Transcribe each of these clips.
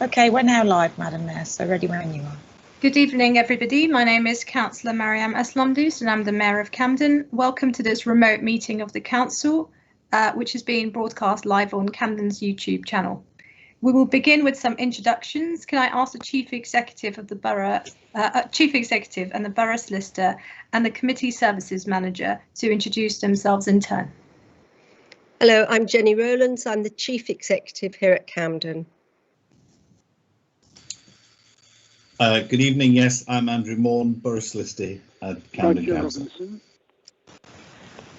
Okay, we're now live, Madam Mayor, so ready when you are. Good evening, everybody. My name is Councillor Mariam Aslamdoos and I'm the Mayor of Camden. Welcome to this remote meeting of the Council, which is being broadcast live on Camden's YouTube channel. We will begin with some introductions. Can I ask the Chief Executive of the Borough, Chief Executive and the Borough Solicitor and the Committee Services Manager to introduce themselves in turn? Hello, I'm Jenny Rowlands. I'm the Chief Executive here at Camden. Good evening. Yes, I'm Andrew Morn, Borough Solicitor at Camden Council.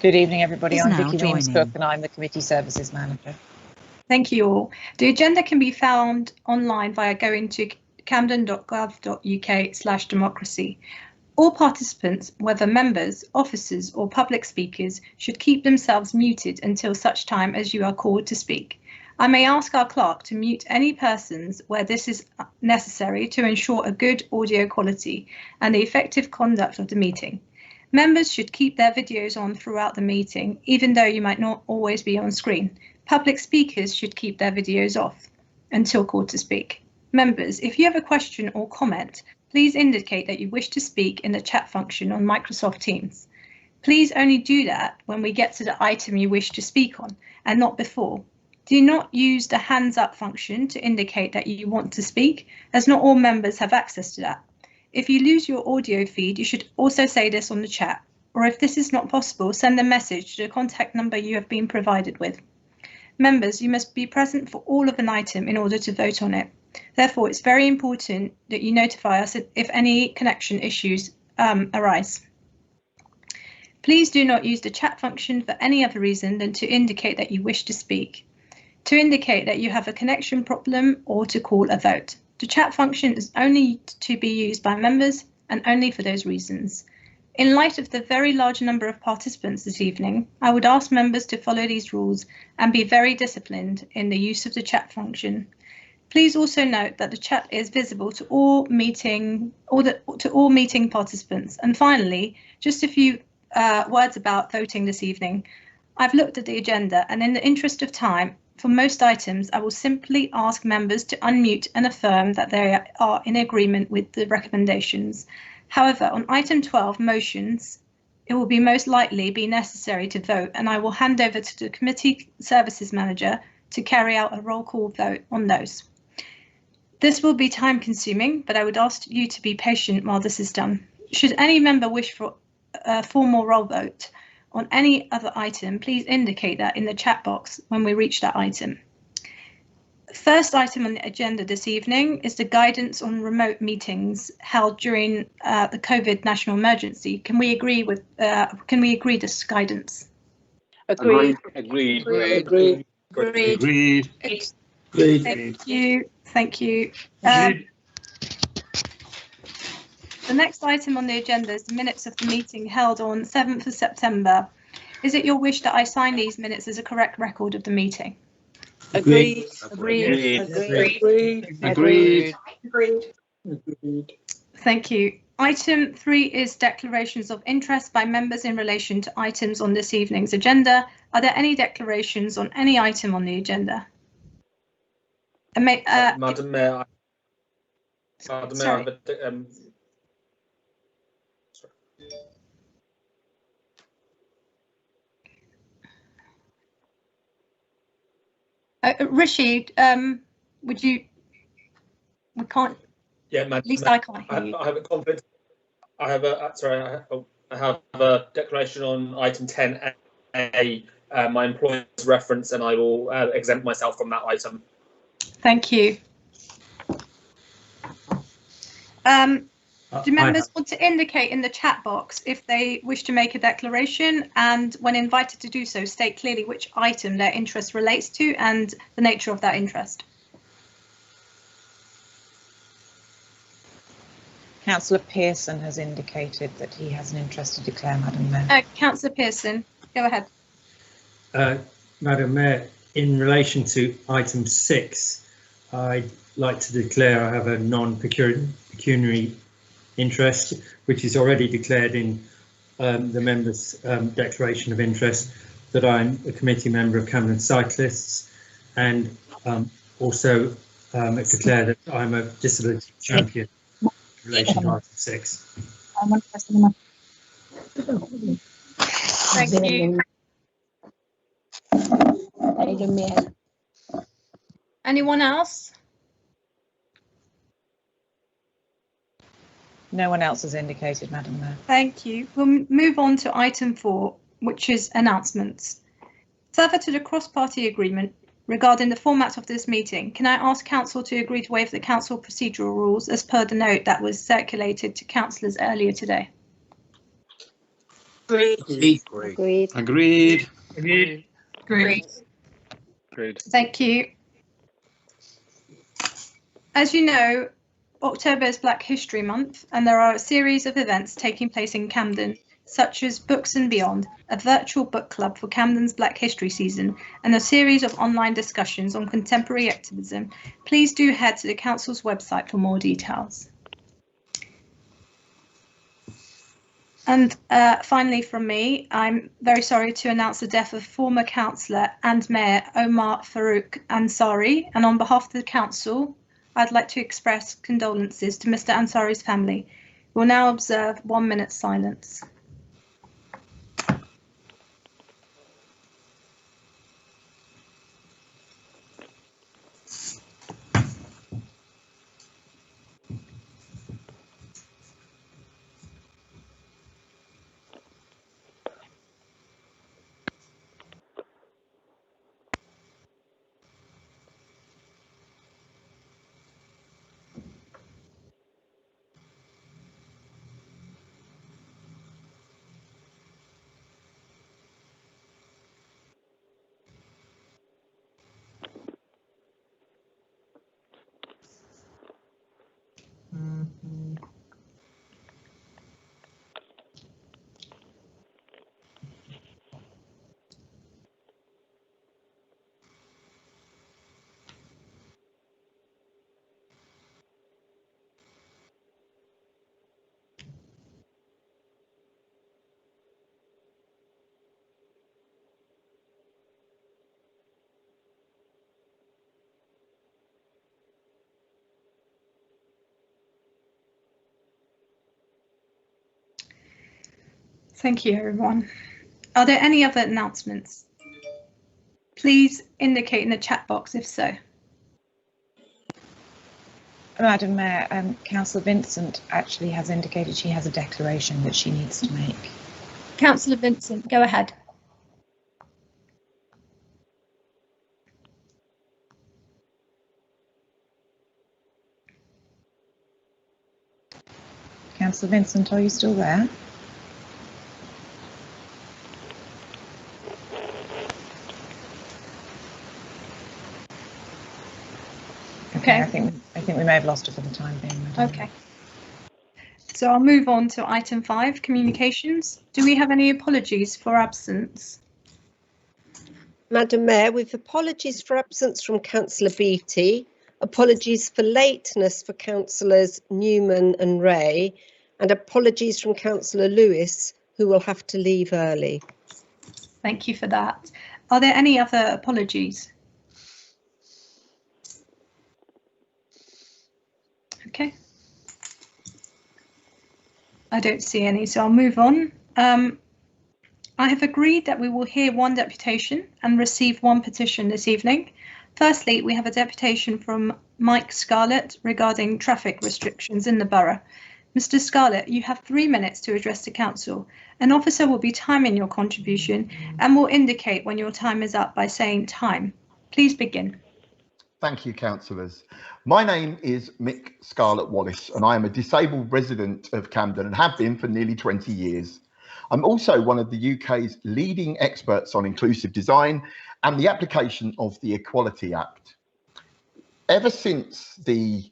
Good evening, everybody. I'm Vicky Weems-Cook and I'm the Committee Services Manager. Thank you all. The agenda can be found online via going to camden.gov.uk/democracy. All participants, whether members, officers or public speakers, should keep themselves muted until such time as you are called to speak. I may ask our clerk to mute any persons where this is necessary to ensure a good audio quality and the effective conduct of the meeting. Members should keep their videos on throughout the meeting, even though you might not always be on screen. Public speakers should keep their videos off until called to speak. Members, if you have a question or comment, please indicate that you wish to speak in the chat function on Microsoft Teams. Please only do that when we get to the item you wish to speak on and not before. Do not use the hands up function to indicate that you want to speak, as not all members have access to that. If you lose your audio feed, you should also say this on the chat, or if this is not possible, send a message to the contact number you have been provided with. Members, you must be present for all of an item in order to vote on it. Therefore, it's very important that you notify us if any connection issues arise. Please do not use the chat function for any other reason than to indicate that you wish to speak, to indicate that you have a connection problem, or to call a vote. The chat function is only to be used by members and only for those reasons. In light of the very large number of participants this evening, I would ask members to follow these rules and be very disciplined in the use of the chat function. Please also note that the chat is visible to all meeting participants. And finally, just a few words about voting this evening. I've looked at the agenda and in the interest of time, for most items, I will simply ask members to unmute and affirm that they are in agreement with the recommendations. However, on item 12, motions, it will be most likely be necessary to vote, and I will hand over to the Committee Services Manager to carry out a roll call vote on those. This will be time consuming, but I would ask you to be patient while this is done. Should any member wish for a formal roll vote on any other item, please indicate that in the chat box when we reach that item. First item on the agenda this evening is the guidance on remote meetings held during the COVID national emergency. Can we agree with? Can we agree this guidance? Agreed. Agreed. Agreed. Agreed. Agreed. Agreed. Thank you. Thank you. The next item on the agenda is the minutes of the meeting held on 7th of September. Is it your wish that I sign these minutes as a correct record of the meeting? Agreed. Agreed. Agreed. Agreed. Agreed. Thank you. Item 3 is declarations of interest by members in relation to items on this evening's agenda. Are there any declarations on any item on the agenda? Madam Mayor, Rishi, would you? We can't. Yeah, Madam At least Mayor, I can't hear you. I have a conflict. I have a I have a declaration on item 10A, my employer's reference, and I will exempt myself from that item. Thank you. Do members want to indicate in the chat box if they wish to make a declaration, and when invited to do so, state clearly which item their interest relates to and the nature of that interest? Councillor Pearson has indicated that he has an interest to declare, Madam Mayor. Councillor Pearson, go ahead. Madam Mayor, in relation to item 6, I'd like to declare I have a non-pecuniary interest, which is already declared in the members' declaration of interest, that I'm a committee member of Camden Cyclists, and also declare that I'm a disability champion in relation to item 6. Thank you. Anyone else? No one else has indicated, Madam Mayor. Thank you. We'll move on to item 4, which is announcements. Further to the cross-party agreement regarding the format of this meeting, can I ask Council to agree to waive the Council procedural rules as per the note that was circulated to councillors earlier today? Agreed. Agreed. Agreed. Thank you. As you know, October is Black History Month, and there are a series of events taking place in Camden, such as Books and Beyond, a virtual book club for Camden's Black History season, and a series of online discussions on contemporary activism. Please do head to the Council's website for more details. And finally from me, I'm very sorry to announce the death of former councillor and Mayor Omar Farouk Ansari, and on behalf of the Council, I'd like to express condolences to Mr. Ansari's family. We'll now observe 1 minute silence. Thank you, everyone. Are there any other announcements? Please indicate in the chat box if so. Madam Mayor, Councillor Vincent actually has indicated she has a declaration that she needs to make. Councillor Vincent, go ahead. Councillor Vincent, are you still there? Okay. I think we may have lost her for the time being. Okay. So I'll move on to item 5, communications. Do we have any apologies for absence? Madam Mayor, with apologies for absence from Councillor Beattie, apologies for lateness for Councillors Newman and Ray, and apologies from Councillor Lewis, who will have to leave early. Thank you for that. Are there any other apologies? Okay. I don't see any, so I'll move on. I have agreed that we will hear one deputation and receive one petition this evening. Firstly, we have a deputation from Mike Scarlett regarding traffic restrictions in the borough. Mr. Scarlett, you have 3 minutes to address the council. An officer will be timing your contribution and will indicate when your time is up by saying time. Please begin. Thank you, councillors. My name is Mick Scarlett Wallace, and I am a disabled resident of Camden and have been for nearly 20 years. I'm also one of the UK's leading experts on inclusive design and the application of the Equality Act. Ever since the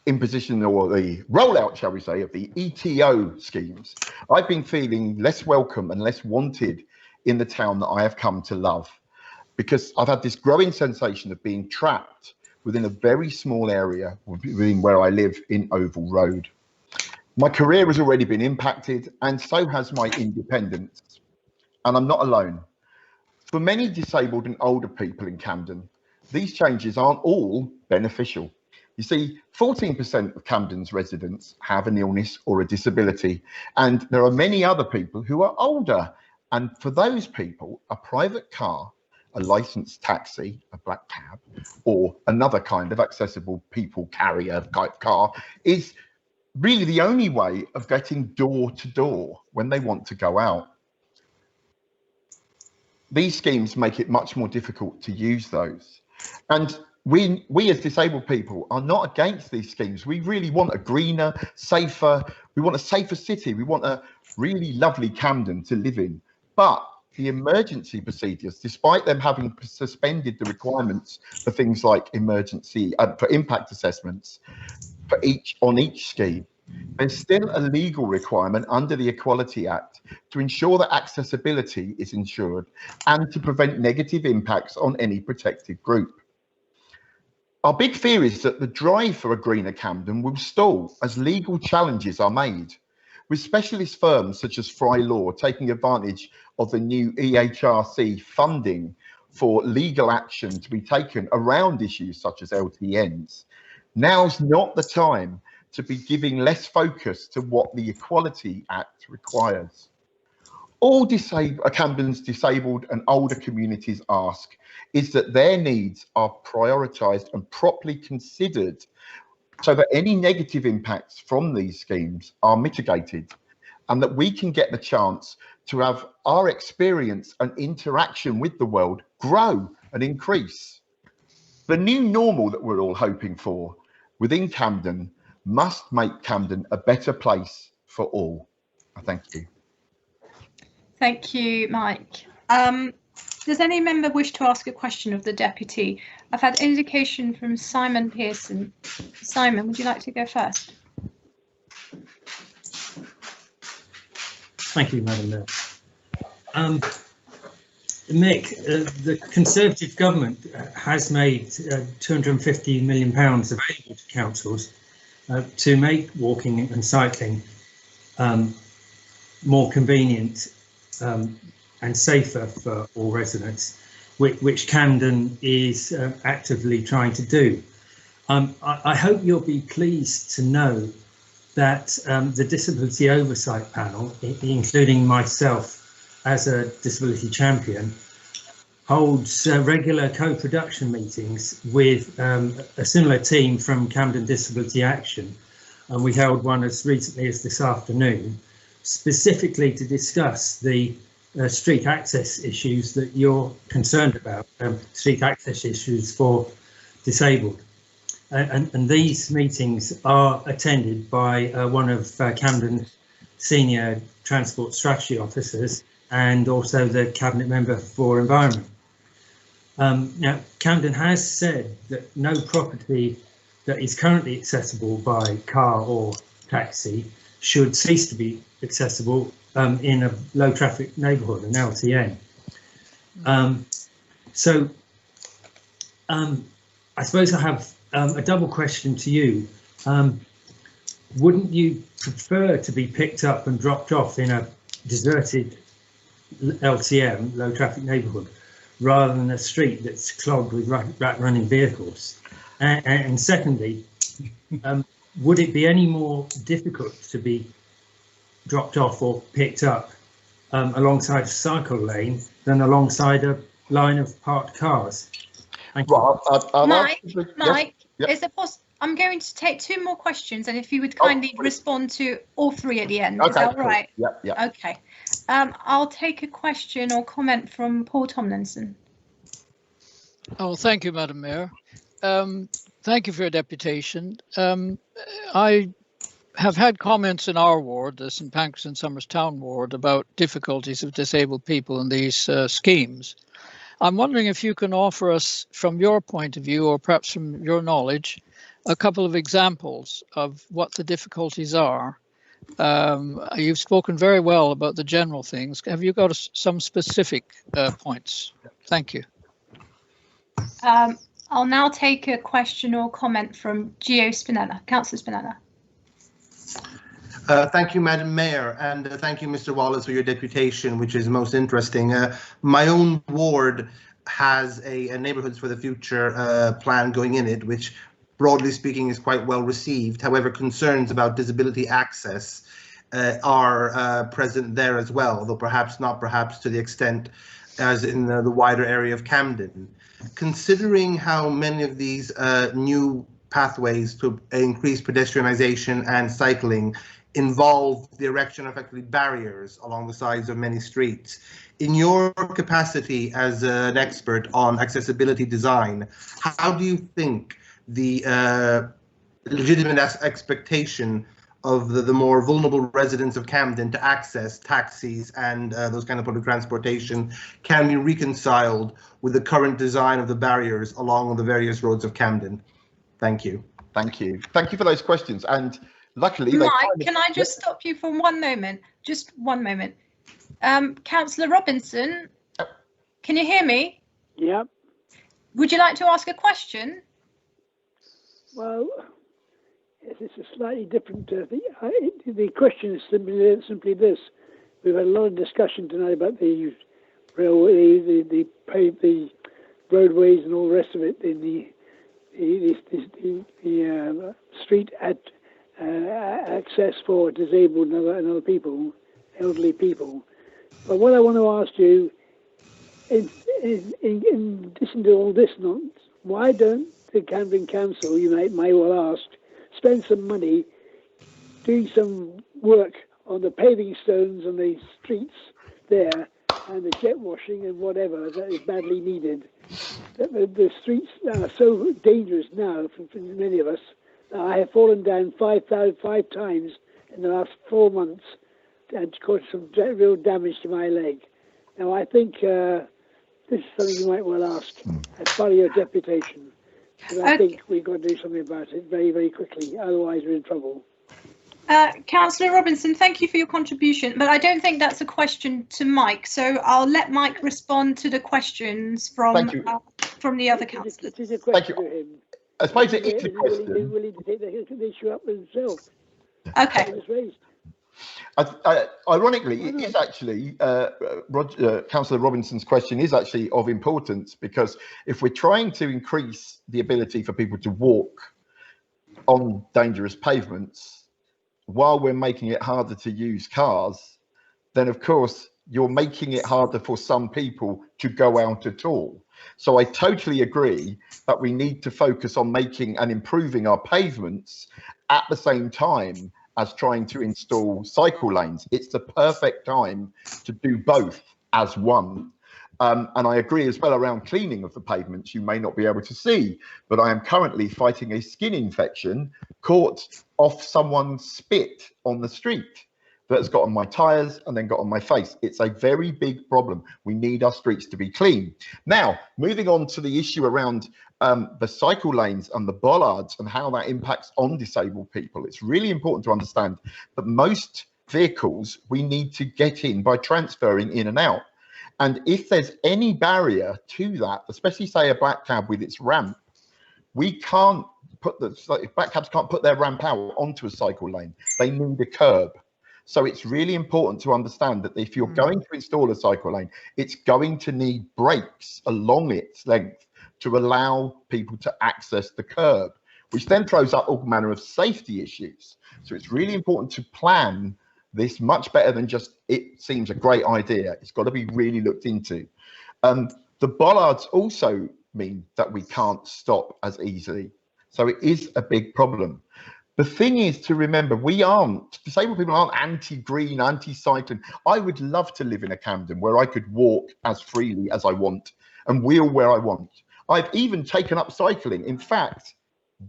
imposition or the rollout, shall we say, of the ETO schemes, I've been feeling less welcome and less wanted in the town that I have come to love, because I've had this growing sensation of being trapped within a very small area within where I live in Oval Road. My career has already been impacted, and so has my independence. And I'm not alone. For many disabled and older people in Camden, these changes aren't all beneficial. You see, 14% of Camden's residents have an illness or a disability, and there are many other people who are older. And for those people, a private car, a licensed taxi, a black cab, or another kind of accessible people carrier type car is really the only way of getting door to door when they want to go out. These schemes make it much more difficult to use those. And we as disabled people are not against these schemes. We really want a greener, safer, we want a safer city. We want a really lovely Camden to live in. But the emergency procedures, despite them having suspended the requirements for things like emergency, for impact assessments on each scheme, there's still a legal requirement under the Equality Act to ensure that accessibility is ensured and to prevent negative impacts on any protected group. Our big fear is that the drive for a greener Camden will stall as legal challenges are made, with specialist firms such as Fry Law taking advantage of the new EHRC funding for legal action to be taken around issues such as LTNs. Now's not the time to be giving less focus to what the Equality Act requires. All Camden's disabled and older communities ask is that their needs are prioritised and properly considered so that any negative impacts from these schemes are mitigated and that we can get the chance to have our experience and interaction with the world grow and increase. The new normal that we're all hoping for within Camden must make Camden a better place for all. I thank you. Thank you, Mike. Does any member wish to ask a question of the Deputy? I've had indication from Simon Pearson. Simon, would you like to go first? Thank you, Madam Mayor. Mick, the Conservative government has made £250 million available to councils to make walking and cycling more convenient and safer for all residents, which Camden is actively trying to do. I hope you'll be pleased to know that the Disability Oversight Panel, including myself as a disability champion, holds regular co-production meetings with a similar team from Camden Disability Action, and we held one as recently as this afternoon, specifically to discuss the street access issues that you're concerned about, street access issues for disabled. And these meetings are attended by one of Camden's senior transport strategy officers and also the Cabinet Member for Environment. Now, Camden has said that no property that is currently accessible by car or taxi should cease to be accessible in a low traffic neighbourhood, an LTN. I suppose I have a double question to you. Wouldn't you prefer to be picked up and dropped off in a deserted LTM, low traffic neighbourhood, rather than a street that's clogged with rat running vehicles? And secondly, would it be any more difficult to be dropped off or picked up alongside a cycle lane than alongside a line of parked cars? Thank you. Well, Mike, Yep. is it possible? I'm going to take two more questions, and if you would kindly respond to all three at the end. Is that all right? Yeah. Okay. I'll take a question or comment from Paul Tomlinson. Oh, thank you, Madam Mayor. Thank you for your deputation. I have had comments in our ward, the St Pancras and Somers Town ward, about difficulties of disabled people in these schemes. I'm wondering if you can offer us, from your point of view, or perhaps from your knowledge, a couple of examples of what the difficulties are. You've spoken very well about the general things. Have you got some specific points? Thank you. I'll now take a question or comment from Gio Spinella. Councillor Spinella. Thank you, Madam Mayor, and thank you, Mr. Wallace, for your deputation, which is most interesting. My own ward has a Neighbourhoods for the Future plan going in it, which broadly speaking, is quite well received. However, concerns about disability access are present there as well, although perhaps not to the extent as in the wider area of Camden. Considering how many of these new pathways to increase pedestrianisation and cycling involve the erection of effectively barriers along the sides of many streets, in your capacity as an expert on accessibility design, how do you think the legitimate expectation of the more vulnerable residents of Camden to access taxis and those kind of public transportation can be reconciled with the current design of the barriers along the various roads of Camden? Thank you. Thank you. Thank you for those questions. And luckily, Mike, can I just stop you for one moment? Just one moment. Councillor Robinson, can you hear me? Yeah. Would you like to ask a question? Well, it's a slightly different thing. The question is simply this: we've had a lot of discussion tonight about the railway, the roadways, and all the rest of it in the street access for disabled and other people, elderly people. But what I want to ask you, in addition to all this nonsense, why don't the Camden Council, you may well ask, spend some money doing some work on the paving stones on the streets there and the jet washing and whatever that is badly needed? The streets are so dangerous now for many of us. I have fallen down 5 times in the last 4 months and caused some real damage to my leg. Now, I think this is something you might well ask as part of your deputation. But I think we've got to do something about it very, very quickly. Otherwise, we're in trouble. Councillor Robinson, thank you for your contribution, but I don't think that's a question to Mike. So I'll let Mike respond to the questions from the other councillors. It is a question to him. I suppose it is a question. He's willing to take the issue up with himself. Okay. Ironically, it is actually, Councillor Robinson's question is actually of importance, because if we're trying to increase the ability for people to walk on dangerous pavements while we're making it harder to use cars, then of course you're making it harder for some people to go out at all. So I totally agree that we need to focus on making and improving our pavements at the same time as trying to install cycle lanes. It's the perfect time to do both as one. And I agree as well around cleaning of the pavements. You may not be able to see, but I am currently fighting a skin infection caught off someone's spit on the street that's got on my tyres and then got on my face. It's a very big problem. We need our streets to be clean. Now, moving on to the issue around the cycle lanes and the bollards and how that impacts on disabled people. It's really important to understand that most vehicles we need to get in by transferring in and out. And if there's any barrier to that, especially say a black cab with its ramp, we can't put black cabs can't put their ramp out onto a cycle lane. They need a curb. So it's really important to understand that if you're going to install a cycle lane, it's going to need brakes along its length to allow people to access the curb, which then throws up all manner of safety issues. So it's really important to plan this much better than just, it seems a great idea. It's got to be really looked into. The bollards also mean that we can't stop as easily. So it is a big problem. The thing is to remember, disabled people aren't anti-green, anti-cycling. I would love to live in a Camden where I could walk as freely as I want and wheel where I want. I've even taken up cycling. In fact,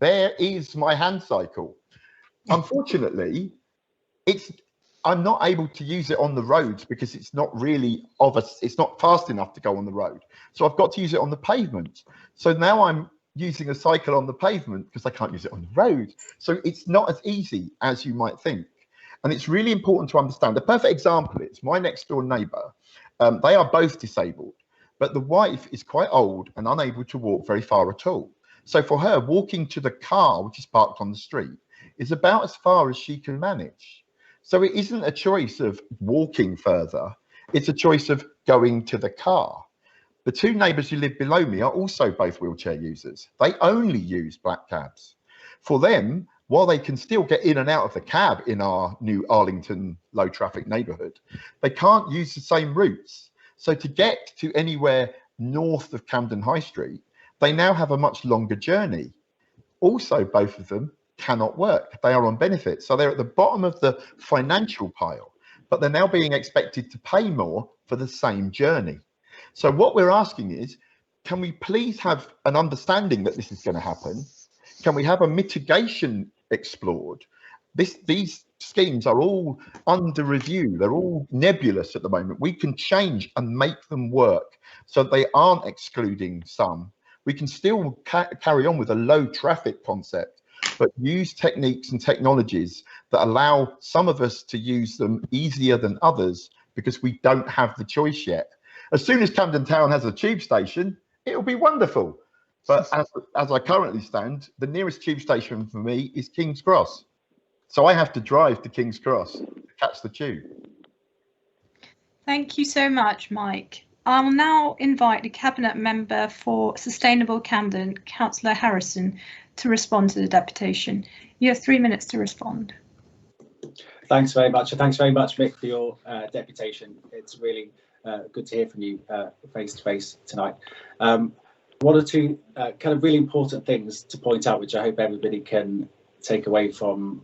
there is my hand cycle. Unfortunately, I'm not able to use it on the roads because it's not really it's not fast enough to go on the road. So I've got to use it on the pavement. So now I'm using a cycle on the pavement because I can't use it on the road. So it's not as easy as you might think. And it's really important to understand. The perfect example is my next door neighbour. They are both disabled, but the wife is quite old and unable to walk very far at all. So for her, walking to the car, which is parked on the street, is about as far as she can manage. So it isn't a choice of walking further, it's a choice of going to the car. The two neighbours who live below me are also both wheelchair users. They only use black cabs. For them, while they can still get in and out of the cab in our new Arlington low traffic neighbourhood, they can't use the same routes. So to get to anywhere north of Camden High Street, they now have a much longer journey. Also, both of them cannot work. They are on benefits. So they're at the bottom of the financial pile, but they're now being expected to pay more for the same journey. So what we're asking is, can we please have an understanding that this is going to happen? Can we have a mitigation explored? These schemes are all under review. They're all nebulous at the moment. We can change and make them work so they aren't excluding some. We can still carry on with a low traffic concept, but use techniques and technologies that allow some of us to use them easier than others because we don't have the choice yet. As soon as Camden Town has a tube station, it'll be wonderful. But as I currently stand, the nearest tube station for me is King's Cross. So I have to drive to King's Cross to catch the tube. Thank you so much, Mike. I'll now invite the Cabinet Member for Sustainable Camden, Councillor Harrison, to respond to the deputation. You have 3 minutes to respond. Thanks very much. And thanks very much, Mick, for your deputation. It's really good to hear from you face to face tonight. One or two kind of really important things to point out, which I hope everybody can take away from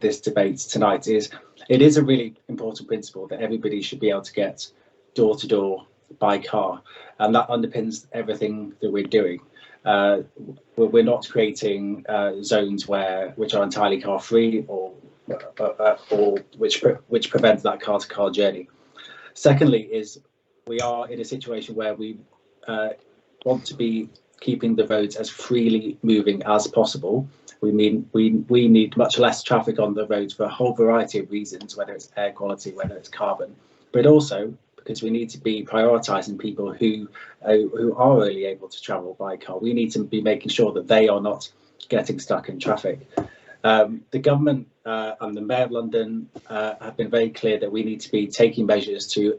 this debate tonight, is it is a really important principle that everybody should be able to get door to door by car, and that underpins everything that we're doing. We're not creating zones which are entirely car free or which prevents that car to car journey. Secondly, is we are in a situation where we want to be keeping the roads as freely moving as possible. We need much less traffic on the roads for a whole variety of reasons, whether it's air quality, whether it's carbon, but also because we need to be prioritising people who are only able to travel by car. We need to be making sure that they are not getting stuck in traffic. The government and the Mayor of London have been very clear that we need to be taking measures to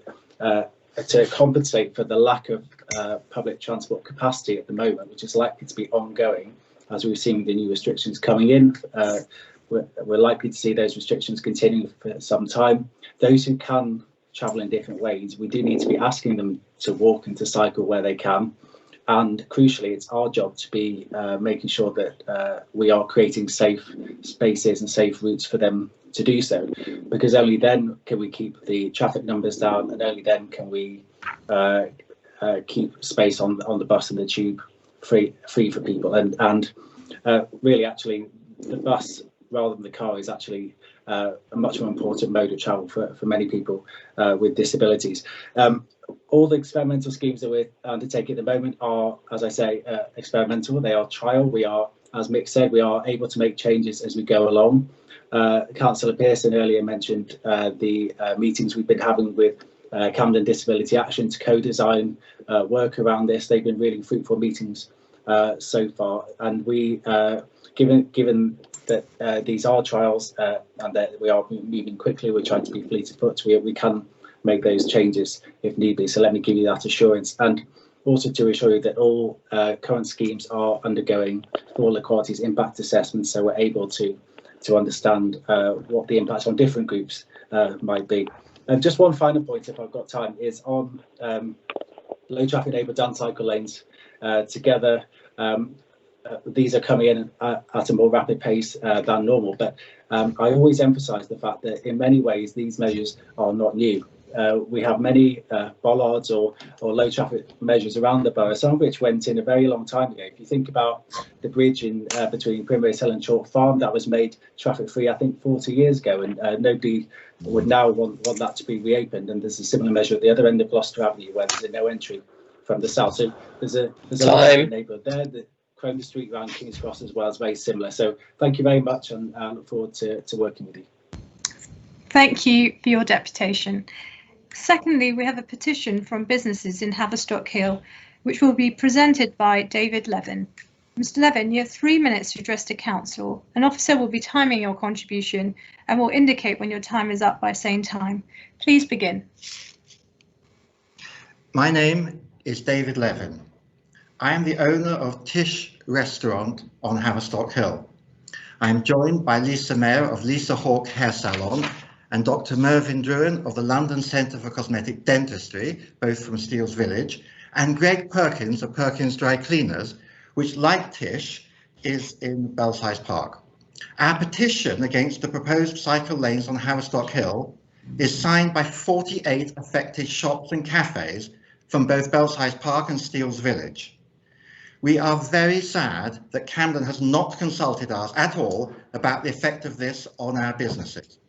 compensate for the lack of public transport capacity at the moment, which is likely to be ongoing as we've seen the new restrictions coming in. We're likely to see those restrictions continuing for some time. Those who can travel in different ways, we do need to be asking them to walk and to cycle where they can. And crucially, it's our job to be making sure that we are creating safe spaces and safe routes for them to do so, because only then can we keep the traffic numbers down, and only then can we keep space on the bus and the tube free for people. And really, actually, the bus rather than the car is actually a much more important mode of travel for many people with disabilities. All the experimental schemes that we're undertaking at the moment are, as I say, experimental. They are trial. We are, as Mick said, we are able to make changes as we go along. Councillor Pearson earlier mentioned the meetings we've been having with Camden Disability Action to co-design work around this. They've been really fruitful meetings so far, and we, given that these are trials and that we are moving quickly, we're trying to be fleet of foot, we can make those changes if need be. So let me give you that assurance, and also to assure you that all current schemes are undergoing all equalities impact assessments, so we're able to understand what the impacts on different groups might be. And just one final point, if I've got time, is on low traffic enabled dance cycle lanes. Together, these are coming in at a more rapid pace than normal, but I always emphasise the fact that in many ways these measures are not new. We have many bollards or low traffic measures around the borough, some of which went in a very long time ago. If you think about the bridge in between Primrose Hill and Chalk Farm, that was made traffic free, I think, 40 years ago, and nobody would now want that to be reopened. And there's a similar measure at the other end of Gloucester Avenue where there's no entry from the south. So there's a lot of neighbourhood there. The Cromer Street around King's Cross as well is very similar. So thank you very much, and I look forward to working with you. Thank you for your deputation. Secondly, we have a petition from businesses in Haverstock Hill, which will be presented by David Levin. Mr. Levin, you have 3 minutes to address the council. An officer will be timing your contribution and will indicate when your time is up by saying time. Please begin. My name is David Levin. I am the owner of Tish Restaurant on Haverstock Hill. I am joined by Lisa Mayer of Lisa Hawke Hair Salon and Dr. Mervyn Druin of the London Centre for Cosmetic Dentistry, both from Steeles Village, and Greg Perkins of Perkins Dry Cleaners, which, like Tish, is in Belsize Park. Our petition against the proposed cycle lanes on Haverstock Hill is signed by 48 affected shops and cafes from both Belsize Park and Steeles Village. We are very sad that Camden has not consulted us at all about the effect of this on our businesses.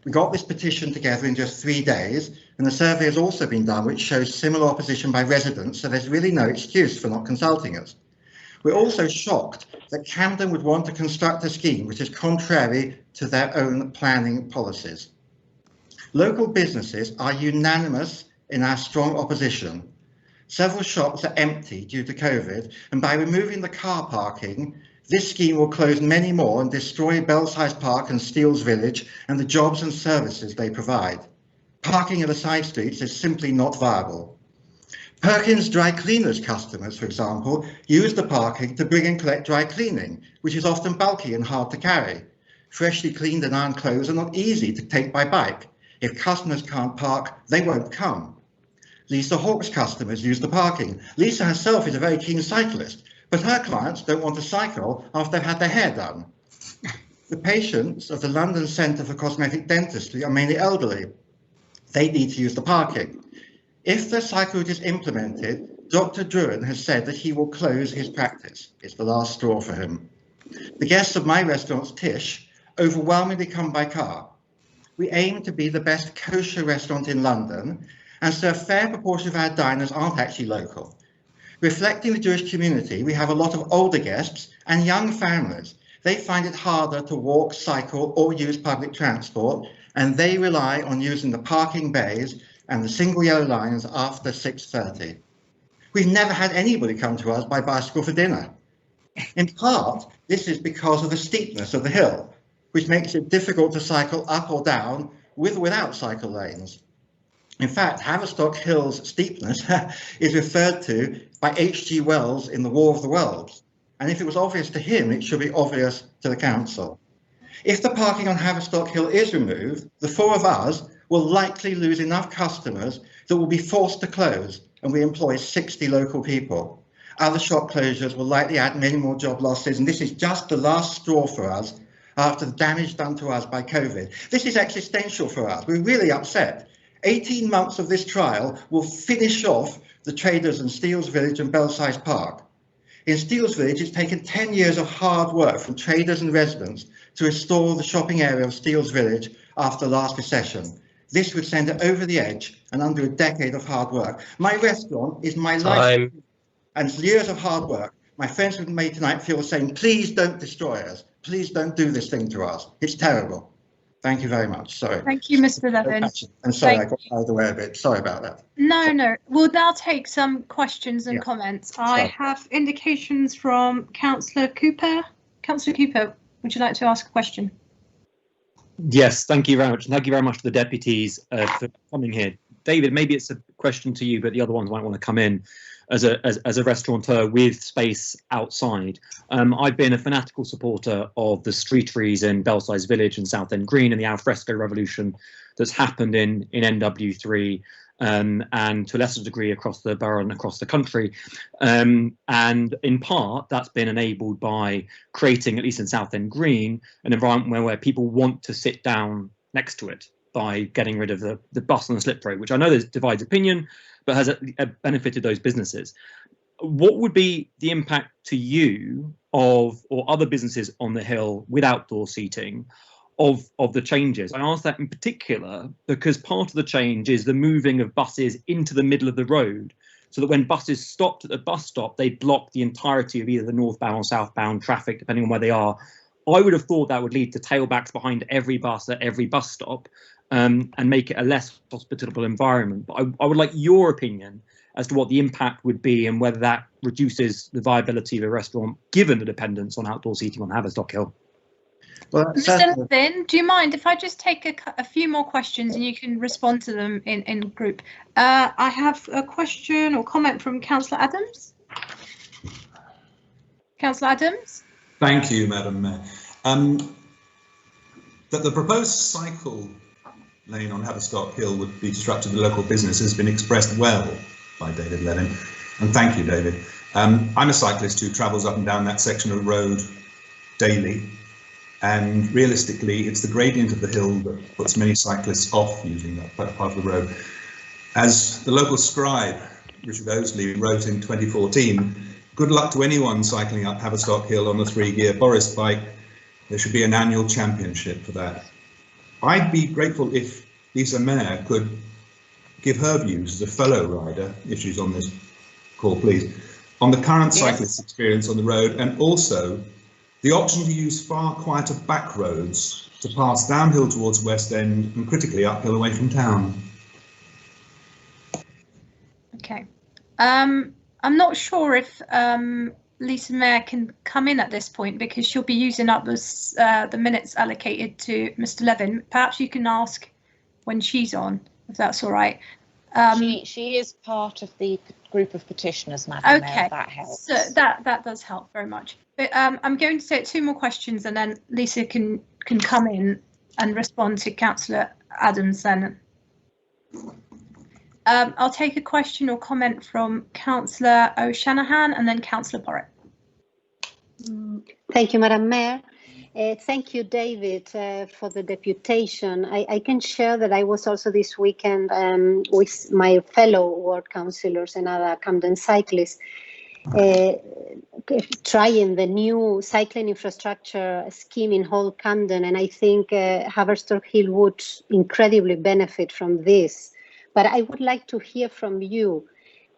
We got this petition together in just 3 days, and a survey has also been done which shows similar opposition by residents, so there's really no excuse for not consulting us. We're also shocked that Camden would want to construct a scheme which is contrary to their own planning policies. Local businesses are unanimous in our strong opposition. Several shops are empty due to COVID, and by removing the car parking, this scheme will close many more and destroy Belsize Park and Steeles Village and the jobs and services they provide. Parking in the side streets is simply not viable. Perkins Dry Cleaners customers, for example, use the parking to bring and collect dry cleaning, which is often bulky and hard to carry. Freshly cleaned and ironed clothes are not easy to take by bike. If customers can't park, they won't come. Lisa Hawke's customers use the parking. Lisa herself is a very keen cyclist, but her clients don't want to cycle after they've had their hair done. The patients of the London Centre for Cosmetic Dentistry are mainly elderly. They need to use the parking. If the cycle route is implemented, Dr. Druin has said that he will close his practice. It's the last straw for him. The guests of my restaurants, Tish, overwhelmingly come by car. We aim to be the best kosher restaurant in London, and so a fair proportion of our diners aren't actually local. Reflecting the Jewish community, we have a lot of older guests and young families. They find it harder to walk, cycle, or use public transport, and they rely on using the parking bays and the single yellow lines after 6:30. We've never had anybody come to us by bicycle for dinner. In part, this is because of the steepness of the hill, which makes it difficult to cycle up or down with or without cycle lanes. In fact, Haverstock Hill's steepness is referred to by H.G. Wells in The War of the Worlds, and if it was obvious to him, it should be obvious to the council. If the parking on Haverstock Hill is removed, the four of us will likely lose enough customers that will be forced to close, and we employ 60 local people. Other shop closures will likely add many more job losses, and this is just the last straw for us after the damage done to us by COVID. This is existential for us. We're really upset. 18 months of this trial will finish off the traders in Steeles Village and Belsize Park. In Steeles Village, it's taken 10 years of hard work from traders and residents to restore the shopping area of Steeles Village after the last recession. This would send it over the edge and under a decade of hard work. My restaurant is my life, and it's years of hard work. My friends with me tonight feel the same. Please don't destroy us. Please don't do this thing to us. It's terrible. Thank you very much. Sorry. Thank you, Mr. Levin. I'm sorry I got carried away a bit. Sorry about that. No. We'll now take some questions and comments. I have indications from Councillor Cooper. Councillor Cooper, would you like to ask a question? Yes, thank you very much. Thank you very much to the deputies for coming here. David, maybe it's a question to you, but the other ones might want to come in. As a restaurateur with space outside, I've been a fanatical supporter of the street trees in Belsize Village and Southend Green and the alfresco revolution that's happened in NW3 and to a lesser degree across the borough and across the country. And in part, that's been enabled by creating, at least in Southend Green, an environment where people want to sit down next to it by getting rid of the bus and the slip road, which I know there's divides opinion, but has benefited those businesses. What would be the impact to you or other businesses on the hill with outdoor seating of the changes? I ask that in particular because part of the change is the moving of buses into the middle of the road, so that when buses stopped at the bus stop, they block the entirety of either the northbound or southbound traffic, depending on where they are. I would have thought that would lead to tailbacks behind every bus at every bus stop, and make it a less hospitable environment. But I would like your opinion as to what the impact would be and whether that reduces the viability of a restaurant, given the dependence on outdoor seating on Haverstock Hill. Well, Mr. Levin, do you mind if I just take a few more questions and you can respond to them in group? I have a question or comment from Councillor Adams. Councillor Adams? Thank you, Madam Mayor. That the proposed cycle lane on Haverstock Hill would be disruptive to local business has been expressed well by David Levin, and thank you, David. I'm a cyclist who travels up and down that section of road daily, and realistically it's the gradient of the hill that puts many cyclists off using that part of the road. As the local scribe, Richard Oasley, wrote in 2014, good luck to anyone cycling up Haverstock Hill on a 3-gear Boris bike. There should be an annual championship for that. I'd be grateful if Lisa Mayer could give her views as a fellow rider, if she's on this call, please, on the current cyclist experience on the road, and also the option to use far quieter back roads to pass downhill towards West End and critically uphill away from town. Okay. I'm not sure if Lisa Mayer can come in at this point because she'll be using up the minutes allocated to Mr. Levin. Perhaps you can ask when she's on, if that's all right. She is part of the group of petitioners, Madam Mayor, if that helps. So that does help very much. But I'm going to take 2 more questions and then Lisa can come in and respond to Councillor Adams then. I'll take a question or comment from Councillor O'Shanahan and then Councillor Porritt. Thank you, Madam Mayor. Thank you, David, for the deputation. I can share that I was also this weekend with my fellow ward councillors and other Camden cyclists trying the new cycling infrastructure scheme in whole Camden, and I think Haverstock Hill would incredibly benefit from this. But I would like to hear from you.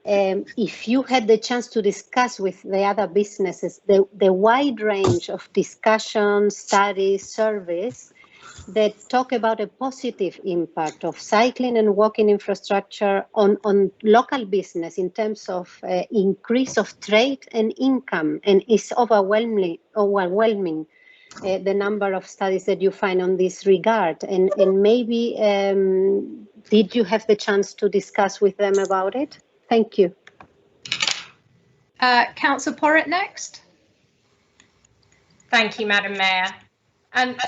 If you had the chance to discuss with the other businesses the wide range of discussions, studies, surveys that talk about a positive impact of cycling and walking infrastructure on local business in terms of increase of trade and income, and it's overwhelming the number of studies that you find on this regard, and maybe did you have the chance to discuss with them about it? Thank you. Councillor Porritt next. Thank you, Madam Mayor.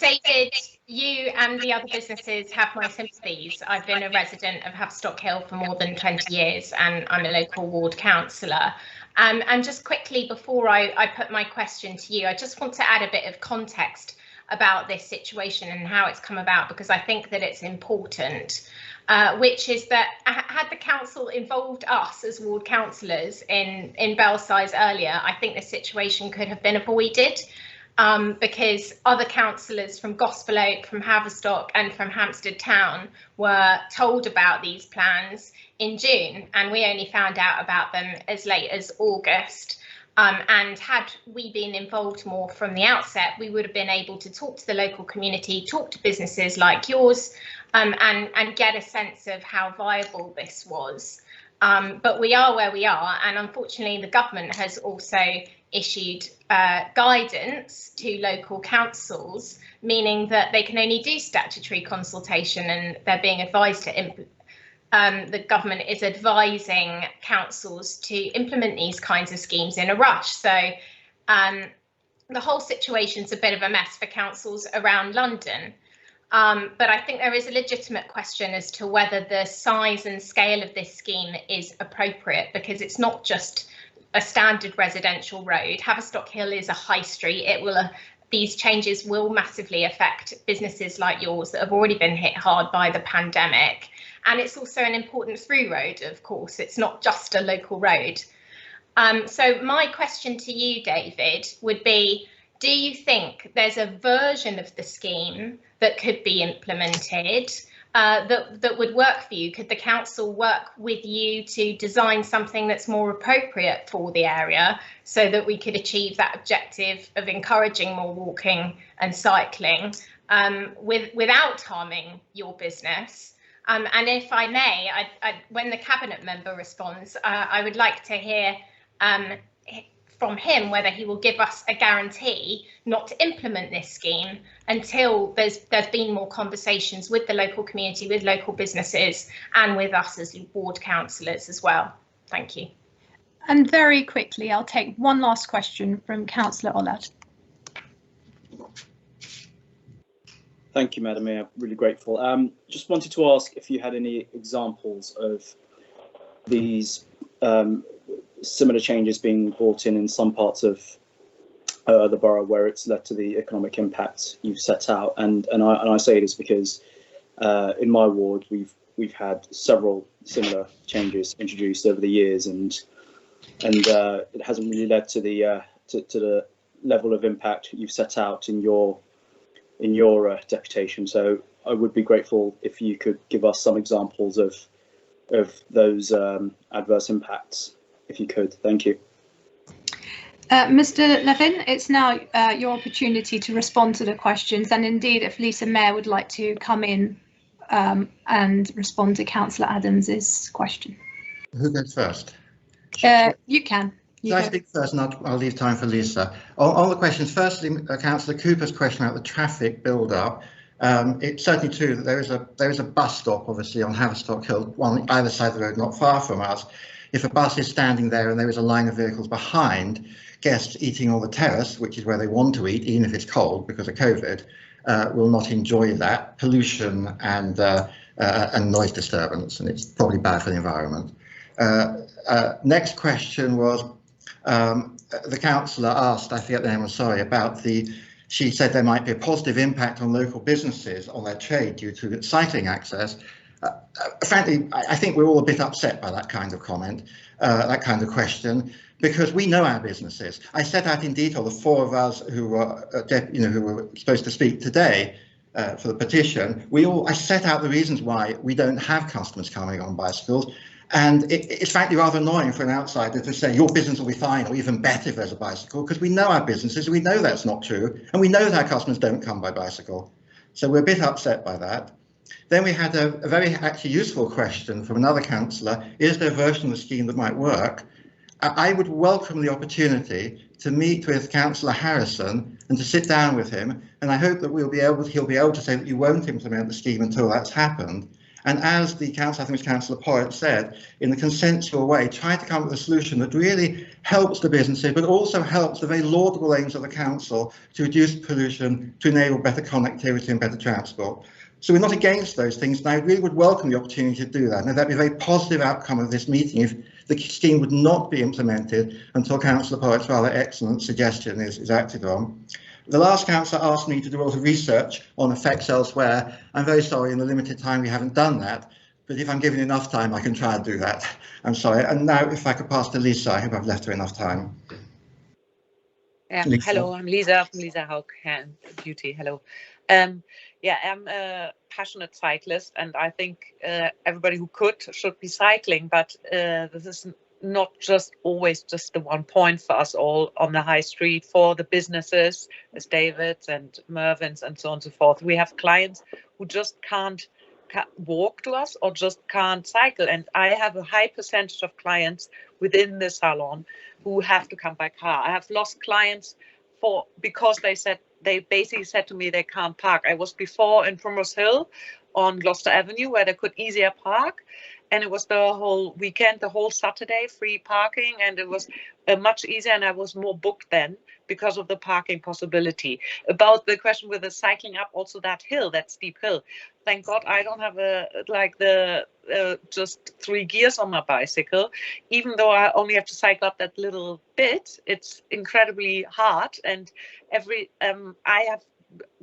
David, you and the other businesses have my sympathies. I've been a resident of Haverstock Hill for more than 20 years and I'm a local ward councillor. And just quickly before I put my question to you, I just want to add a bit of context about this situation and how it's come about, because I think that it's important. Which is that had the council involved us as ward councillors in Belsize earlier, I think this situation could have been avoided, because other councillors from Gospel Oak, from Haverstock and from Hampstead Town were told about these plans in June, and we only found out about them as late as August. And had we been involved more from the outset, we would have been able to talk to the local community, talk to businesses like yours, and get a sense of how viable this was. But we are where we are, and unfortunately the government has also issued guidance to local councils, meaning that they can only do statutory consultation, and they're being advised to the government is advising councils to implement these kinds of schemes in a rush. So the whole situation's a bit of a mess for councils around London. But I think there is a legitimate question as to whether the size and scale of this scheme is appropriate, because it's not just a standard residential road. Haverstock Hill is a high street. These changes will massively affect businesses like yours that have already been hit hard by the pandemic. And it's also an important through road, of course. It's not just a local road. So my question to you, David, would be, do you think there's a version of the scheme that could be implemented that would work for you? Could the council work with you to design something that's more appropriate for the area so that we could achieve that objective of encouraging more walking and cycling without harming your business? And if I may, when the cabinet member responds, I would like to hear from him whether he will give us a guarantee not to implement this scheme until there's been more conversations with the local community, with local businesses, and with us as ward councillors as well. Thank you. And very quickly, I'll take one last question from Councillor Ollard. Thank you, Madam Mayor. Really grateful. Just wanted to ask if you had any examples of these similar changes being brought in some parts of the borough where it's led to the economic impact you've set out. And I say this because in my ward we've had several similar changes introduced over the years, and it hasn't really led to the level of impact you've set out in your deputation. So I would be grateful if you could give us some examples of those adverse impacts, if you could. Thank you. Mr. Levin, it's now your opportunity to respond to the questions, and indeed if Lisa Mayer would like to come in and respond to Councillor Adams's question. Who goes first? You can. I speak first, and I'll leave time for Lisa. On the questions, firstly, Councillor Cooper's question about the traffic build-up. It's certainly true that there is a bus stop, obviously, on Haverstock Hill, on either side of the road, not far from us. If a bus is standing there and there is a line of vehicles behind, guests eating on the terrace, which is where they want to eat, even if it's cold because of COVID, will not enjoy that pollution and noise disturbance, and it's probably bad for the environment. Next question was, the councillor asked, I forget the name, I'm sorry, about she said there might be a positive impact on local businesses on their trade due to cycling access. Frankly, I think we're all a bit upset by that kind of comment, that kind of question, because we know our businesses. I set out in detail the four of us who were, who were supposed to speak today for the petition. I set out the reasons why we don't have customers coming on bicycles. And it's frankly rather annoying for an outsider to say your business will be fine or even better if there's a bicycle, because we know our businesses, we know that's not true, and we know that our customers don't come by bicycle. So we're a bit upset by that. Then we had a very actually useful question from another councillor. Is there a version of the scheme that might work? I would welcome the opportunity to meet with Councillor Harrison and to sit down with him, and I hope that he'll be able to say that you won't implement the scheme until that's happened. And as the council, I think it was Councillor Porritt said, in a consensual way, try to come up with a solution that really helps the businesses, but also helps the very laudable aims of the council to reduce pollution, to enable better connectivity and better transport. So we're not against those things, and I really would welcome the opportunity to do that. And that'd be a very positive outcome of this meeting if the scheme would not be implemented until Councillor Porritt's rather excellent suggestion is acted on. The last councillor asked me to do a lot of research on effects elsewhere. I'm very sorry, in the limited time we haven't done that, but if I'm given enough time I can try and do that. I'm sorry. And now if I could pass to Lisa, I hope I've left her enough time. Hello, I'm Lisa from Lisa Haug Beauty. Hello. Yeah, I'm a passionate cyclist, and I think everybody who should be cycling, but this is not just always just the one point for us all on the high street. For the businesses, as David's and Mervin's and so on and so forth, we have clients who just can't walk to us or just can't cycle, and I have a high percentage of clients within the salon who have to come by car. I have lost clients because they basically said to me they can't park. I was before in Primrose Hill on Gloucester Avenue where they could easier park, and it was the whole weekend, the whole Saturday, free parking, and it was much easier, and I was more booked then because of the parking possibility. About the question with the cycling up also that hill, that steep hill, thank God I don't have just 3 gears on my bicycle. Even though I only have to cycle up that little bit, it's incredibly hard, and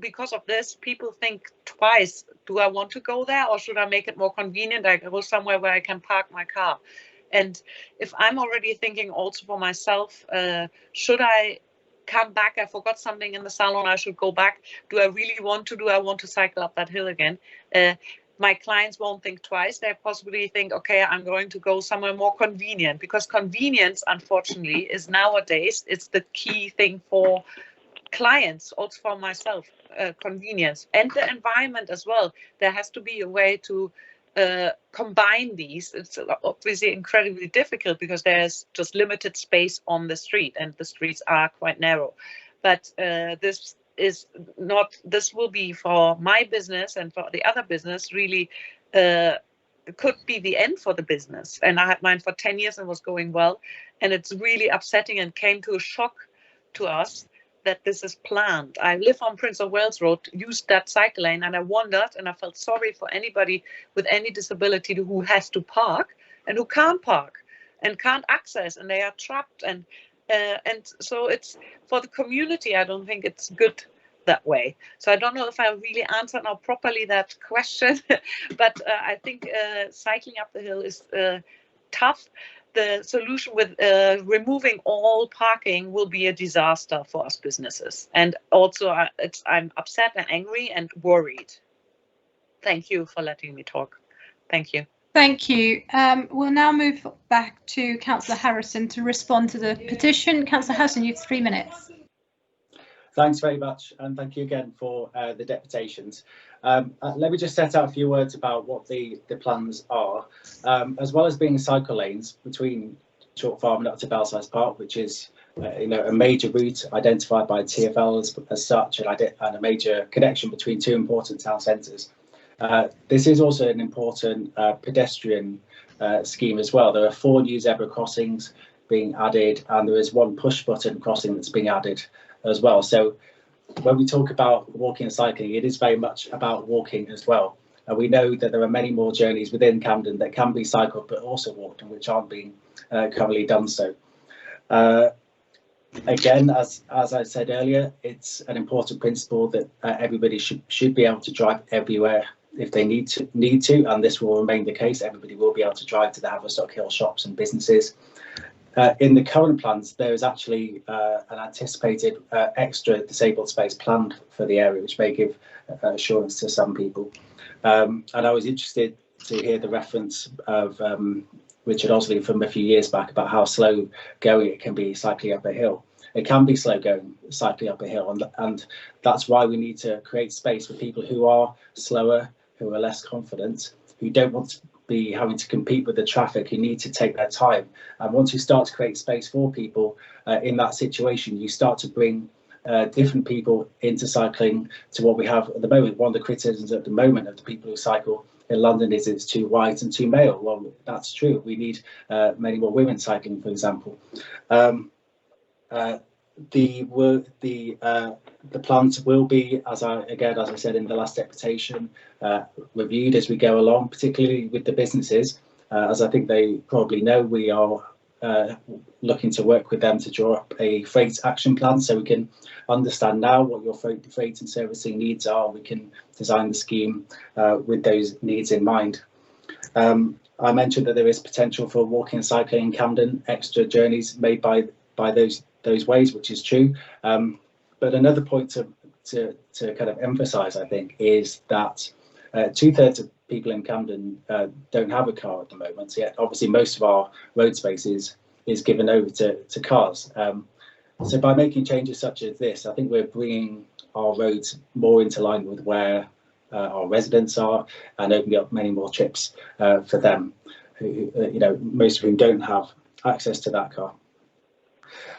because of this, people think twice. Do I want to go there, or should I make it more convenient? I go somewhere where I can park my car. And if I'm already thinking also for myself, should I come back? I forgot something in the salon. I should go back. Do I really want to? Do I want to cycle up that hill again? My clients won't think twice. They possibly think, okay, I'm going to go somewhere more convenient, because convenience, unfortunately, is nowadays, it's the key thing for clients, also for myself, convenience and the environment as well. There has to be a way to combine these. It's obviously incredibly difficult because there's just limited space on the street, and the streets are quite narrow. But this will be for my business and for the other business really could be the end for the business. And I had mine for 10 years and was going well, and it's really upsetting and came to a shock to us that this is planned. I live on Prince of Wales Road, used that cycle lane, and I wondered, and I felt sorry for anybody with any disability who has to park and who can't park and can't access, and they are trapped. And so it's for the community. I don't think it's good that way. So I don't know if I really answered now properly that question, but I think cycling up the hill is tough. The solution with removing all parking will be a disaster for us businesses. And also I'm upset and angry and worried. Thank you for letting me talk. Thank you. Thank you. We'll now move back to Councillor Harrison to respond to the petition. Councillor Harrison, you have 3 minutes. Thanks very much, and thank you again for the deputations. Let me just set out a few words about what the plans are. As well as being cycle lanes between Chalk Farm and up to Belsize Park, which is a major route identified by TfL as such, and a major connection between two important town centres. This is also an important pedestrian scheme as well. There are 4 new zebra crossings being added, and there is 1 push button crossing that's being added as well. So when we talk about walking and cycling, it is very much about walking as well. And we know that there are many more journeys within Camden that can be cycled but also walked, and which aren't being currently done so. Again, as I said earlier, it's an important principle that everybody should be able to drive everywhere if they need to, and this will remain the case. Everybody will be able to drive to the Haverstock Hill shops and businesses. In the current plans, there is actually an anticipated extra disabled space planned for the area, which may give assurance to some people. And I was interested to hear the reference of Richard Osley from a few years back about how slow going it can be cycling up a hill. It can be slow going cycling up a hill, and that's why we need to create space for people who are slower, who are less confident, who don't want to be having to compete with the traffic, who need to take their time. And once you start to create space for people in that situation, you start to bring different people into cycling to what we have at the moment. One of the criticisms at the moment of the people who cycle in London is it's too white and too male. Well, that's true. We need many more women cycling, for example. The plans will be, as I said in the last deputation, reviewed as we go along, particularly with the businesses. As I think they probably know, we are looking to work with them to draw up a freight action plan, so we can understand now what your freight and servicing needs are. We can design the scheme with those needs in mind. I mentioned that there is potential for walking and cycling in Camden, extra journeys made by those ways, which is true. But another point to kind of emphasise, I think, is that 2/3 of people in Camden don't have a car at the moment. Yet, obviously, most of our road space is given over to cars. So by making changes such as this, I think we're bringing our roads more into line with where our residents are, and opening up many more trips for them, who, most of whom don't have access to that car.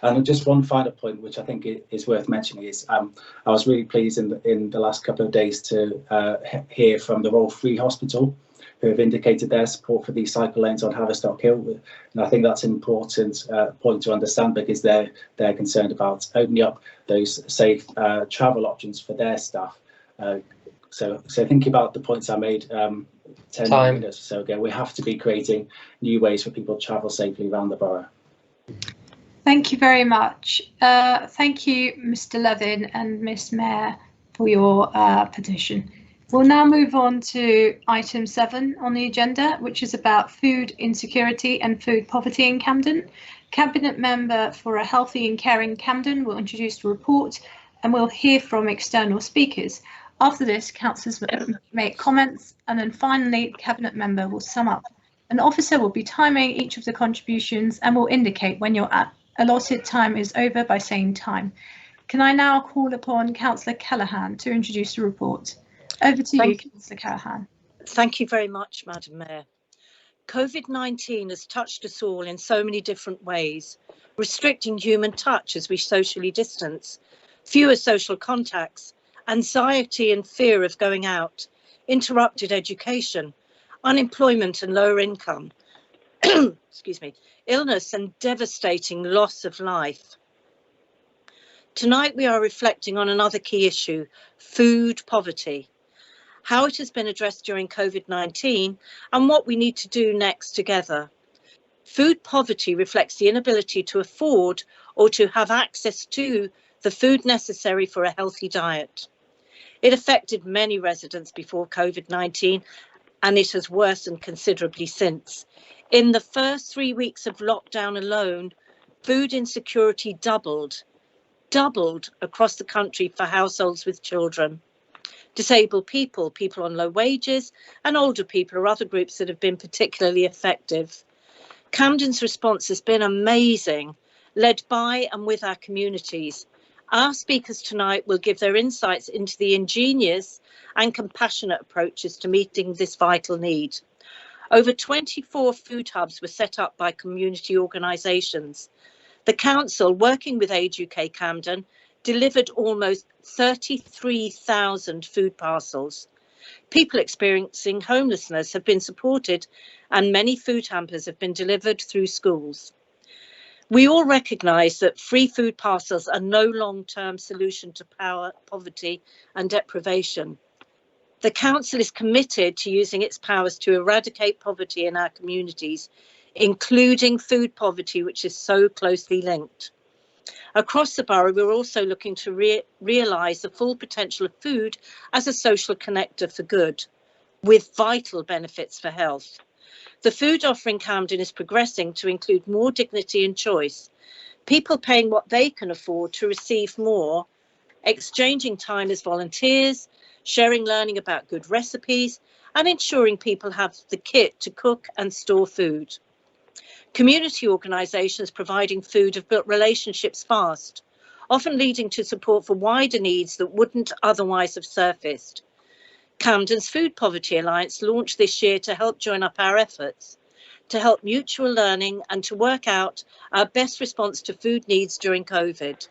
And just one final point, which I think is worth mentioning, is I was really pleased in the last couple of days to hear from the Royal Free Hospital, who have indicated their support for these cycle lanes on Haverstock Hill. And I think that's an important point to understand, because they're concerned about opening up those safe travel options for their staff. So thinking about the points I made 10 minutes or so ago, we have to be creating new ways for people to travel safely around the borough. Thank you very much. Thank you, Mr. Levin and Ms. Mayor, for your petition. We'll now move on to item 7 on the agenda, which is about food insecurity and food poverty in Camden. Cabinet Member for a Healthy and Caring Camden will introduce the report, and we'll hear from external speakers. After this, councillors will make comments, and then finally, the Cabinet Member will sum up. An officer will be timing each of the contributions and will indicate when your allotted time is over by saying time. Can I now call upon Councillor Callaghan to introduce the report? Over to you, Councillor Callaghan. Thank you very much, Madam Mayor. COVID-19 has touched us all in so many different ways, restricting human touch as we socially distance, fewer social contacts, anxiety and fear of going out, interrupted education, unemployment and lower income, excuse me, illness and devastating loss of life. Tonight we are reflecting on another key issue, food poverty, how it has been addressed during COVID-19 and what we need to do next together. Food poverty reflects the inability to afford or to have access to the food necessary for a healthy diet. It affected many residents before COVID-19 and it has worsened considerably since. In the first 3 weeks of lockdown alone, food insecurity doubled across the country for households with children. Disabled people, people on low wages, and older people are other groups that have been particularly effective. Camden's response has been amazing, led by and with our communities. Our speakers tonight will give their insights into the ingenious and compassionate approaches to meeting this vital need. Over 24 food hubs were set up by community organisations. The council, working with Age UK Camden, delivered almost 33,000 food parcels. People experiencing homelessness have been supported and many food hampers have been delivered through schools. We all recognise that free food parcels are no long-term solution to poverty and deprivation. The council is committed to using its powers to eradicate poverty in our communities, including food poverty, which is so closely linked. Across the borough, we're also looking to realise the full potential of food as a social connector for good, with vital benefits for health. The food offering Camden is progressing to include more dignity and choice, people paying what they can afford to receive more, exchanging time as volunteers, sharing learning about good recipes, and ensuring people have the kit to cook and store food. Community organisations providing food have built relationships fast, often leading to support for wider needs that wouldn't otherwise have surfaced. Camden's Food Poverty Alliance launched this year to help join up our efforts, to help mutual learning and to work out our best response to food needs during COVID.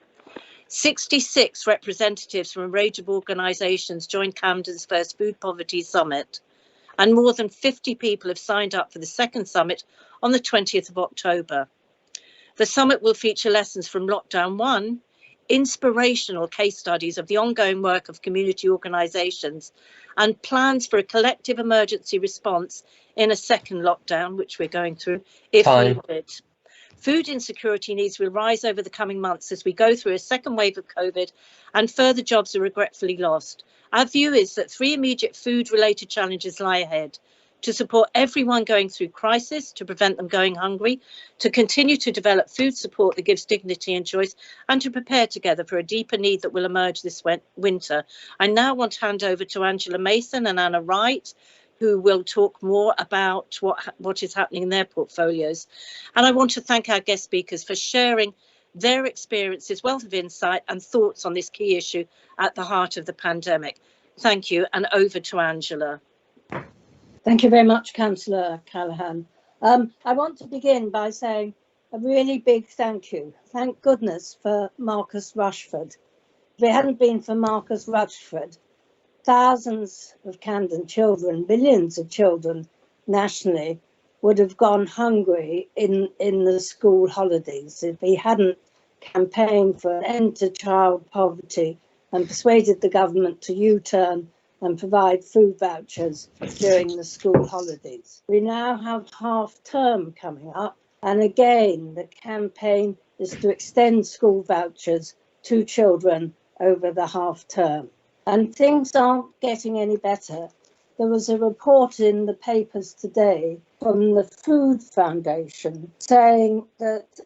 66 representatives from a range of organisations joined Camden's first Food Poverty Summit, and more than 50 people have signed up for the second summit on the 20th of October. The summit will feature lessons from Lockdown 1, inspirational case studies of the ongoing work of community organisations, and plans for a collective emergency response in a second lockdown, which we're going through, if needed. Food insecurity needs will rise over the coming months as we go through a second wave of COVID and further jobs are regretfully lost. Our view is that 3 immediate food-related challenges lie ahead: to support everyone going through crisis, to prevent them going hungry, to continue to develop food support that gives dignity and choice, and to prepare together for a deeper need that will emerge this winter. I now want to hand over to Angela Mason and Anna Wright, who will talk more about what is happening in their portfolios. And I want to thank our guest speakers for sharing their experiences, wealth of insight and thoughts on this key issue at the heart of the pandemic. Thank you, and over to Angela. Thank you very much, Councillor Callaghan. I want to begin by saying a really big thank you. Thank goodness for Marcus Rushford. If it hadn't been for Marcus Rushford, thousands of Camden children, millions of children nationally, would have gone hungry in the school holidays if he hadn't campaigned for an end to child poverty and persuaded the government to U-turn and provide food vouchers during the school holidays. We now have half term coming up, and again the campaign is to extend school vouchers to children over the half term. And things aren't getting any better. There was a report in the papers today from the Food Foundation saying that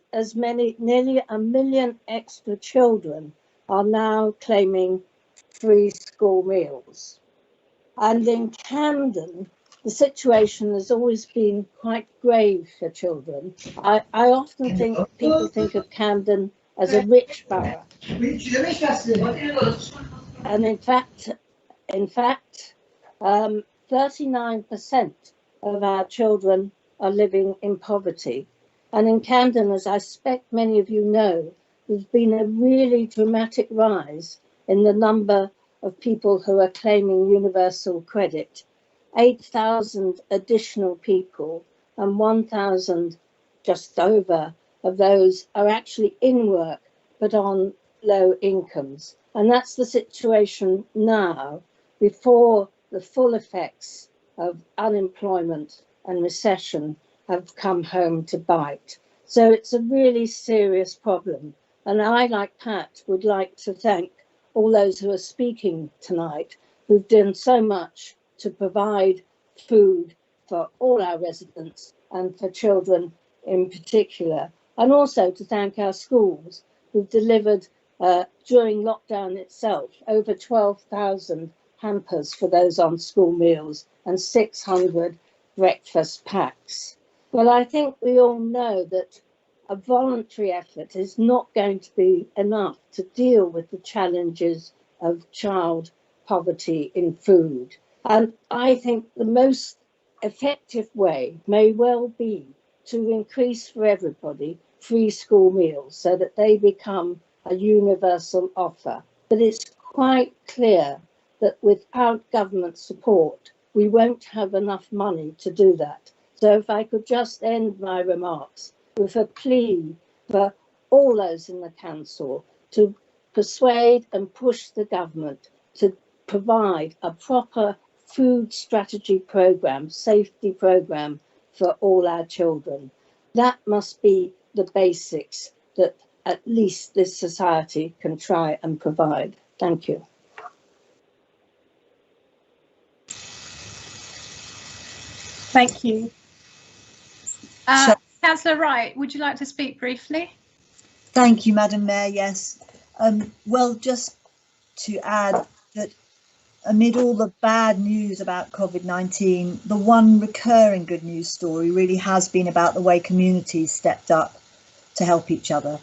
nearly 1 million extra children are now claiming free school meals. And in Camden, the situation has always been quite grave for children. I often think people think of Camden as a rich borough. And in fact, 39% of our children are living in poverty. And in Camden, as I suspect many of you know, there's been a really dramatic rise in the number of people who are claiming universal credit. 8,000 additional people, and 1,000 just over of those are actually in work but on low incomes. And that's the situation now, before the full effects of unemployment and recession have come home to bite. So it's a really serious problem. And I, like Pat, would like to thank all those who are speaking tonight, who've done so much to provide food for all our residents and for children in particular. And also to thank our schools, who've delivered during lockdown itself over 12,000 hampers for those on school meals and 600 breakfast packs. Well, I think we all know that a voluntary effort is not going to be enough to deal with the challenges of child poverty in food. And I think the most effective way may well be to increase for everybody free school meals so that they become a universal offer. But it's quite clear that without government support, we won't have enough money to do that. So if I could just end my remarks with a plea for all those in the council to persuade and push the government to provide a proper food strategy programme, safety programme for all our children. That must be the basics that at least this society can try and provide. Thank you. Thank you. Councillor Wright, would you like to speak briefly? Thank you, Madam Mayor. Yes. Well, just to add that amid all the bad news about COVID-19, the one recurring good news story really has been about the way communities stepped up to help each other.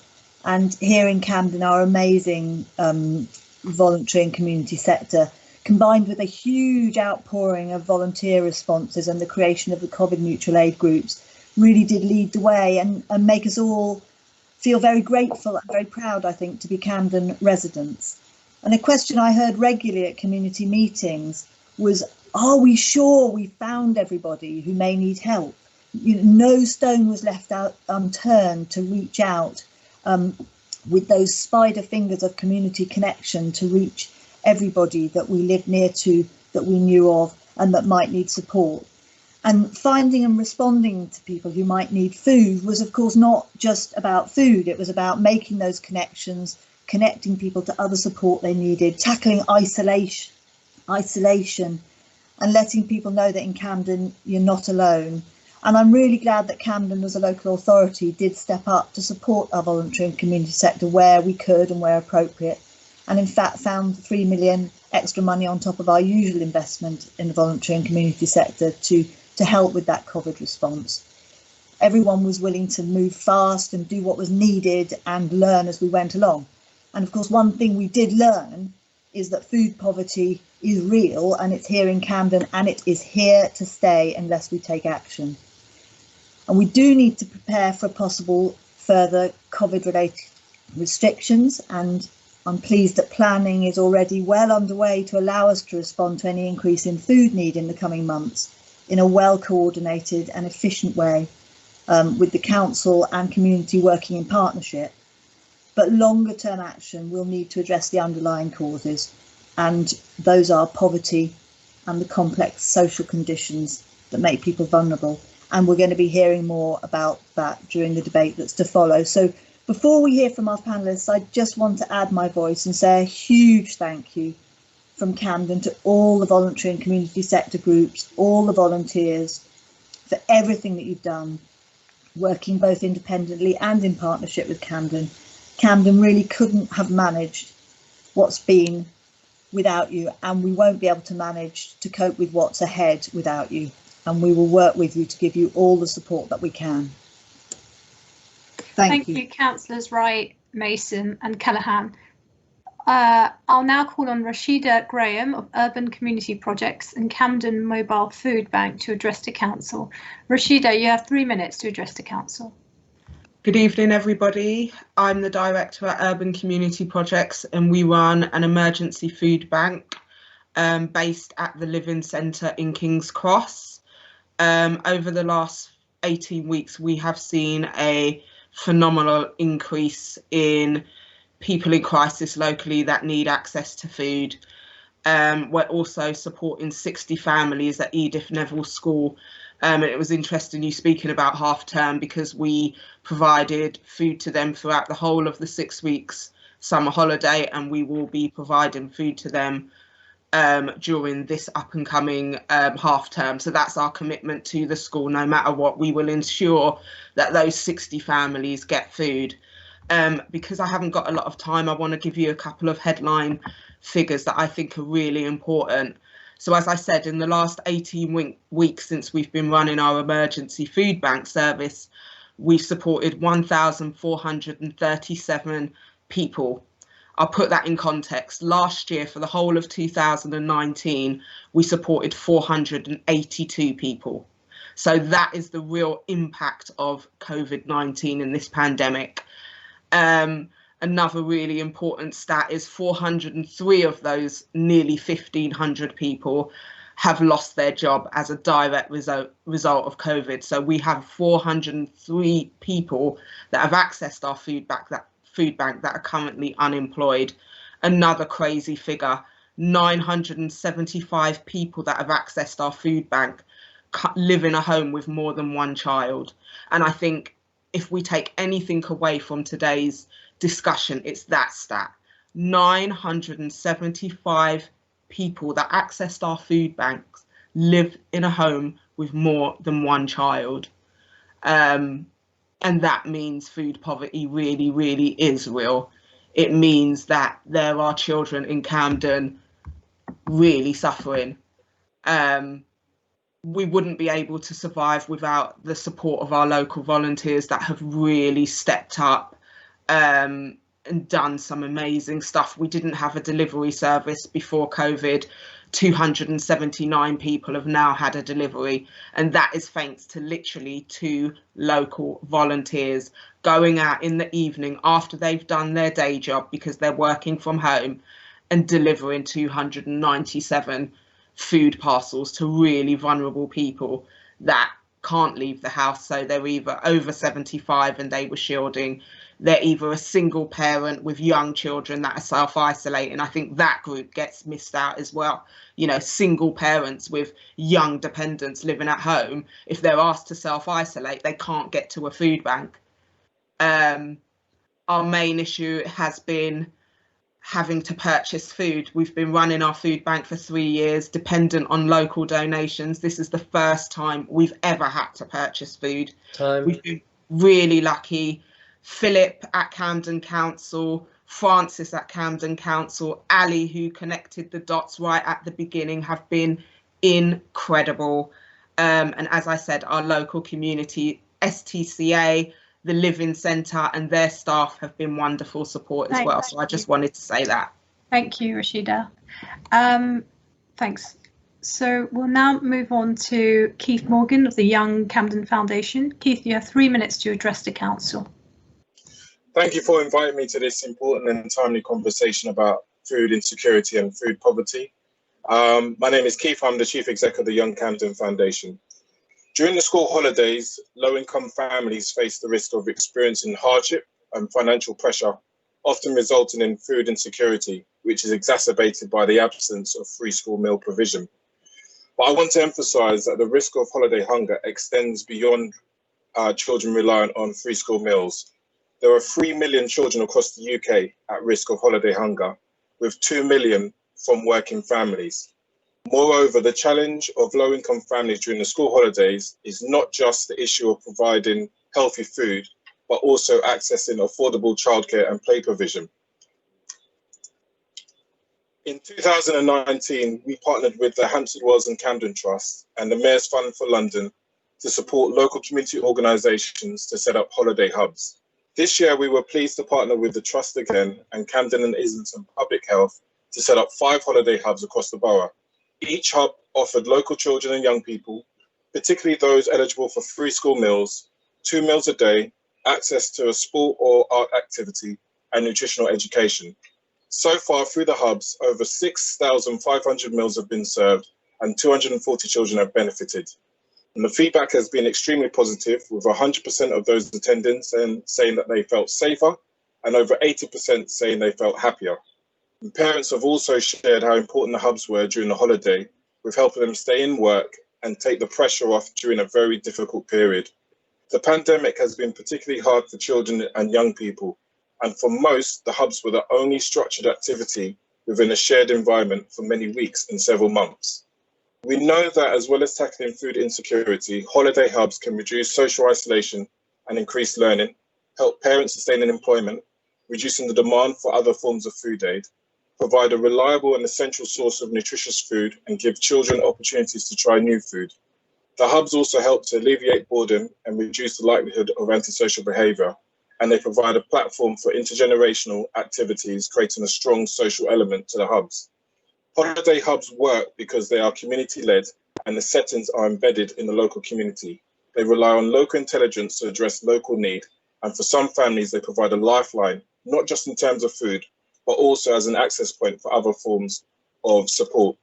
And here in Camden, our amazing voluntary and community sector, combined with a huge outpouring of volunteer responses and the creation of the COVID mutual aid groups, really did lead the way and make us all feel very grateful and very proud, I think, to be Camden residents. And a question I heard regularly at community meetings was, are we sure we found everybody who may need help? You know, no stone was left out unturned to reach out with those spider fingers of community connection to reach everybody that we lived near to, that we knew of, and that might need support. And finding and responding to people who might need food was, of course, not just about food. It was about making those connections, connecting people to other support they needed, tackling isolation, and letting people know that in Camden, you're not alone. And I'm really glad that Camden, as a local authority, did step up to support our voluntary and community sector where we could and where appropriate. And in fact, found 3 million extra money on top of our usual investment in the voluntary and community sector to help with that COVID response. Everyone was willing to move fast and do what was needed and learn as we went along. And of course, one thing we did learn is that food poverty is real and it's here in Camden and it is here to stay unless we take action. And we do need to prepare for possible further COVID-related restrictions, and I'm pleased that planning is already well underway to allow us to respond to any increase in food need in the coming months in a well-coordinated and efficient way, with the council and community working in partnership. But longer term action will need to address the underlying causes, and those are poverty and the complex social conditions that make people vulnerable. And we're going to be hearing more about that during the debate that's to follow. So before we hear from our panellists, I just want to add my voice and say a huge thank you from Camden to all the voluntary and community sector groups, all the volunteers, for everything that you've done, working both independently and in partnership with Camden. Camden really couldn't have managed what's been without you, and we won't be able to manage to cope with what's ahead without you. And we will work with you to give you all the support that we can. Thank you. Councillors Wright, Mason and Callaghan. I'll now call on Rashida Graham of Urban Community Projects and Camden Mobile Food Bank to address the council. Rashida, you have 3 minutes to address the council. Good evening, everybody. I'm the director at Urban Community Projects, and we run an emergency food bank based at the Living Centre in King's Cross. Over the last 18 weeks, we have seen a phenomenal increase in people in crisis locally that need access to food. We're also supporting 60 families at Edith Neville School. And it was interesting you speaking about half term, because we provided food to them throughout the whole of the 6 weeks summer holiday, and we will be providing food to them during this up and coming half term. So that's our commitment to the school. No matter what, we will ensure that those 60 families get food. Because I haven't got a lot of time, I want to give you a couple of headline figures that I think are really important. So as I said, in the last 18 weeks since we've been running our emergency food bank service, we've supported 1,437 people. I'll put that in context. Last year, for the whole of 2019, we supported 482 people. So that is the real impact of COVID-19 in this pandemic. Another really important stat is 403 of those nearly 1,500 people have lost their job as a direct result of COVID. So we have 403 people that have accessed our food bank that are currently unemployed. Another crazy figure, 975 people that have accessed our food bank live in a home with more than one child. And I think if we take anything away from today's discussion, it's that stat. 975 people that accessed our food banks live in a home with more than one child. And that means food poverty really, really is real. It means that there are children in Camden really suffering. We wouldn't be able to survive without the support of our local volunteers that have really stepped up and done some amazing stuff. We didn't have a delivery service before COVID. 279 people have now had a delivery, and that is thanks to literally 2 local volunteers going out in the evening after they've done their day job, because they're working from home, and delivering 297 food parcels to really vulnerable people that can't leave the house. So they're either over 75 and they were shielding, they're either a single parent with young children that are self-isolating. I think that group gets missed out as well. You know, single parents with young dependents living at home, if they're asked to self-isolate, they can't get to a food bank. Our main issue has been having to purchase food. We've been running our food bank for 3 years, dependent on local donations. This is the first time we've ever had to purchase food. We've been really lucky. Philip at Camden Council, Francis at Camden Council, Ali, who connected the dots right at the beginning, have been incredible. And as I said, our local community, STCA, the Living Centre and their staff have been wonderful support as well. So I just wanted to say that. Thank you, Rashida. Thanks. So we'll now move on to Keith Morgan of the Young Camden Foundation. Keith, you have 3 minutes to address the council. Thank you for inviting me to this important and timely conversation about food insecurity and food poverty. My name is Keith. I'm the Chief Executive of the Young Camden Foundation. During the school holidays, low-income families face the risk of experiencing hardship and financial pressure, often resulting in food insecurity, which is exacerbated by the absence of free school meal provision. But I want to emphasise that the risk of holiday hunger extends beyond children reliant on free school meals. There are 3 million children across the UK at risk of holiday hunger, with 2 million from working families. Moreover, the challenge of low-income families during the school holidays is not just the issue of providing healthy food, but also accessing affordable childcare and play provision. In 2019, we partnered with the Hampstead Wells and Camden Trust and the Mayor's Fund for London to support local community organisations to set up holiday hubs. This year, we were pleased to partner with the Trust again and Camden and Islington Public Health to set up 5 holiday hubs across the borough. Each hub offered local children and young people, particularly those eligible for free school meals, 2 meals a day, access to a sport or art activity, and nutritional education. So far through the hubs, over 6,500 meals have been served and 240 children have benefited. And the feedback has been extremely positive, with 100% of those attendants saying that they felt safer and over 80% saying they felt happier. And parents have also shared how important the hubs were during the holiday, with helping them stay in work and take the pressure off during a very difficult period. The pandemic has been particularly hard for children and young people, and for most, the hubs were the only structured activity within a shared environment for many weeks and several months. We know that as well as tackling food insecurity, holiday hubs can reduce social isolation and increase learning, help parents sustain employment, reducing the demand for other forms of food aid, provide a reliable and essential source of nutritious food, and give children opportunities to try new food. The hubs also help to alleviate boredom and reduce the likelihood of antisocial behaviour, and they provide a platform for intergenerational activities, creating a strong social element to the hubs. Holiday hubs work because they are community-led and the settings are embedded in the local community. They rely on local intelligence to address local need, and for some families they provide a lifeline, not just in terms of food, but also as an access point for other forms of support.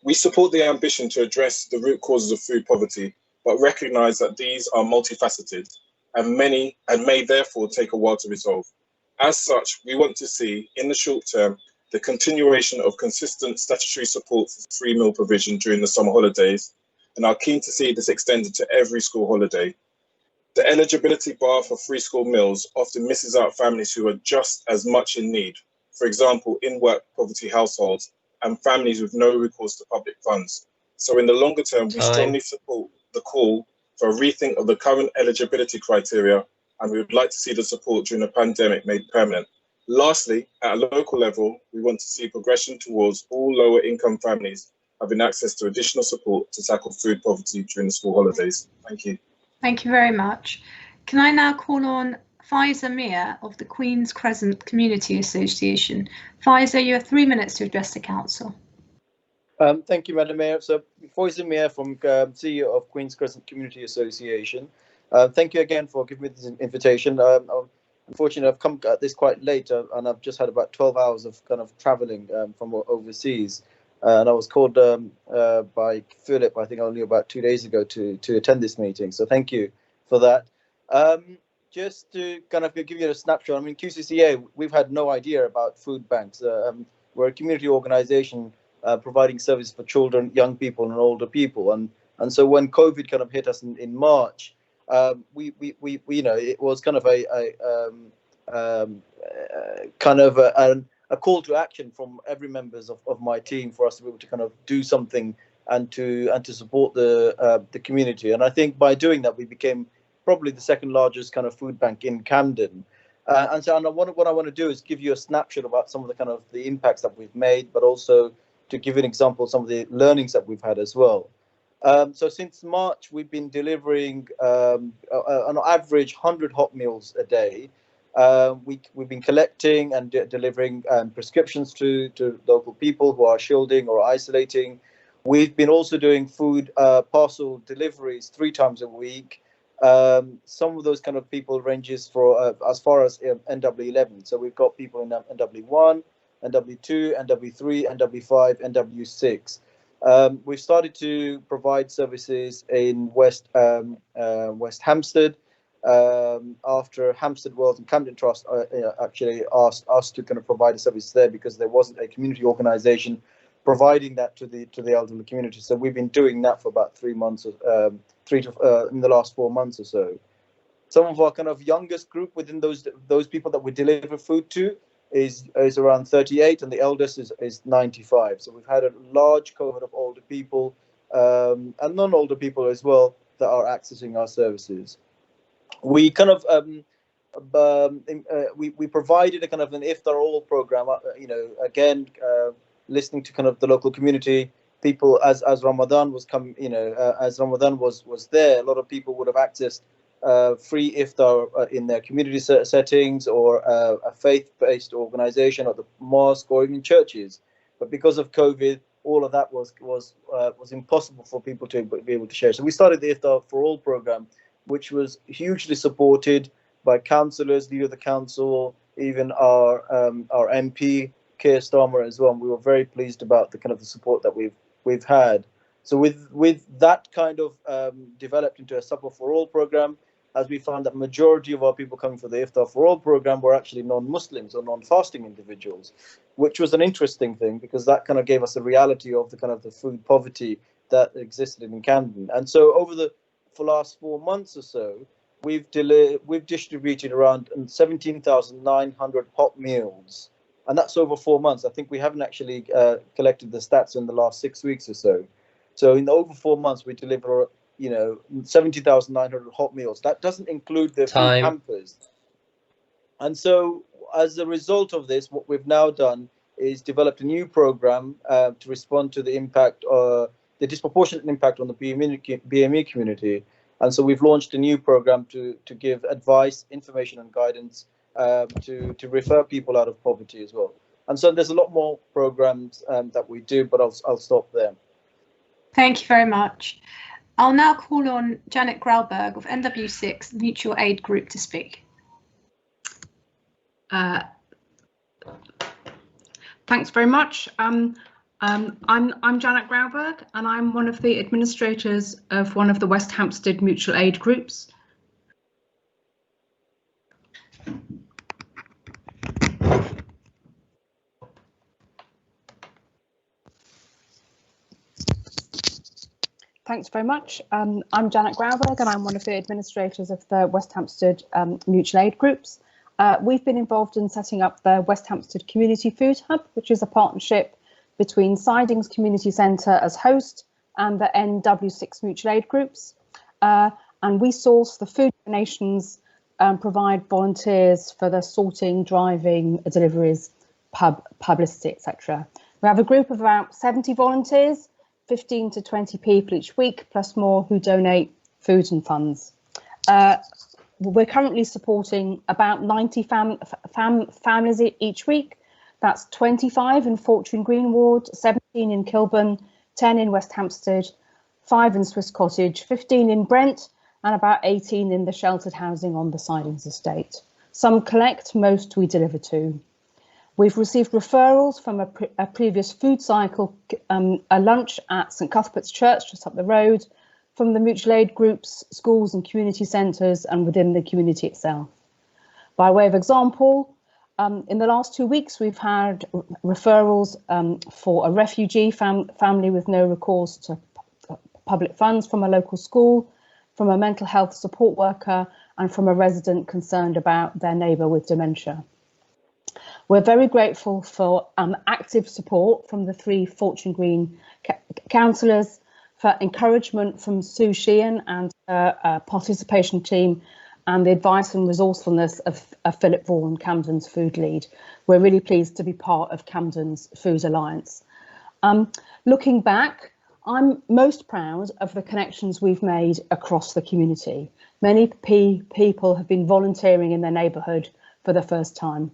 We support the ambition to address the root causes of food poverty, but recognise that these are multifaceted and may therefore take a while to resolve. As such, we want to see, in the short term, the continuation of consistent statutory support for free meal provision during the summer holidays, and are keen to see this extended to every school holiday. The eligibility bar for free school meals often misses out families who are just as much in need, for example, in-work poverty households and families with no recourse to public funds. So in the longer term, we strongly support the call for a rethink of the current eligibility criteria, and we would like to see the support during the pandemic made permanent. Lastly, at a local level, we want to see progression towards all lower income families having access to additional support to tackle food poverty during the school holidays. Thank you. Thank you very much. Can I now call on Faiza Mir of the Queen's Crescent Community Association? Faiza, you have 3 minutes to address the council. Thank you, Madam Mayor. So, Faiza Mir from CEO of Queen's Crescent Community Association. Thank you again for giving me this invitation. Unfortunately, I've come at this quite late, and I've just had about 12 hours of kind of travelling from overseas. And I was called by Philip, I think only about 2 days ago, to attend this meeting. So thank you for that. Just to kind of give you a snapshot, I mean, QCCA, we've had no idea about food banks. We're a community organisation providing service for children, young people, and older people. And so when COVID kind of hit us in March, we you know, it was kind of a call to action from every members of my team for us to be able to kind of do something and to support the community. And I think by doing that, we became probably the second largest kind of food bank in Camden. And what I want to do is give you a snapshot about some of the kind of the impacts that we've made, but also to give you an example of some of the learnings that we've had as well. So since March, we've been delivering on average 100 hot meals a day. We've been collecting and delivering prescriptions to local people who are shielding or isolating. We've been also doing food parcel deliveries 3 times a week. Some of those kind of people ranges for as far as NW11. So we've got people in NW1, NW2, NW3, NW5, NW6. We've started to provide services in West Hampstead after Hampstead Wells and Camden Trust actually asked us to kind of provide a service there because there wasn't a community organisation providing that to the elderly community. So we've been doing that for about 3 months, in the last 4 months or so. Some of our kind of youngest group within those people that we deliver food to is around 38, and the eldest is 95. So we've had a large cohort of older people and non-older people as well that are accessing our services. We kind of we provided a kind of an iftar all program. You know, again, listening to kind of the local community people as Ramadan was coming. You know, as Ramadan was there, a lot of people would have accessed free iftar in their community settings or a faith-based organization or the mosque or even churches. But because of COVID, all of that was impossible for people to be able to share. So we started the Iftar for All program, which was hugely supported by councillors, leader of the council, even our MP, Keir Starmer as well. And we were very pleased about the kind of the support that we've had. So with that kind of developed into a Supper for All program, as we found that majority of our people coming for the Iftar for All program were actually non-Muslims or non-fasting individuals, which was an interesting thing because that kind of gave us a reality of the kind of the food poverty that existed in Camden. And so over the last 4 months or so, we've distributed around 17,900 hot meals, and that's over 4 months. I think we haven't actually collected the stats in the last 6 weeks or so. So in over 4 months, we deliver 70,900 hot meals. That doesn't include the food hampers. And so as a result of this, what we've now done is developed a new program to respond to the impact, the disproportionate impact on the BME community. And so we've launched a new program to give advice, information and guidance to refer people out of poverty as well. And so there's a lot more programs that we do, but I'll stop there. Thank you very much. I'll now call on Janet Grauberg of NW6 Mutual Aid Group to speak. Thanks very much. I'm Janet Grauberg, and I'm one of the administrators of one of the West Hampstead Mutual Aid Groups. Thanks very much. I'm Janet Grauberg, and I'm one of the administrators of the West Hampstead Mutual Aid Groups. We've been involved in setting up the West Hampstead Community Food Hub, which is a partnership between Sidings Community Centre as host and the NW6 Mutual Aid Groups. And we source the food donations and provide volunteers for the sorting, driving, deliveries, publicity, etc. We have a group of about 70 volunteers, 15 to 20 people each week, plus more who donate food and funds. We're currently supporting about 90 families each week. That's 25 in Fortune Green Ward, 17 in Kilburn, 10 in West Hampstead, 5 in Swiss Cottage, 15 in Brent, and about 18 in the sheltered housing on the Sidings estate. Some collect, most we deliver to. We've received referrals from a previous food cycle, a lunch at St Cuthbert's Church just up the road, from the mutual aid groups, schools and community centres, and within the community itself. By way of example, in the last 2 weeks, we've had referrals for a refugee family with no recourse to public funds from a local school, from a mental health support worker, and from a resident concerned about their neighbour with dementia. We're very grateful for active support from the 3 Fortune Green councillors, for encouragement from Sue Sheehan and her participation team, and the advice and resourcefulness of Philip Vaughan, Camden's food lead. We're really pleased to be part of Camden's Food Alliance. Looking back, I'm most proud of the connections we've made across the community. Many people have been volunteering in their neighbourhood for the first time.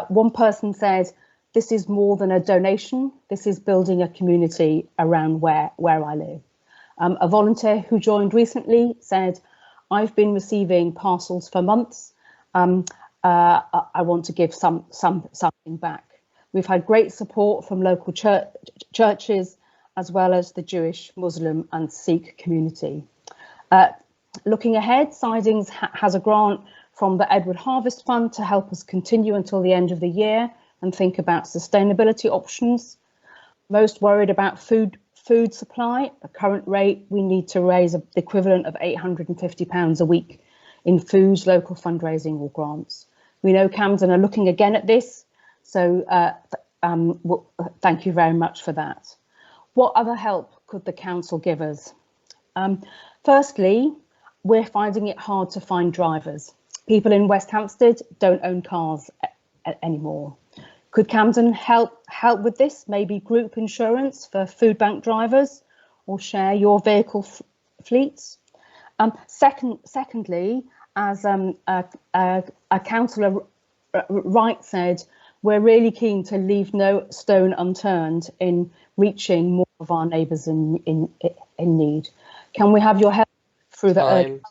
One person said, "This is more than a donation, this is building a community around where I live." A volunteer who joined recently said, "I've been receiving parcels for months. I want to give something back." We've had great support from local churches, as well as the Jewish, Muslim and Sikh community. Looking ahead, Sidings has a grant from the Edward Harvest Fund to help us continue until the end of the year and think about sustainability options. Most worried about food supply. At current rate, we need to raise the equivalent of £850 a week in food, local fundraising or grants. We know Camden are looking again at this, so thank you very much for that. What other help could the council give us? Firstly, we're finding it hard to find drivers. People in West Hampstead don't own cars anymore. Could Camden help with this? Maybe group insurance for food bank drivers, or share your vehicle fleets? Secondly, as a councillor Wright said, we're really keen to leave no stone unturned in reaching more of our neighbours in need. Can we have your help through the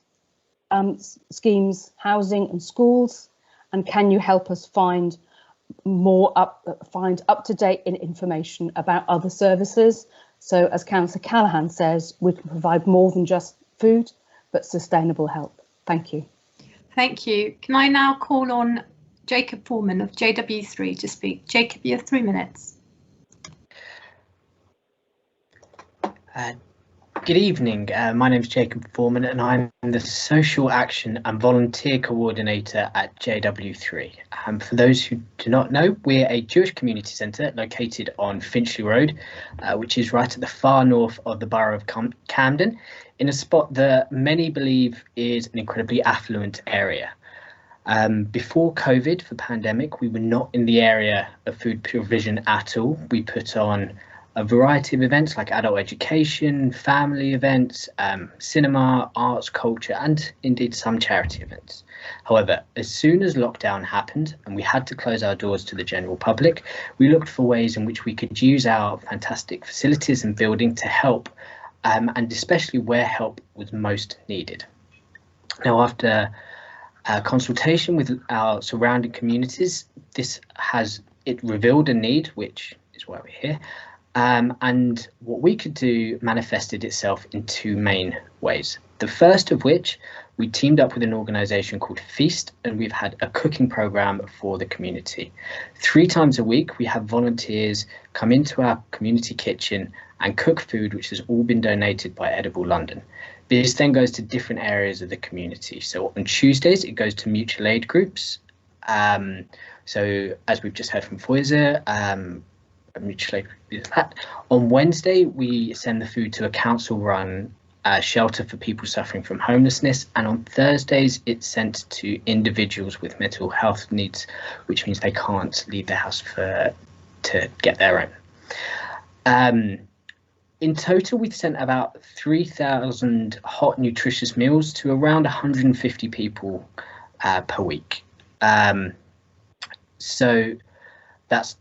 schemes, housing and schools? And can you help us find up-to-date information about other services? So as Councillor Callaghan says, we can provide more than just food, but sustainable help. Thank you. Thank you. Can I now call on Jacob Foreman of JW3 to speak? Jacob, you have 3 minutes. Good evening. My name is Jacob Foreman and I'm the Social Action and Volunteer Coordinator at JW3. For those who do not know, we're a Jewish community centre located on Finchley Road, which is right at the far north of the borough of Camden, in a spot that many believe is an incredibly affluent area. Before COVID, for pandemic, we were not in the area of food provision at all. We put on a variety of events like adult education, family events, cinema, arts, culture, and indeed some charity events. However, as soon as lockdown happened and we had to close our doors to the general public, we looked for ways in which we could use our fantastic facilities and building to help, and especially where help was most needed. Now, after consultation with our surrounding communities, it revealed a need, which is why we're here. And what we could do manifested itself in 2 main ways. The first of which, we teamed up with an organisation called Feast, and we've had a cooking programme for the community. 3 times a week, we have volunteers come into our community kitchen and cook food, which has all been donated by Edible London. This then goes to different areas of the community. So on Tuesdays, it goes to mutual aid groups. So as we've just heard from Foyser, mutual aid is that. On Wednesday, we send the food to a council-run shelter for people suffering from homelessness, and on Thursdays, it's sent to individuals with mental health needs, which means they can't leave their house to get their own. In total, we've sent about 3,000 hot, nutritious meals to around 150 people per week. So that's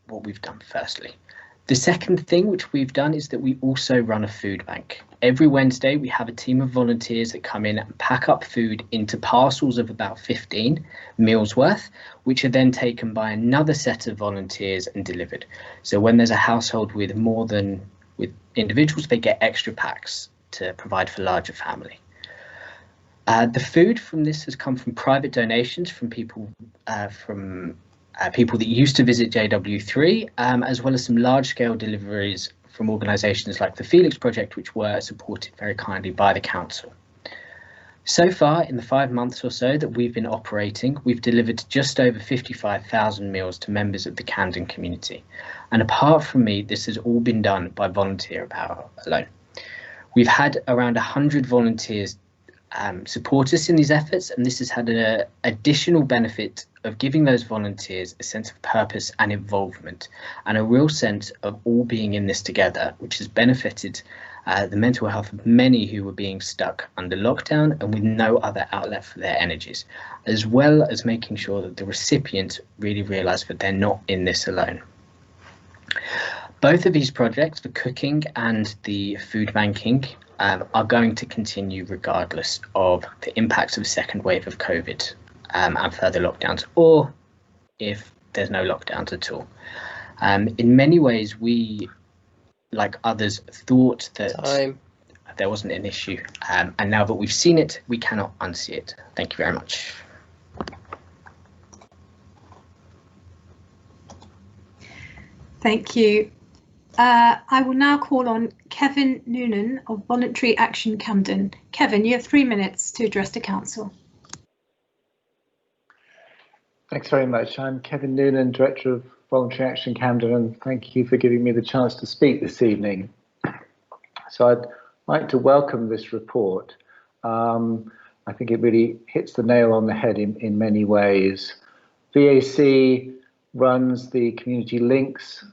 what we've done firstly. The second thing which we've done is that we also run a food bank. Every Wednesday we have a team of volunteers that come in and pack up food into parcels of about 15 meals worth, which are then taken by another set of volunteers and delivered. So when there's a household with individuals, they get extra packs to provide for larger family. The food from this has come from private donations from people people that used to visit JW3, as well as some large-scale deliveries from organisations like the Felix Project, which were supported very kindly by the council. So far, in the 5 months or so that we've been operating, we've delivered just over 55,000 meals to members of the Camden community. And apart from me, this has all been done by volunteer power alone. We've had around 100 volunteers support us in these efforts, and this has had an additional benefit of giving those volunteers a sense of purpose and involvement and a real sense of all being in this together, which has benefited the mental health of many who were being stuck under lockdown and with no other outlet for their energies, as well as making sure that the recipients really realise that they're not in this alone. Both of these projects, the cooking and the food banking, are going to continue regardless of the impacts of a second wave of COVID and further lockdowns, or if there's no lockdowns at all. In many ways, we, like others, thought that there wasn't an issue, and now that we've seen it, we cannot unsee it. Thank you very much. Thank you. I will now call on Kevin Noonan of Voluntary Action Camden. Kevin, you have 3 minutes to address the council. Thanks very much. I'm Kevin Noonan, Director of Voluntary Action Camden, and thank you for giving me the chance to speak this evening. So I'd like to welcome this report. I think it really hits the nail on the head in many ways. VAC runs the Community Links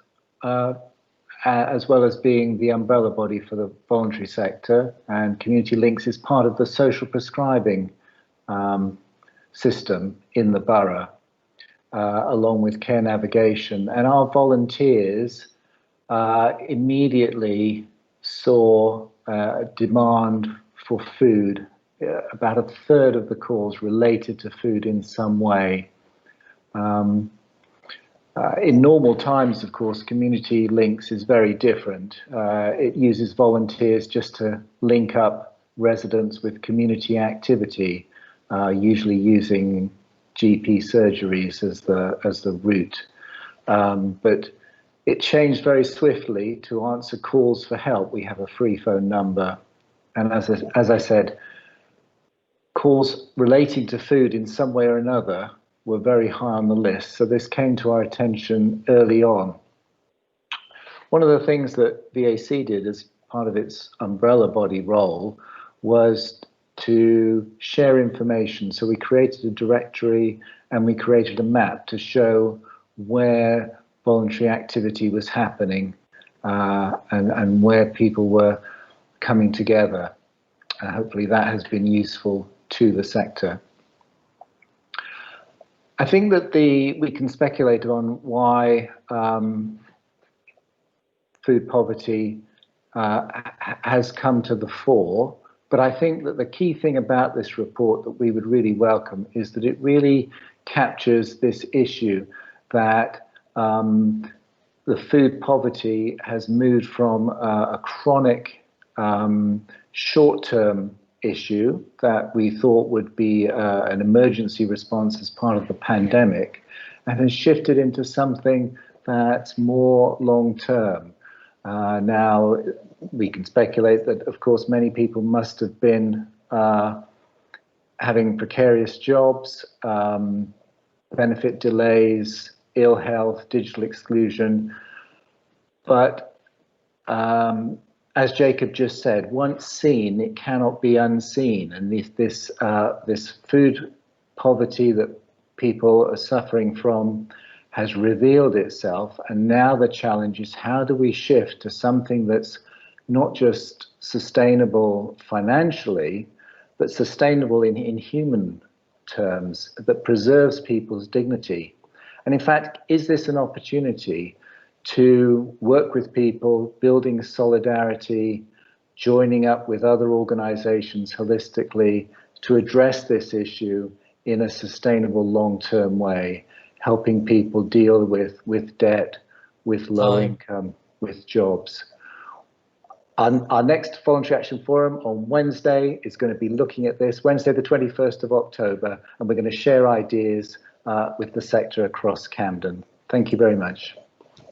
as well as being the umbrella body for the voluntary sector, and Community Links is part of the social prescribing system in the borough, along with Care Navigation. And our volunteers immediately saw demand for food. About a third of the calls related to food in some way. In normal times, of course, Community Links is very different. It uses volunteers just to link up residents with community activity. usually using GP surgeries as the route. But it changed very swiftly to answer calls for help. We have a free phone number, and as I said, calls relating to food in some way or another were very high on the list. So this came to our attention early on. One of the things that VAC did as part of its umbrella body role was to share information. So we created a directory and we created a map to show where voluntary activity was happening and where people were coming together. Hopefully that has been useful to the sector. I think that we can speculate on why food poverty has come to the fore, but I think that the key thing about this report that we would really welcome is that it really captures this issue that the food poverty has moved from a chronic short-term issue that we thought would be an emergency response as part of the pandemic, and has shifted into something that's more long-term. Now, we can speculate that, of course, many people must have been having precarious jobs, benefit delays, ill health, digital exclusion. But as Jacob just said, once seen, it cannot be unseen. And this food poverty that people are suffering from has revealed itself. And now the challenge is, how do we shift to something that's not just sustainable financially, but sustainable in human terms, that preserves people's dignity? And in fact, is this an opportunity to work with people, building solidarity, joining up with other organizations holistically to address this issue in a sustainable long-term way, helping people deal with debt, with low income, with jobs? Our next Voluntary Action Forum on Wednesday is going to be looking at this, Wednesday the 21st of October, and we're going to share ideas with the sector across Camden. Thank you very much.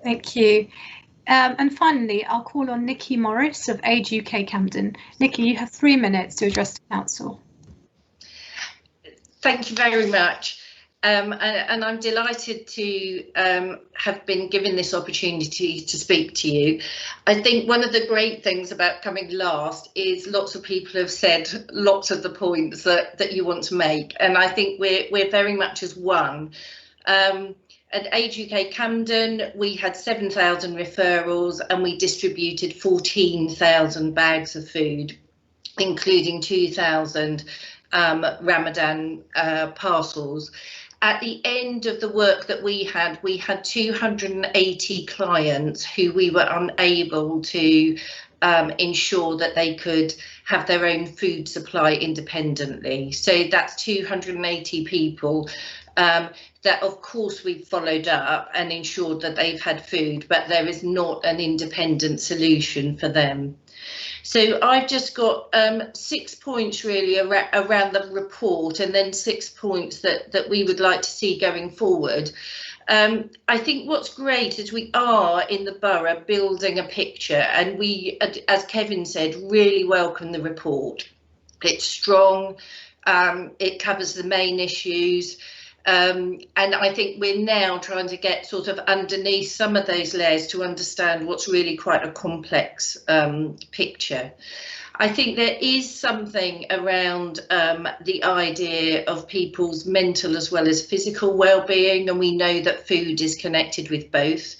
Thank you. And finally, I'll call on Nikki Morris of Age UK Camden. Nikki, you have 3 minutes to address the council. Thank you very much. And I'm delighted to have been given this opportunity to speak to you. I think one of the great things about coming last is lots of people have said lots of the points that you want to make, and I think we're very much as one. At Age UK Camden, we had 7,000 referrals and we distributed 14,000 bags of food, including 2,000 Ramadan parcels. At the end of the work that we had 280 clients who we were unable to ensure that they could have their own food supply independently. So that's 280 people that, of course, we've followed up and ensured that they've had food, but there is not an independent solution for them. So I've just got 6 points really around the report, and then 6 points that we would like to see going forward. I think what's great is we are in the borough building a picture, and we, as Kevin said, really welcome the report. It's strong, it covers the main issues. And I think we're now trying to get sort of underneath some of those layers to understand what's really quite a complex picture. I think there is something around the idea of people's mental as well as physical well-being, and we know that food is connected with both.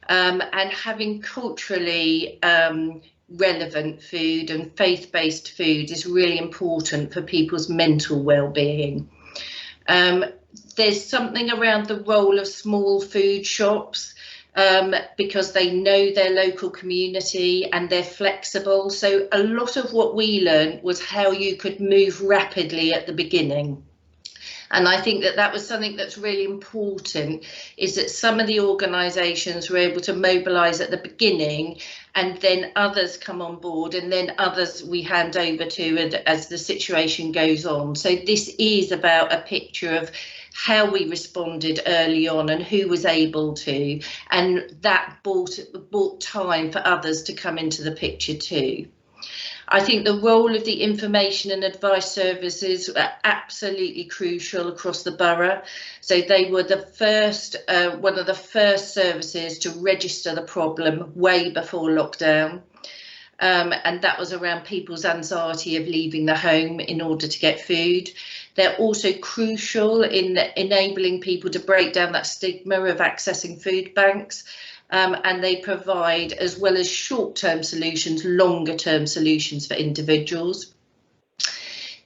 And having culturally relevant food and faith-based food is really important for people's mental well-being. There's something around the role of small food shops because they know their local community and they're flexible. So a lot of what we learned was how you could move rapidly at the beginning. And I think that that was something that's really important, is that some of the organisations were able to mobilise at the beginning, and then others come on board, and then others we hand over to as the situation goes on. So this is about a picture of how we responded early on and who was able to, and that bought time for others to come into the picture too. I think the role of the information and advice services are absolutely crucial across the borough. So they were the first, one of the first services to register the problem way before lockdown. And that was around people's anxiety of leaving the home in order to get food. They're also crucial in enabling people to break down that stigma of accessing food banks. And they provide, as well as short-term solutions, longer-term solutions for individuals.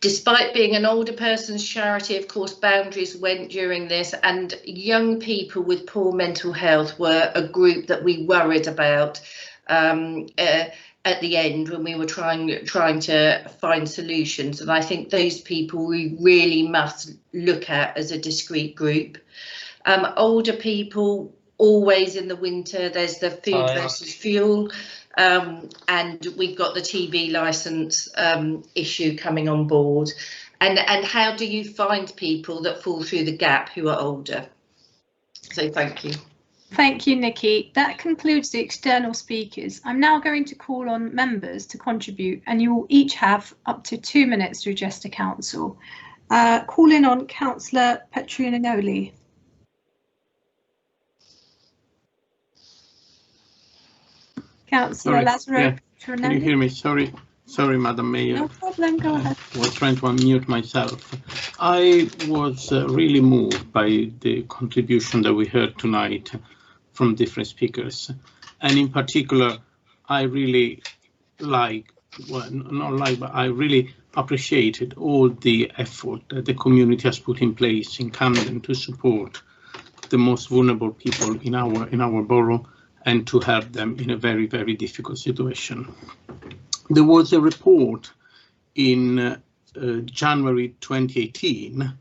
Despite being an older person's charity, of course, boundaries went during this, and young people with poor mental health were a group that we worried about at the end when we were trying to find solutions. And I think those people we really must look at as a discrete group. Older people, always in the winter, there's the food versus fuel, and we've got the TV licence issue coming on board. And how do you find people that fall through the gap who are older? So thank you. Thank you, Nikki. That concludes the external speakers. I'm now going to call on members to contribute, and you will each have up to 2 minutes to address the council. Calling on Councillor Petrunoli. Councillor Lazaro. Yeah. Can you hear me? Sorry, Madam Mayor. No problem, go ahead. I was trying to unmute myself. I was really moved by the contribution that we heard tonight from different speakers. And in particular, I really but I really appreciated all the effort that the community has put in place in Camden to support the most vulnerable people in our borough, and to help them in a very, very difficult situation. There was a report in January 2018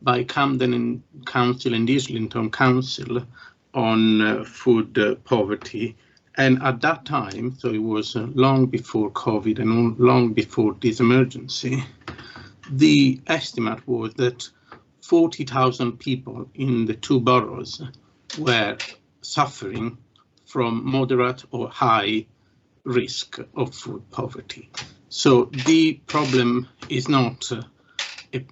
by Camden Council and Islington Council on food poverty. And at that time, so it was long before COVID and long before this emergency, the estimate was that 40,000 people in the two boroughs were suffering from moderate or high risk of food poverty. So the problem is not a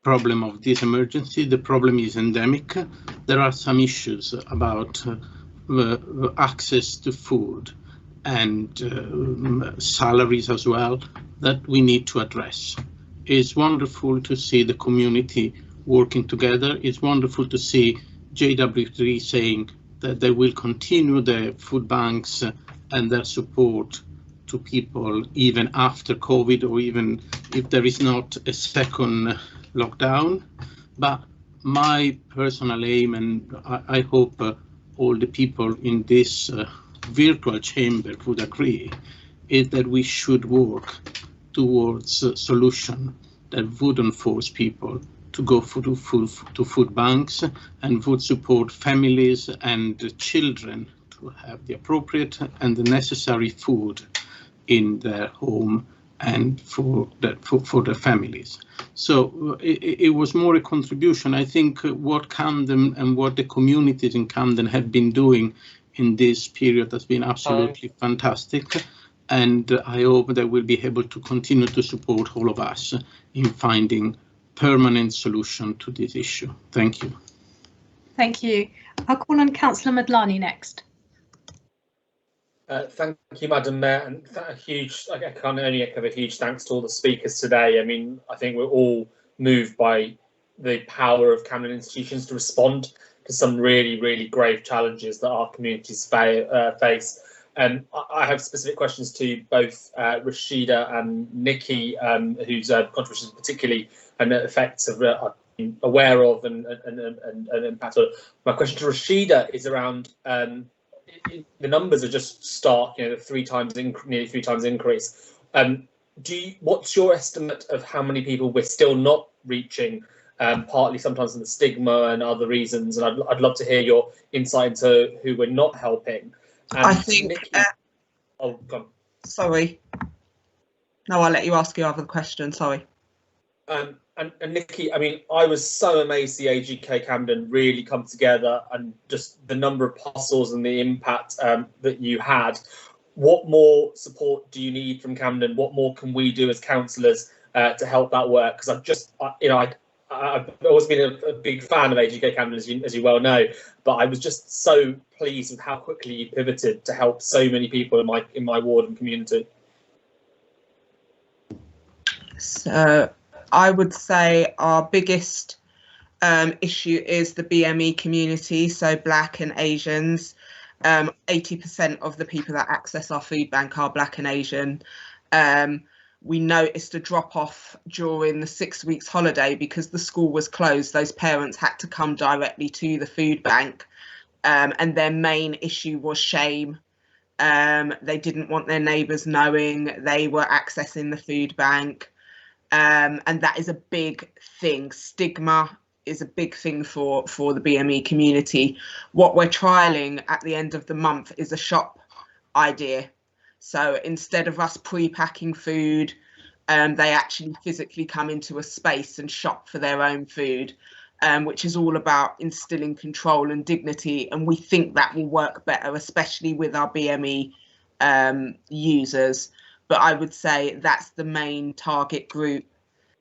problem of this emergency, the problem is endemic. There are some issues about access to food and salaries as well that we need to address. It's wonderful to see the community working together. It's wonderful to see JW3 saying that they will continue the food banks and their support to people even after COVID, or even if there is not a second lockdown. But my personal aim, and I hope all the people in this virtual chamber would agree, is that we should work towards a solution that wouldn't force people to go to food banks, and would support families and children to have the appropriate and the necessary food in their home and for their families. So it was more a contribution. I think what Camden and what the communities in Camden have been doing in this period has been absolutely fantastic. And I hope that we'll be able to continue to support all of us in finding permanent solution to this issue. Thank you. Thank you. I'll call on Councillor Madlani next. Thank you, Madam Mayor, and I can only echo a huge thanks to all the speakers today. I mean, I think we're all moved by the power of Camden institutions to respond to some really, really grave challenges that our communities face. I have specific questions to both Rashida and Nikki, whose contributions particularly and effects are aware of and impact on. My question to Rashida is around the numbers are just stark, nearly 3 times increase. What's your estimate of how many people we're still not reaching partly sometimes in the stigma and other reasons. And I'd love to hear your insight into who we're not helping. And I think. Nikki, oh, go on. Sorry. No, I'll let you ask your other question. Sorry. And Nikki, I mean, I was so amazed the AGK Camden really come together, and just the number of parcels and the impact that you had. What more support do you need from Camden? What more can we do as councillors to help that work? Because I've just, I've always been a big fan of AGK Camden, as you well know, but I was just so pleased with how quickly you pivoted to help so many people in my ward and community. So I would say our biggest issue is the BME community, so Black and Asians. 80% of the people that access our food bank are Black and Asian. We noticed a drop off during the 6 weeks holiday because the school was closed. Those parents had to come directly to the food bank, and their main issue was shame. They didn't want their neighbours knowing they were accessing the food bank. And that is a big thing. Stigma is a big thing for the BME community. What we're trialling at the end of the month is a shop idea. So instead of us pre-packing food, they actually physically come into a space and shop for their own food, which is all about instilling control and dignity. And we think that will work better, especially with our BME users. But I would say that's the main target group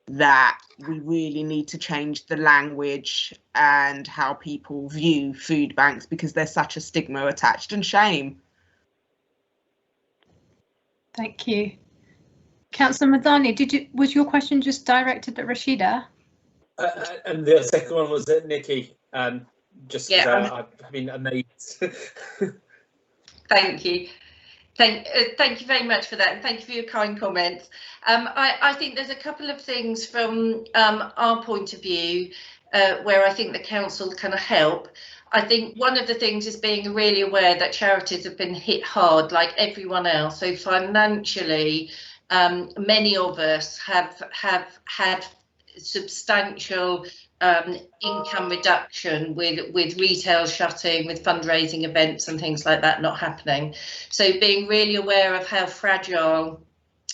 that we really need to change the language and how people view food banks, because there's such a stigma attached and shame. Thank you. Councillor Madani, was your question just directed at Rashida? And the second one was at Nikki. Just because I've been amazed. Thank you. Thank you very much for that, and thank you for your kind comments. I think there's a couple of things from our point of view where I think the council can help. I think one of the things is being really aware that charities have been hit hard like everyone else. So financially, many of us have had substantial income reduction with retail shutting, with fundraising events and things like that not happening. So being really aware of how fragile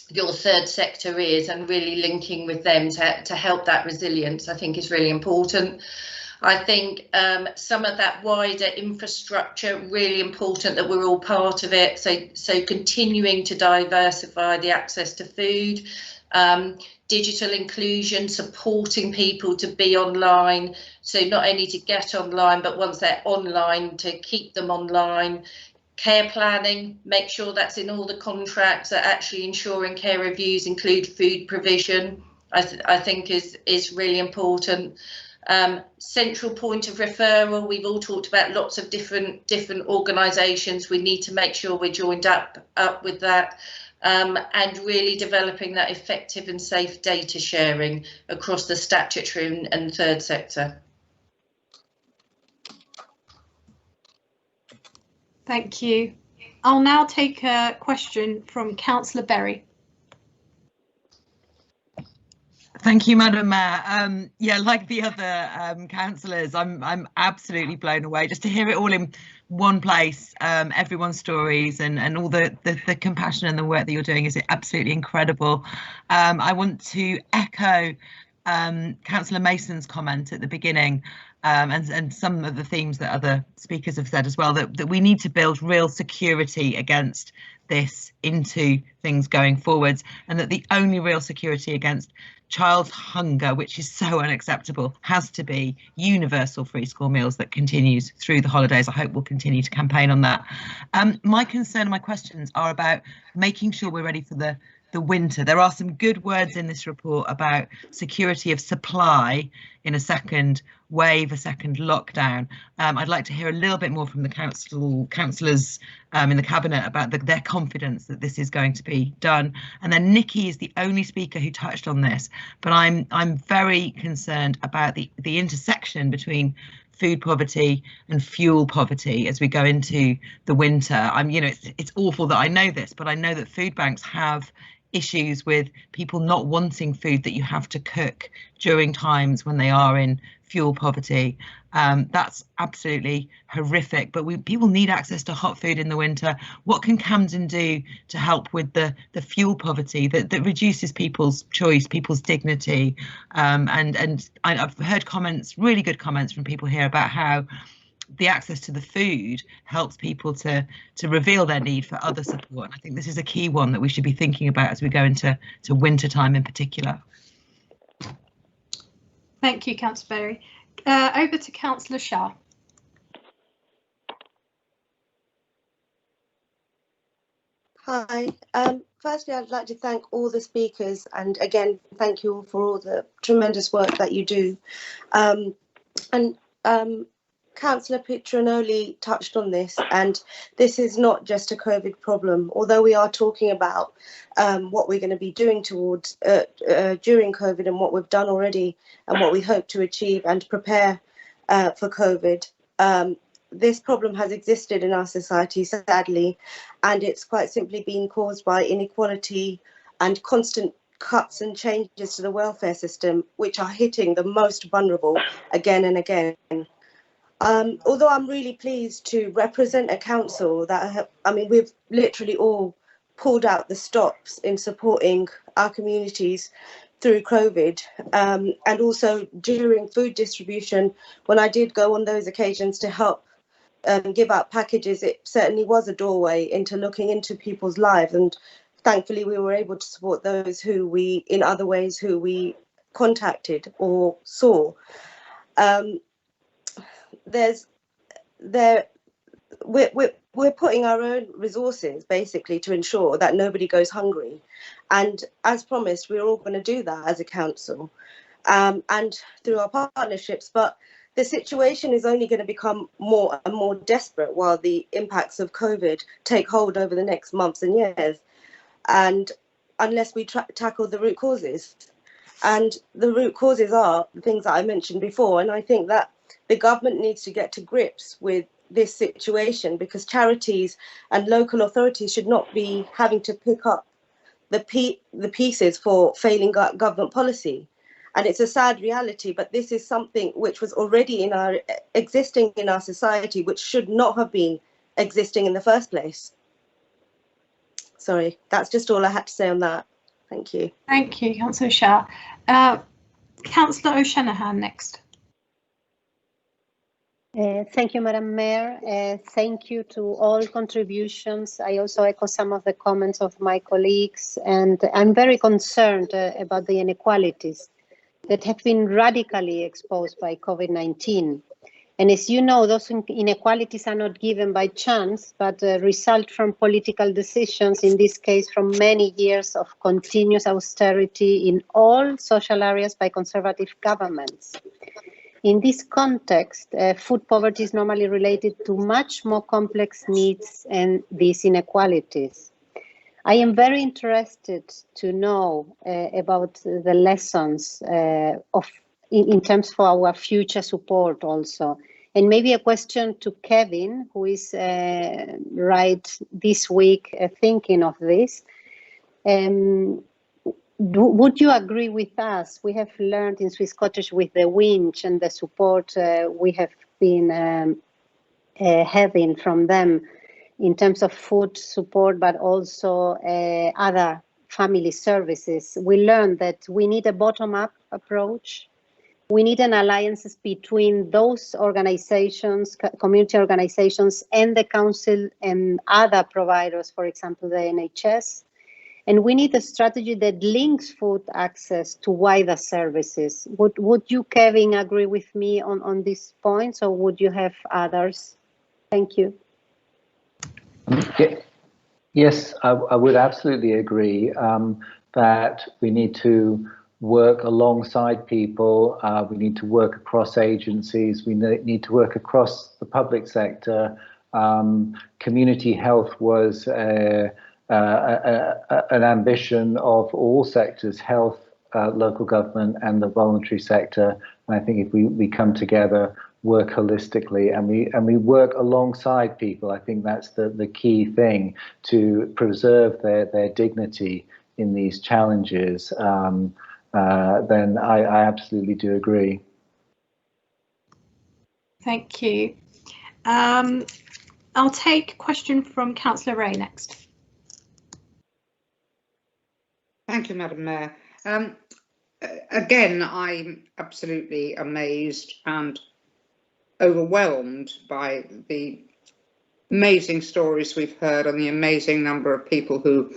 your third sector is and really linking with them to help that resilience, I think, is really important. I think some of that wider infrastructure, really important that we're all part of it. So continuing to diversify the access to food, digital inclusion, supporting people to be online. So not only to get online, but once they're online, to keep them online. Care planning, make sure that's in all the contracts, that actually ensuring care reviews include food provision, I think is really important. Central point of referral, we've all talked about lots of different organisations. We need to make sure we're joined up with that, and really developing that effective and safe data sharing across the statutory and third sector. Thank you. I'll now take a question from Councillor Berry. Thank you, Madam Mayor. Yeah, like the other councillors, I'm absolutely blown away just to hear it all in one place. Everyone's stories and all the compassion and the work that you're doing is absolutely incredible. I want to echo Councillor Mason's comment at the beginning, and some of the themes that other speakers have said as well, that we need to build real security against this into things going forwards, and that the only real security against child hunger, which is so unacceptable, has to be universal free school meals that continues through the holidays. I hope we'll continue to campaign on that. My concern and my questions are about making sure we're ready for the winter. There are some good words in this report about security of supply in a second wave, a second lockdown. I'd like to hear a little bit more from the councillors in the cabinet about their confidence that this is going to be done. And then Nikki is the only speaker who touched on this, but I'm very concerned about the intersection between food poverty and fuel poverty as we go into the winter. It's awful that I know this, but I know that food banks have issues with people not wanting food that you have to cook during times when they are in fuel poverty. That's absolutely horrific, but people need access to hot food in the winter. What can Camden do to help with the fuel poverty that reduces people's choice, people's dignity? And I've heard comments, really good comments from people here about how the access to the food helps people to reveal their need for other support. And I think this is a key one that we should be thinking about as we go into winter time in particular. Thank you, Councillor Berry. Over to Councillor Shah. Hi. Firstly, I'd like to thank all the speakers, and again, thank you all for all the tremendous work that you do. Councillor Piccianoli touched on this, and this is not just a COVID problem. Although we are talking about what we're going to be doing towards during COVID and what we've done already and what we hope to achieve and prepare for COVID. This problem has existed in our society, sadly, and it's quite simply been caused by inequality and constant cuts and changes to the welfare system, which are hitting the most vulnerable again and again. Although I'm really pleased to represent a council that we've literally all pulled out the stops in supporting our communities through COVID, and also during food distribution, when I did go on those occasions to help give out packages, it certainly was a doorway into looking into people's lives, and thankfully we were able to support those who we contacted or saw. We're putting our own resources basically to ensure that nobody goes hungry, and as promised, we're all going to do that as a council and through our partnerships. But the situation is only going to become more and more desperate while the impacts of COVID take hold over the next months and years, and unless we tackle the root causes. And the root causes are the things that I mentioned before, and I think that the government needs to get to grips with this situation, because charities and local authorities should not be having to pick up the pieces for failing government policy. And it's a sad reality, but this is something which was already existing in our society, which should not have been existing in the first place. Sorry, that's just all I had to say on that. Thank you. Thank you, Councillor Shah. Councillor O'Shanahan next. Thank you, Madam Mayor. Thank you to all contributions. I also echo some of the comments of my colleagues, and I'm very concerned about the inequalities that have been radically exposed by COVID-19. And as you know, those inequalities are not given by chance, but result from political decisions, in this case from many years of continuous austerity in all social areas by conservative governments. In this context, food poverty is normally related to much more complex needs and these inequalities. I am very interested to know about the lessons in terms for our future support also. And maybe a question to Kevin, who is right this week thinking of this. Would you agree with us? We have learned in Swiss Cottage with the winch and the support we have been having from them in terms of food support, but also other family services. We learned that we need a bottom-up approach. We need an alliance between those organizations, community organizations, and the council and other providers, for example, the NHS. And we need a strategy that links food access to wider services. Would you, Kevin, agree with me on these points, or would you have others? Thank you. Yes, I would absolutely agree that we need to work alongside people. We need to work across agencies. We need to work across the public sector. Community health was an ambition of all sectors, health, local government, and the voluntary sector. And I think if we come together, work holistically, and we work alongside people, I think that's the key thing, to preserve their dignity in these challenges, then I absolutely do agree. Thank you. I'll take a question from Councillor Ray next. Thank you, Madam Mayor. Again, I'm absolutely amazed and overwhelmed by the amazing stories we've heard and the amazing number of people who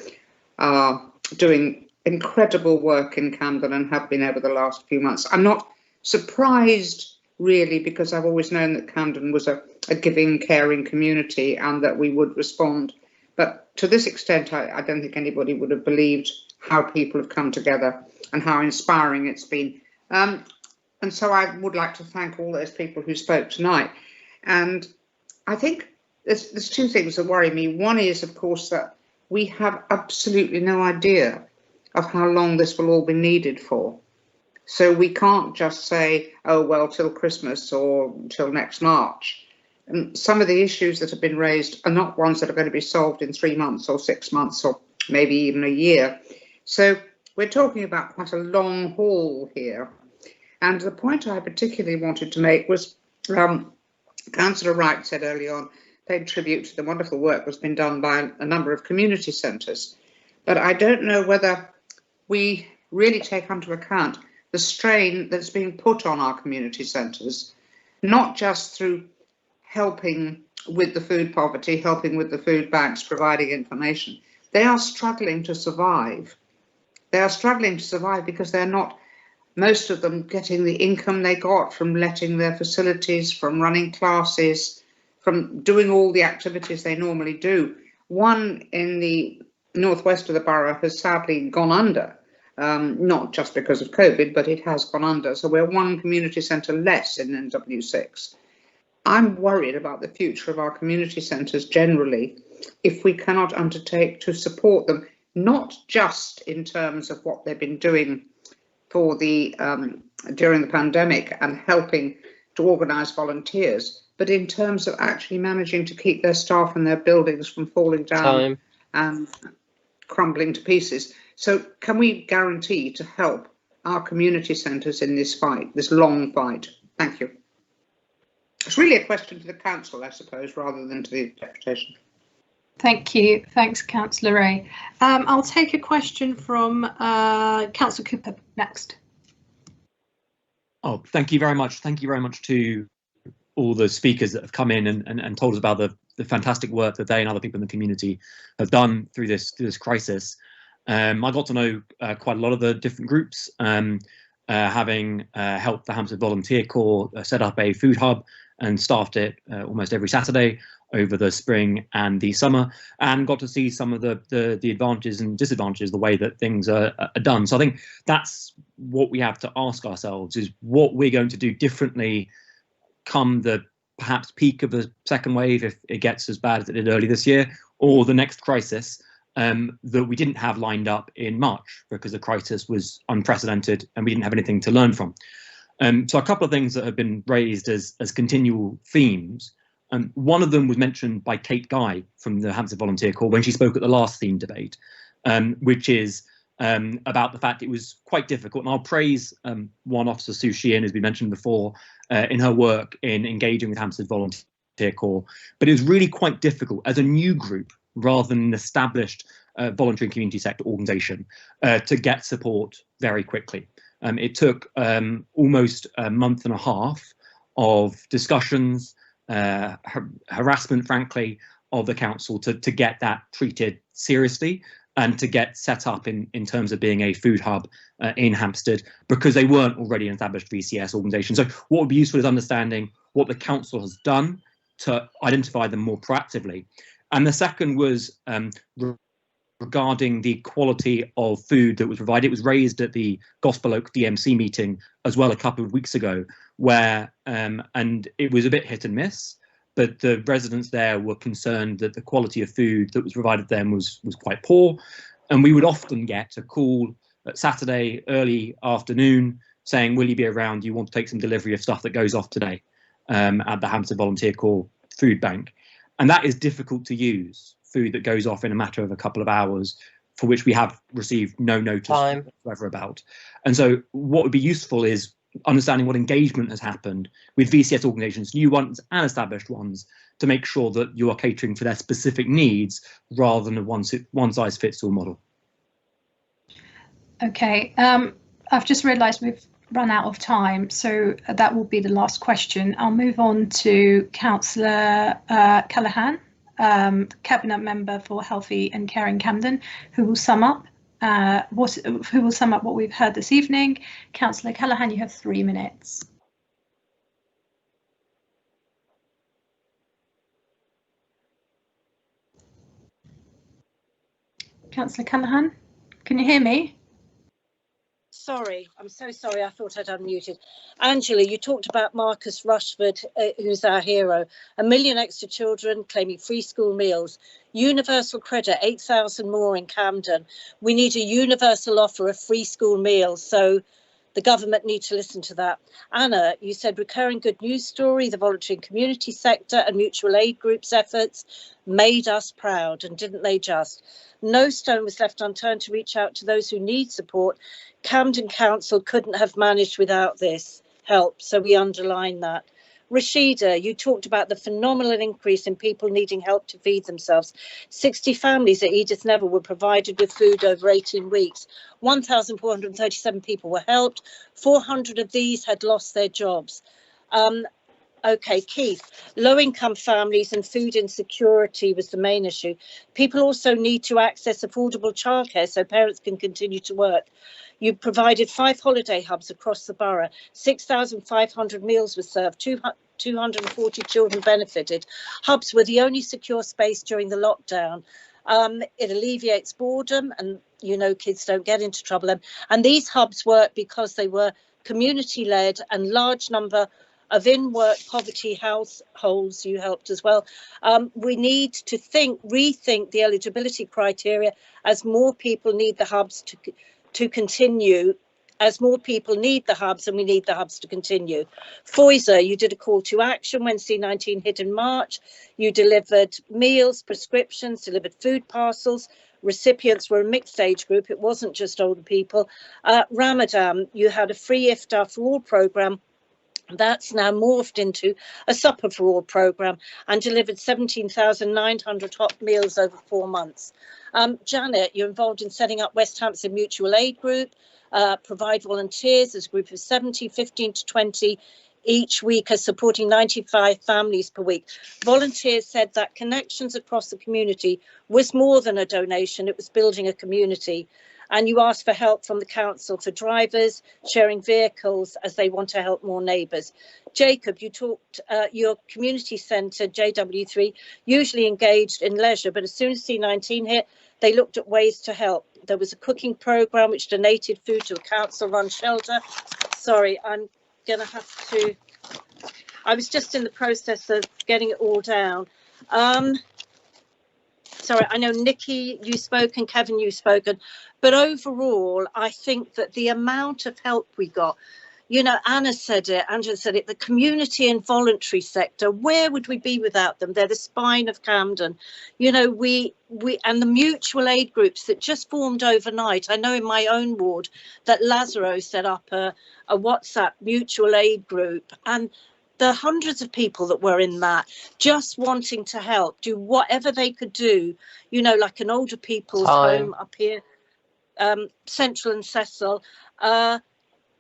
are doing incredible work in Camden and have been over the last few months. I'm not surprised really, because I've always known that Camden was a giving, caring community and that we would respond. But to this extent, I don't think anybody would have believed how people have come together and how inspiring it's been. And so I would like to thank all those people who spoke tonight. And I think there's two things that worry me. One is, of course, that we have absolutely no idea of how long this will all be needed for. So we can't just say, oh, well, till Christmas or till next March. And some of the issues that have been raised are not ones that are going to be solved in 3 months or 6 months or maybe even a year. So we're talking about quite a long haul here. And the point I particularly wanted to make was, Councillor Wright said early on, paid tribute to the wonderful work that's been done by a number of community centres. But I don't know whether we really take into account the strain that's being put on our community centres, not just through helping with the food poverty, helping with the food banks, providing information. They are struggling to survive. They are struggling to survive because they're not, most of them, getting the income they got from letting their facilities, from running classes, from doing all the activities they normally do. One in the northwest of the borough has sadly gone under, not just because of COVID, but it has gone under. So we're one community centre less in NW6. I'm worried about the future of our community centres generally if we cannot undertake to support them, not just in terms of what they've been doing for the during the pandemic and helping to organise volunteers, but in terms of actually managing to keep their staff and their buildings from falling down and crumbling to pieces. So can we guarantee to help our community centres in this fight, this long fight? Thank you. It's really a question to the council, I suppose, rather than to the deputation. Thank you. Thanks, Councillor Ray. I'll take a question from Councillor Cooper next. Oh, thank you very much. Thank you very much to all the speakers that have come in and told us about the fantastic work that they and other people in the community have done through this crisis. I got to know quite a lot of the different groups, having helped the Hampstead Volunteer Corps set up a food hub and staffed it almost every Saturday over the spring and the summer, and got to see some of the advantages and disadvantages, the way that things are done. So I think that's what we have to ask ourselves, is what we're going to do differently come the perhaps peak of the second wave, if it gets as bad as it did early this year, or the next crisis that we didn't have lined up in March because the crisis was unprecedented and we didn't have anything to learn from. So a couple of things that have been raised as continual themes. One of them was mentioned by Kate Guy from the Hampstead Volunteer Corps when she spoke at the last theme debate, which is about the fact it was quite difficult. And I'll praise one officer, Sue Sheehan, as we mentioned before, in her work in engaging with Hampstead Volunteer Corps. But it was really quite difficult as a new group, rather than an established voluntary and community sector organisation, to get support very quickly. It took almost a month and a half of discussions, harassment, frankly, of the council to get that treated seriously and to get set up in terms of being a food hub in Hampstead, because they weren't already an established VCS organisation. So what would be useful is understanding what the council has done to identify them more proactively. And the second was regarding the quality of food that was provided. It was raised at the Gospel Oak DMC meeting as well a couple of weeks ago, where and it was a bit hit and miss, but the residents there were concerned that the quality of food that was provided them was quite poor. And we would often get a call at Saturday early afternoon saying, will you be around? Do you want to take some delivery of stuff that goes off today at the Hampstead Volunteer Corps food bank? And that is difficult to use, food that goes off in a matter of a couple of hours for which we have received no notice whatsoever about. And so what would be useful is understanding what engagement has happened with VCS organisations, new ones and established ones, to make sure that you are catering for their specific needs rather than a one-size-fits-all model. Okay, I've just realised we've run out of time, so that will be the last question. I'll move on to Councillor Callaghan, Cabinet Member for Healthy and Caring Camden, who will sum up what we've heard this evening. Councillor Callaghan, you have 3 minutes. Councillor Callaghan, can you hear me? Sorry, I'm so sorry. I thought I'd unmuted. Angela, you talked about Marcus Rushford, who's our hero. 1 million extra children claiming free school meals. Universal credit, 8,000 more in Camden. We need a universal offer of free school meals. So the government need to listen to that. Anna, you said recurring good news story, the voluntary and community sector and mutual aid groups' efforts made us proud, and didn't they just? No stone was left unturned to reach out to those who need support. Camden Council couldn't have managed without this help, so we underline that. Rashida, you talked about the phenomenal increase in people needing help to feed themselves. 60 families at Edith Neville were provided with food over 18 weeks. 1,437 people were helped. 400 of these had lost their jobs. Okay, Keith, low-income families and food insecurity was the main issue. People also need to access affordable childcare so parents can continue to work. You provided 5 holiday hubs across the borough. 6,500 meals were served. 240 children benefited. Hubs were the only secure space during the lockdown. It alleviates boredom, and you know kids don't get into trouble. And these hubs work because they were community-led, and large number of in-work poverty households you helped as well. We need to rethink the eligibility criteria as more people need the hubs to continue, as more people need the hubs, and we need the hubs to continue. Foyser, you did a call to action when C19 hit in March. You delivered meals, prescriptions, delivered food parcels. Recipients were a mixed age group. It wasn't just older people. Ramadan, you had a free iftar for all programme. That's now morphed into a supper for all programme and delivered 17,900 hot meals over 4 months. Janet, you're involved in setting up West Hampstead Mutual Aid Group, provide volunteers as a group of 70, 15 to 20 each week, are supporting 95 families per week. Volunteers said that connections across the community was more than a donation, it was building a community. And you asked for help from the council for drivers sharing vehicles as they want to help more neighbours. Jacob, you talked, your community centre, JW3, usually engaged in leisure, but as soon as C19 hit, they looked at ways to help. There was a cooking programme which donated food to a council-run shelter. Sorry, I'm going to have to, I was just in the process of getting it all down. Sorry, I know Nikki, you spoke, and Kevin, you've spoken, but overall, I think that the amount of help we got, you know, Anna said it, Angela said it, the community and voluntary sector, where would we be without them? They're the spine of Camden. You know, we and the mutual aid groups that just formed overnight. I know in my own ward that Lazaro set up a WhatsApp mutual aid group, and the hundreds of people that were in that just wanting to help, do whatever they could do, you know, like an older people's home up here, Central and Cecil.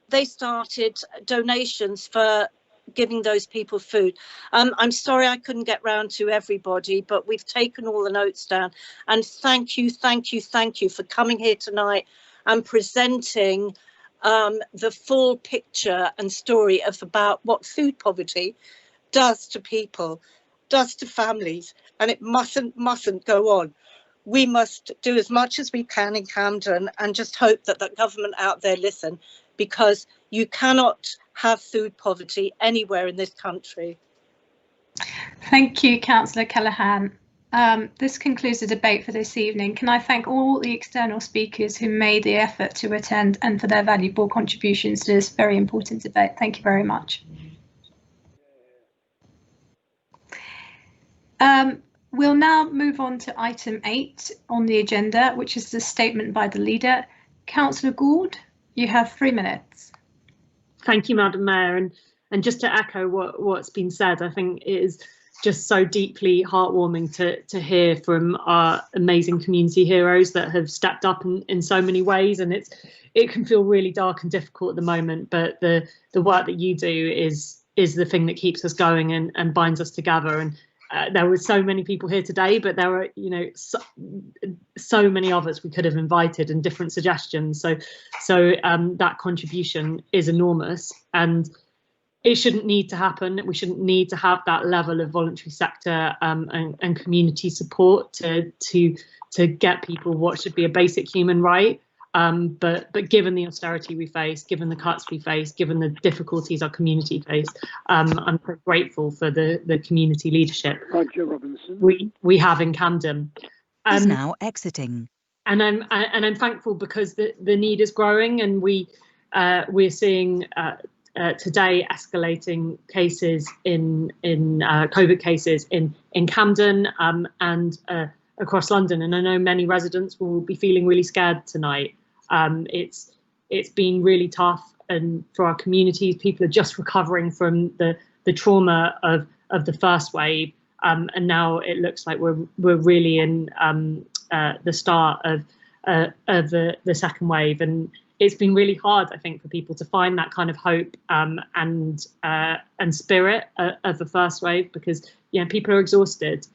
They started donations for giving those people food. I'm sorry I couldn't get round to everybody, but we've taken all the notes down. And thank you for coming here tonight and presenting the full picture and story of about what food poverty does to people, does to families, and it mustn't go on. We must do as much as we can in Camden and just hope that the government out there listen, because you cannot have food poverty anywhere in this country. Thank you, Councillor Callaghan. This concludes the debate for this evening. Can I thank all the external speakers who made the effort to attend and for their valuable contributions to this very important debate. Thank you very much. We'll now move on to item 8 on the agenda, which is the statement by the leader. Councillor Gould, you have 3 minutes. Thank you, Madam Mayor. And just to echo what's been said, I think it is just so deeply heartwarming to hear from our amazing community heroes that have stepped up in so many ways. And it can feel really dark and difficult at the moment, but the work that you do is the thing that keeps us going and binds us together. And there were so many people here today, but there were, you know, so many others we could have invited and different suggestions. So that contribution is enormous, and it shouldn't need to happen. We shouldn't need to have that level of voluntary sector and community support to get people what should be a basic human right. But given the austerity we face, given the cuts we face, given the difficulties our community face, I'm so grateful for the community leadership we have in Camden. Is now exiting. And I'm thankful because the need is growing, and we're seeing today escalating cases in COVID cases in Camden and across London. And I know many residents will be feeling really scared tonight. It's been really tough, and for our communities, people are just recovering from the trauma of the first wave, and now it looks like we're really in the start of the second wave. And it's been really hard, I think, for people to find that kind of hope and spirit of the first wave, because people are exhausted.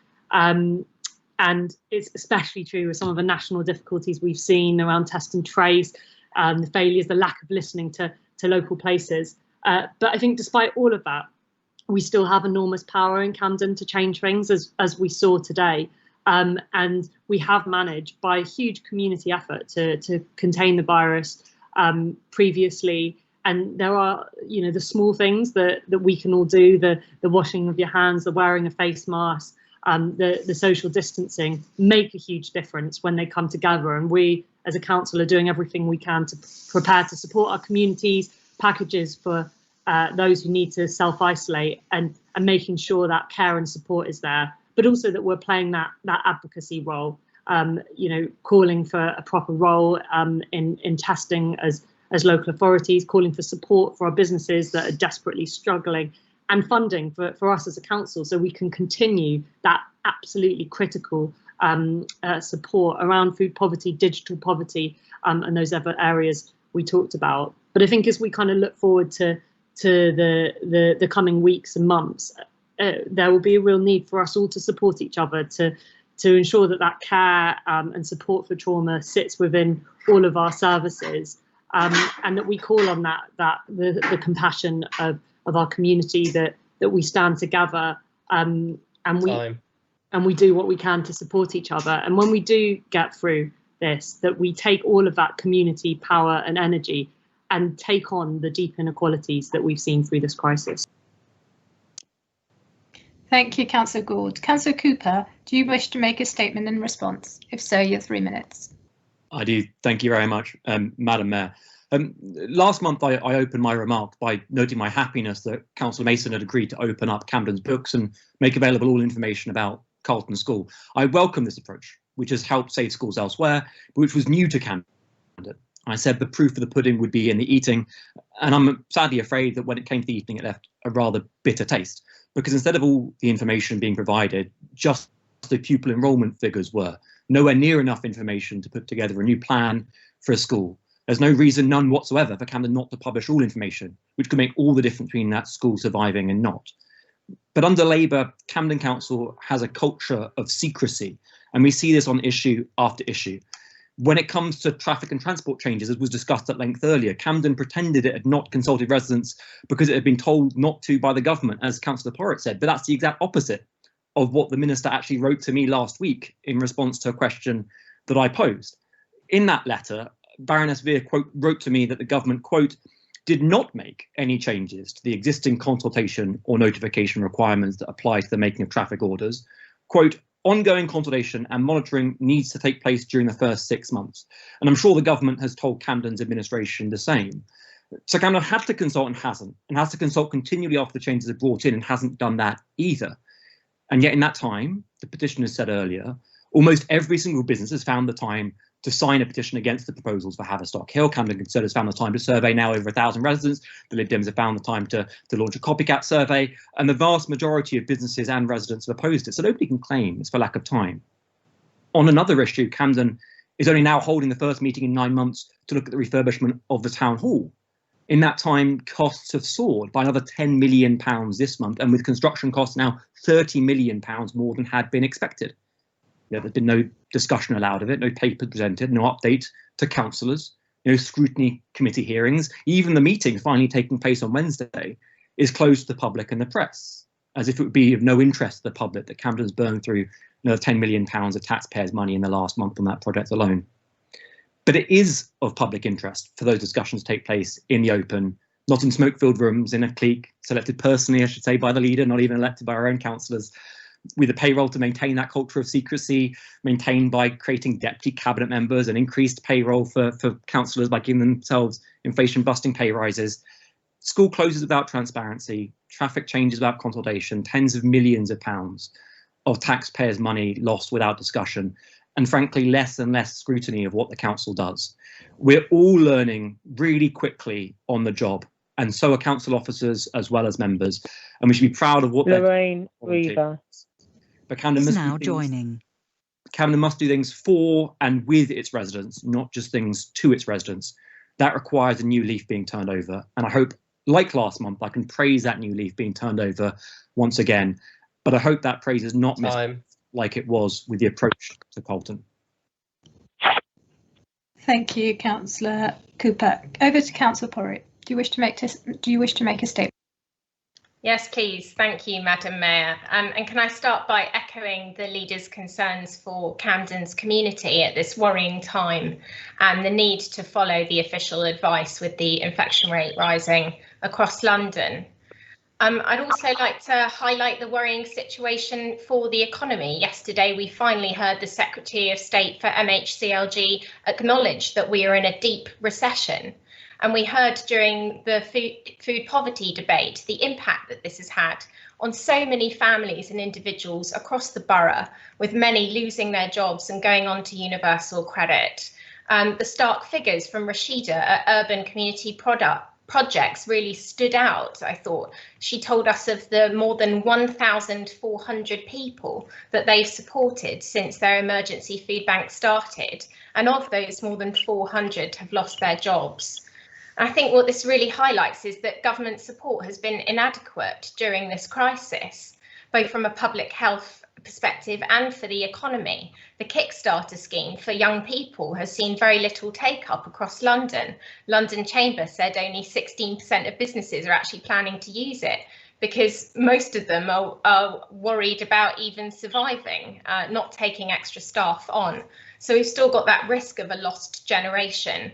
And it's especially true with some of the national difficulties we've seen around test and trace, the failures, the lack of listening to local places. But I think despite all of that, we still have enormous power in Camden to change things, as we saw today. And we have managed by a huge community effort to contain the virus previously. And there are, the small things that we can all do, the washing of your hands, the wearing a face mask, the social distancing, make a huge difference when they come together. And we as a council are doing everything we can to prepare to support our communities, packages for those who need to self-isolate, and making sure that care and support is there, but also that we're playing that advocacy role, calling for a proper role in testing as local authorities, calling for support for our businesses that are desperately struggling, and funding for us as a council so we can continue that absolutely critical support around food poverty, digital poverty, and those other areas we talked about. But I think as we kind of look forward to the coming weeks and months, there will be a real need for us all to support each other to ensure that care and support for trauma sits within all of our services, and that we call on the compassion of our community, that we stand together, and we do what we can to support each other. And when we do get through this, that we take all of that community power and energy and take on the deep inequalities that we've seen through this crisis. Thank you, Councillor Gould. Councillor Cooper, do you wish to make a statement in response? If so, you have 3 minutes. I do. Thank you very much, Madam Mayor. Last month, I opened my remarks by noting my happiness that Councillor Mason had agreed to open up Camden's books and make available all information about Carlton School. I welcome this approach, which has helped save schools elsewhere, but which was new to Camden. I said the proof of the pudding would be in the eating, and I'm sadly afraid that when it came to the eating, it left a rather bitter taste, because instead of all the information being provided, just the pupil enrolment figures were. Nowhere near enough information to put together a new plan for a school. There's no reason, none whatsoever, for Camden not to publish all information, which could make all the difference between that school surviving and not. But under Labour, Camden Council has a culture of secrecy, and we see this on issue after issue. When it comes to traffic and transport changes, as was discussed at length earlier, Camden pretended it had not consulted residents because it had been told not to by the government, as Councillor Porritt said, but that's the exact opposite of what the Minister actually wrote to me last week in response to a question that I posed. In that letter, Baroness Veer, quote, wrote to me that the government, quote, did not make any changes to the existing consultation or notification requirements that apply to the making of traffic orders. Quote, ongoing consultation and monitoring needs to take place during the first 6 months. And I'm sure the government has told Camden's administration the same. So Camden had to consult and hasn't, and has to consult continually after the changes are brought in and hasn't done that either. And yet in that time, the petitioners said earlier, almost every single business has found the time to sign a petition against the proposals for Haverstock Hill. Camden Conservatives found the time to survey now over 1,000 residents. The Lib Dems have found the time to launch a copycat survey. And the vast majority of businesses and residents have opposed it. So nobody can claim it's for lack of time. On another issue, Camden is only now holding the first meeting in 9 months to look at the refurbishment of the town hall. In that time, costs have soared by another £10 million this month, and with construction costs now £30 million more than had been expected. There's been no discussion allowed of it, no paper presented, no update to councillors, no scrutiny committee hearings. Even the meeting finally taking place on Wednesday is closed to the public and the press, as if it would be of no interest to the public that Camden's burned through another £10 million of taxpayers' money in the last month on that project alone. But it is of public interest for those discussions to take place in the open, not in smoke-filled rooms, in a clique, selected personally, I should say, by the leader, not even elected by our own councillors, with a payroll to maintain that culture of secrecy, maintained by creating deputy cabinet members and increased payroll for councillors by giving themselves inflation-busting pay rises. School closes without transparency, traffic changes without consultation, tens of millions of pounds of taxpayers' money lost without discussion, and frankly, less and less scrutiny of what the council does. We're all learning really quickly on the job, and so are council officers as well as members, and we should be proud of what Lorraine Weaver. But Camden must now joining. Camden must do things for and with its residents, not just things to its residents. That requires a new leaf being turned over, and I hope, like last month, I can praise that new leaf being turned over once again. But I hope that praise is not missed like it was with the approach to Colton. Thank you, Councillor Cooper. Over to Councillor Porritt. Do you wish to make a statement? Yes, please. Thank you, Madam Mayor. And can I start by echoing the leader's concerns for Camden's community at this worrying time and the need to follow the official advice with the infection rate rising across London. I'd also like to highlight the worrying situation for the economy. Yesterday, we finally heard the Secretary of State for MHCLG acknowledge that we are in a deep recession. And we heard during the food poverty debate the impact that this has had on so many families and individuals across the borough, with many losing their jobs and going on to universal credit. The stark figures from Rashida at Urban Community Projects really stood out, I thought. She told us of the more than 1,400 people that they've supported since their emergency food bank started. And of those, more than 400 have lost their jobs. I think what this really highlights is that government support has been inadequate during this crisis, both from a public health perspective and for the economy. The Kickstarter scheme for young people has seen very little take up across London. London Chamber said only 16% of businesses are actually planning to use it because most of them are worried about even surviving, not taking extra staff on. So we've still got that risk of a lost generation.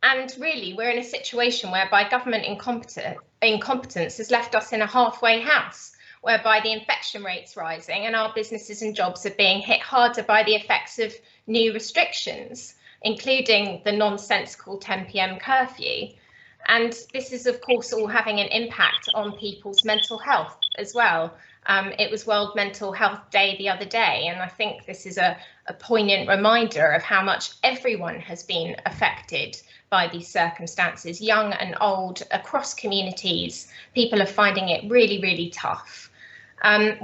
And really, we're in a situation whereby government incompetence has left us in a halfway house, whereby the infection rate's rising and our businesses and jobs are being hit harder by the effects of new restrictions, including the nonsensical 10 p.m. curfew. And this is, of course, all having an impact on people's mental health as well. It was World Mental Health Day the other day, and I think this is a poignant reminder of how much everyone has been affected by these circumstances, young and old, across communities. People are finding it really, really tough.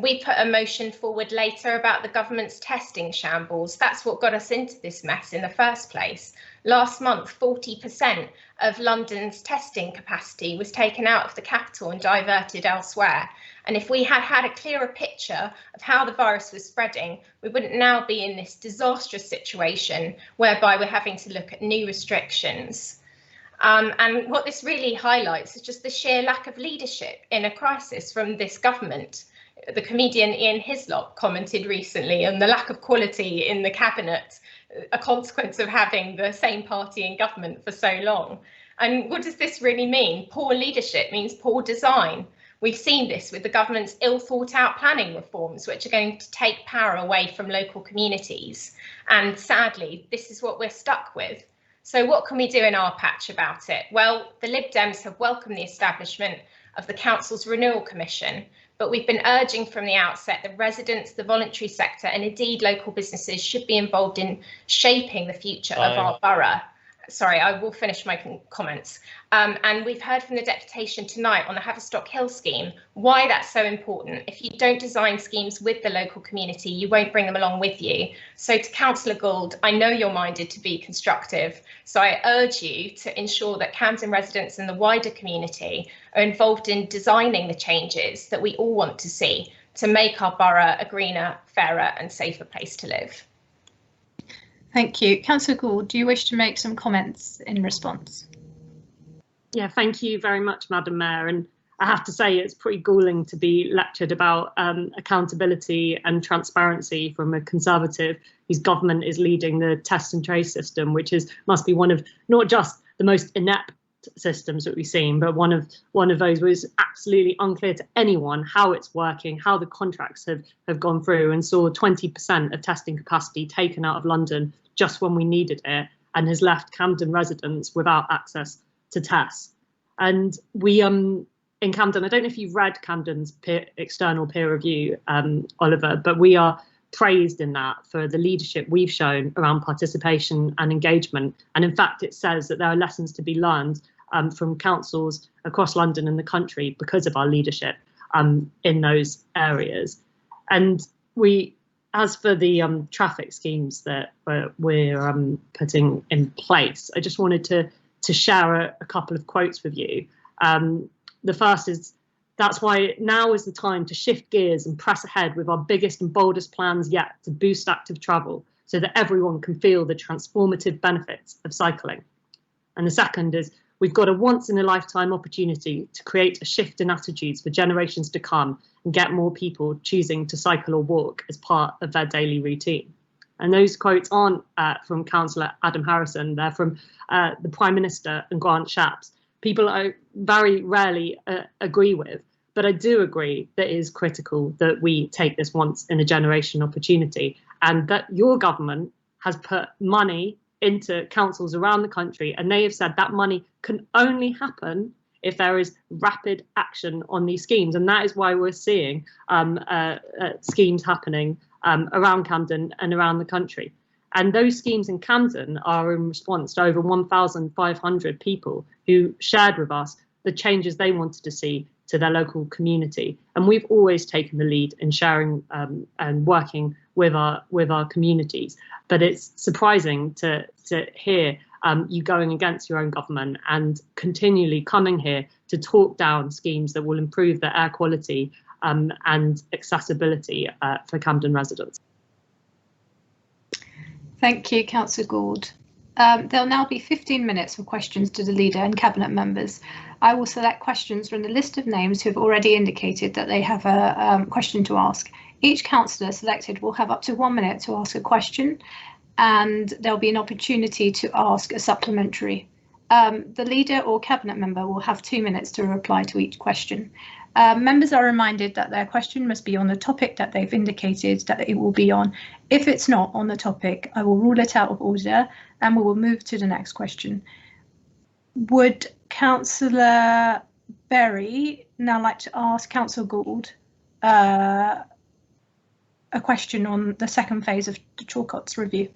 We put a motion forward later about the government's testing shambles. That's what got us into this mess in the first place. Last month, 40% of London's testing capacity was taken out of the capital and diverted elsewhere. And if we had had a clearer picture of how the virus was spreading, we wouldn't now be in this disastrous situation whereby we're having to look at new restrictions. And what this really highlights is just the sheer lack of leadership in a crisis from this government. The comedian Ian Hislop commented recently on the lack of quality in the cabinet, a consequence of having the same party in government for so long. And what does this really mean? Poor leadership means poor design. We've seen this with the government's ill thought out planning reforms, which are going to take power away from local communities. And sadly, this is what we're stuck with. So what can we do in our patch about it? Well, the Lib Dems have welcomed the establishment of the Council's Renewal Commission, But we've been urging from the outset that residents, the voluntary sector, and indeed local businesses should be involved in shaping the future of our borough. Sorry, I will finish my comments. And we've heard from the deputation tonight on the Haverstock Hill scheme why that's so important. If you don't design schemes with the local community, you won't bring them along with you. So to Councillor Gould, I know you're minded to be constructive. So I urge you to ensure that Camden residents and the wider community are involved in designing the changes that we all want to see to make our borough a greener, fairer and safer place to live. Thank you. Councillor Gould, do you wish to make some comments in response? Yeah, thank you very much, Madam Mayor. And I have to say it's pretty galling to be lectured about accountability and transparency from a Conservative whose government is leading the test and trace system, which must be one of not just the most inept systems that we've seen, but one of those was absolutely unclear to anyone how it's working, how the contracts have gone through, and saw 20% of testing capacity taken out of London just when we needed it, and has left Camden residents without access to tests. And we in Camden, I don't know if you've read Camden's external peer review, Oliver, but we are praised in that for the leadership we've shown around participation and engagement. And in fact, it says that there are lessons to be learned from councils across London and the country because of our leadership in those areas. And as for the traffic schemes that we're putting in place, I just wanted to share a couple of quotes with you. The first is, "That's why now is the time to shift gears and press ahead with our biggest and boldest plans yet to boost active travel so that everyone can feel the transformative benefits of cycling." And the second is, "We've got a once-in-a-lifetime opportunity to create a shift in attitudes for generations to come and get more people choosing to cycle or walk as part of their daily routine." And those quotes aren't from Councillor Adam Harrison, they're from the Prime Minister and Grant Shapps. People I very rarely agree with, but I do agree that it is critical that we take this once-in-a-generation opportunity, and that your government has put money into councils around the country, and they have said that money can only happen if there is rapid action on these schemes. And that is why we're seeing schemes happening around Camden and around the country. And those schemes in Camden are in response to over 1,500 people who shared with us the changes they wanted to see to their local community. And we've always taken the lead in sharing and working with our communities. But it's surprising to hear you going against your own government and continually coming here to talk down schemes that will improve the air quality and accessibility for Camden residents. Thank you, Councillor Gould. There'll now be 15 minutes for questions to the Leader and Cabinet members. I will select questions from the list of names who have already indicated that they have a question to ask. Each councillor selected will have up to 1 minute to ask a question, and there'll be an opportunity to ask a supplementary. The Leader or Cabinet member will have 2 minutes to reply to each question. Members are reminded that their question must be on the topic that they've indicated that it will be on. If it's not on the topic, I will rule it out of order and we will move to the next question. Would Councillor Berry now like to ask Councillor Gould a question on the second phase of the Chalcott's review?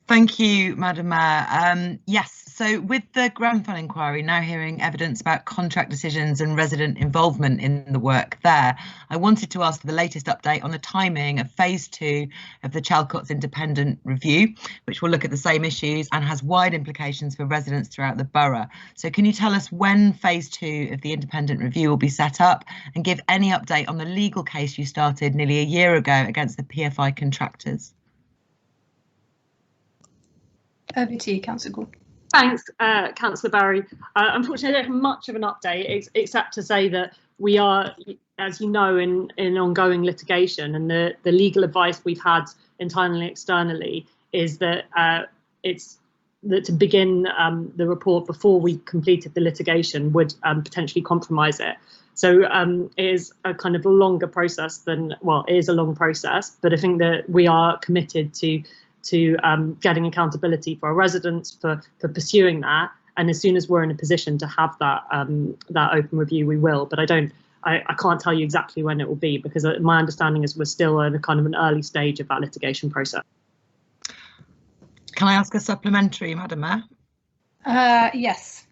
Thank you, Madam Mayor. Yes, so with the Grenfell inquiry now hearing evidence about contract decisions and resident involvement in the work there, I wanted to ask for the latest update on the timing of phase 2 of the Chalcott's independent review, which will look at the same issues and has wide implications for residents throughout the borough. So can you tell us when phase 2 of the independent review will be set up, and give any update on the legal case you started nearly a year ago against the PFI contractors? Over to you, Councillor Gould. Thanks, Councillor Barry. Unfortunately, I don't have much of an update except to say that we are, as you know, in ongoing litigation, and the legal advice we've had internally and externally is that to begin the report before we completed the litigation would potentially compromise it. So it is a kind of a longer process than, well, it is a long process, but I think that we are committed to getting accountability for our residents, for pursuing that, and as soon as we're in a position to have that that open review, we will. But I don't I can't tell you exactly when it will be, because my understanding is we're still in a kind of an early stage of that litigation process. Can I ask a supplementary, Madam Mayor? Yes.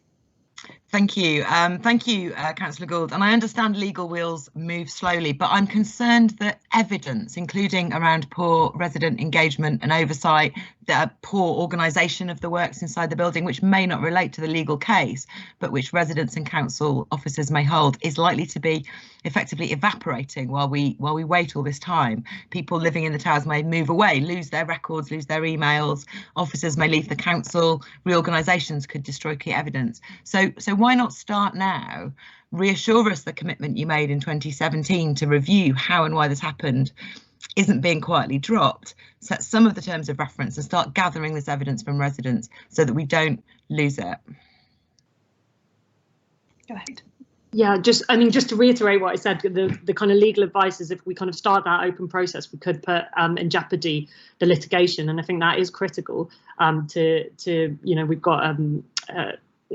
Thank you. Thank you, Councillor Gould. And I understand legal wheels move slowly, but I'm concerned that evidence, including around poor resident engagement and oversight, the poor organisation of the works inside the building, which may not relate to the legal case, but which residents and council officers may hold, is likely to be effectively evaporating while we wait all this time. People living in the towers may move away, lose their records, lose their emails. Officers may leave the council. Reorganisations could destroy key evidence. So why not start now? Reassure us the commitment you made in 2017 to review how and why this happened isn't being quietly dropped. Set some of the terms of reference and start gathering this evidence from residents so that we don't lose it. Go ahead. Yeah, just to reiterate what I said, the kind of legal advice is if we kind of start that open process, we could put in jeopardy the litigation, and I think that is critical we've got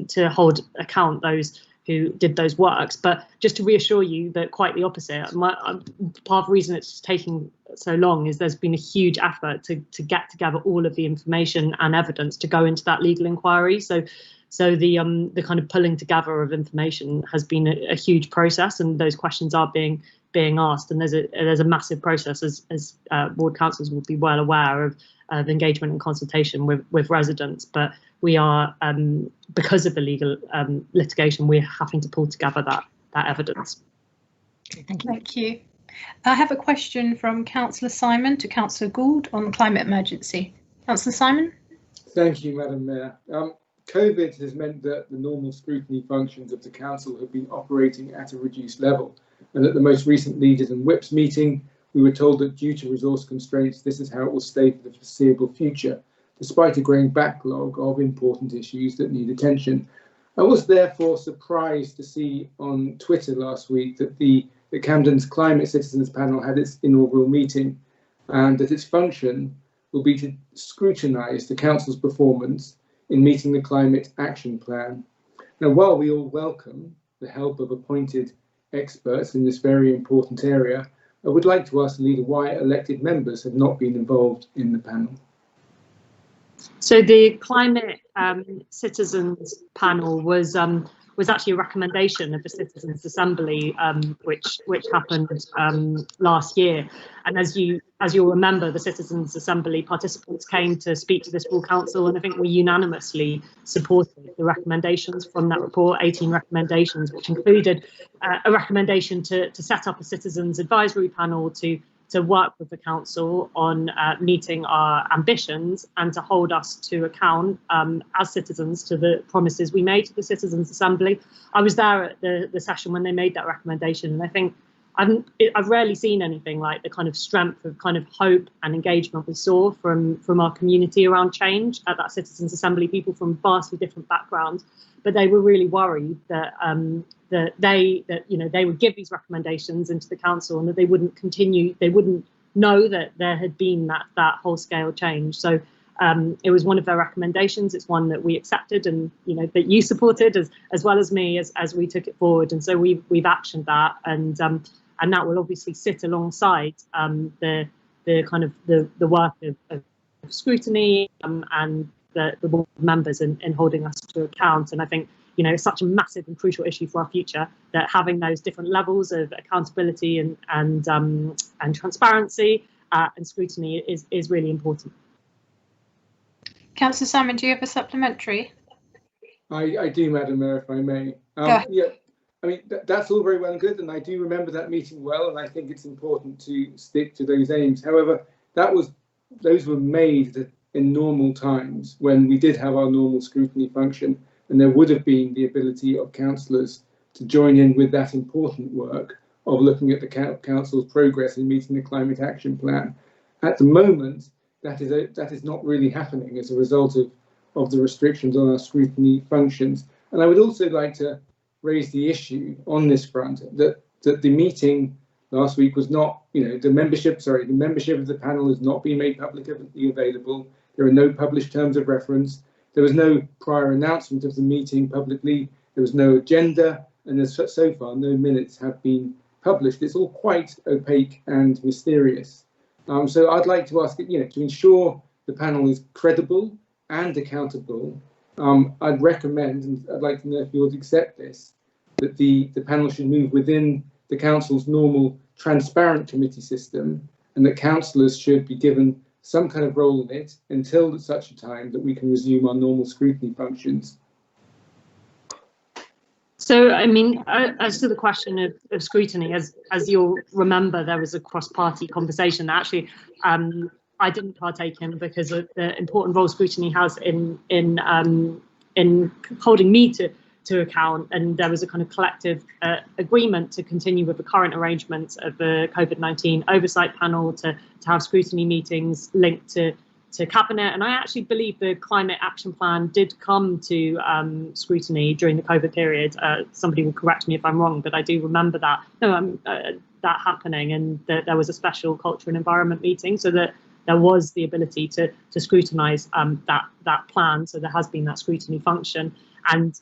to hold account those who did those works. But just to reassure you that quite the opposite. Part of the reason it's taking so long is there's been a huge effort to get together all of the information and evidence to go into that legal inquiry. So the kind of pulling together of information has been a huge process, and those questions are being asked. And there's a massive process, as ward councils will be well aware of engagement and consultation with residents. But we are, because of the legal litigation, we're having to pull together that evidence. Okay, thank you. Thank you. I have a question from Councillor Simon to Councillor Gould on climate emergency. Councillor Simon. Thank you, Madam Mayor. COVID has meant that the normal scrutiny functions of the council have been operating at a reduced level, and at the most recent leaders and whips meeting, we were told that due to resource constraints, this is how it will stay for the foreseeable future, despite a growing backlog of important issues that need attention. I was therefore surprised to see on Twitter last week that Camden's Climate Citizens Panel had its inaugural meeting, and that its function will be to scrutinise the council's performance in meeting the Climate Action Plan. Now, while we all welcome the help of appointed experts in this very important area, I would like to ask the leader why elected members have not been involved in the panel. So the Climate Citizens Panel was actually a recommendation of the Citizens Assembly, which happened last year. And as you'll remember, the Citizens Assembly participants came to speak to this full council, and I think we unanimously supported the recommendations from that report, 18 recommendations, which included a recommendation to set up a citizens advisory panel to work with the council on meeting our ambitions and to hold us to account as citizens to the promises we made to the Citizens Assembly. I was there at the session when they made that recommendation, and I think I've rarely seen anything like the kind of strength of kind of hope and engagement we saw from our community around change at that Citizens Assembly. People from vastly different backgrounds, but they were really worried that they would give these recommendations into the council and that they wouldn't continue, they wouldn't know that there had been that whole scale change. So it was one of their recommendations. It's one that we accepted, and that you supported as well as me as we took it forward. And so we've actioned that, and that will obviously sit alongside the kind of the work of scrutiny and the board members in holding us to account. And I think it's such a massive and crucial issue for our future that having those different levels of accountability and transparency and scrutiny is really important. Councillor Simon, do you have a supplementary? I do, Madam Mayor, if I may. Yeah, I mean, that's all very well and good, and I do remember that meeting well, and I think it's important to stick to those aims. However, those were made in normal times when we did have our normal scrutiny function, and there would have been the ability of councillors to join in with that important work of looking at the council's progress in meeting the Climate Action Plan. At the moment, that is not really happening as a result of the restrictions on our scrutiny functions. And I would also like to raise the issue on this front that the meeting last week was not, the membership of the panel has not been made publicly available. There are no published terms of reference. There was no prior announcement of the meeting publicly. There was no agenda, and there's so far no minutes have been published. It's all quite opaque and mysterious. So I'd like to ask, to ensure the panel is credible and accountable, I'd recommend, and I'd like to know if you would accept this, that the panel should move within the council's normal transparent committee system, and that councillors should be given some kind of role in it until such a time that we can resume our normal scrutiny functions. So, I mean, as to the question of scrutiny, as you'll remember, there was a cross-party conversation that actually I didn't partake in because of the important role scrutiny has in holding me to account, and there was a kind of collective agreement to continue with the current arrangements of the COVID-19 oversight panel to have scrutiny meetings linked to Cabinet. And I actually believe the climate action plan did come to scrutiny during the COVID period. Somebody will correct me if I'm wrong, but I do remember that that happening, and that there was a special culture and environment meeting, so that there was the ability to scrutinise that plan. So there has been that scrutiny function, and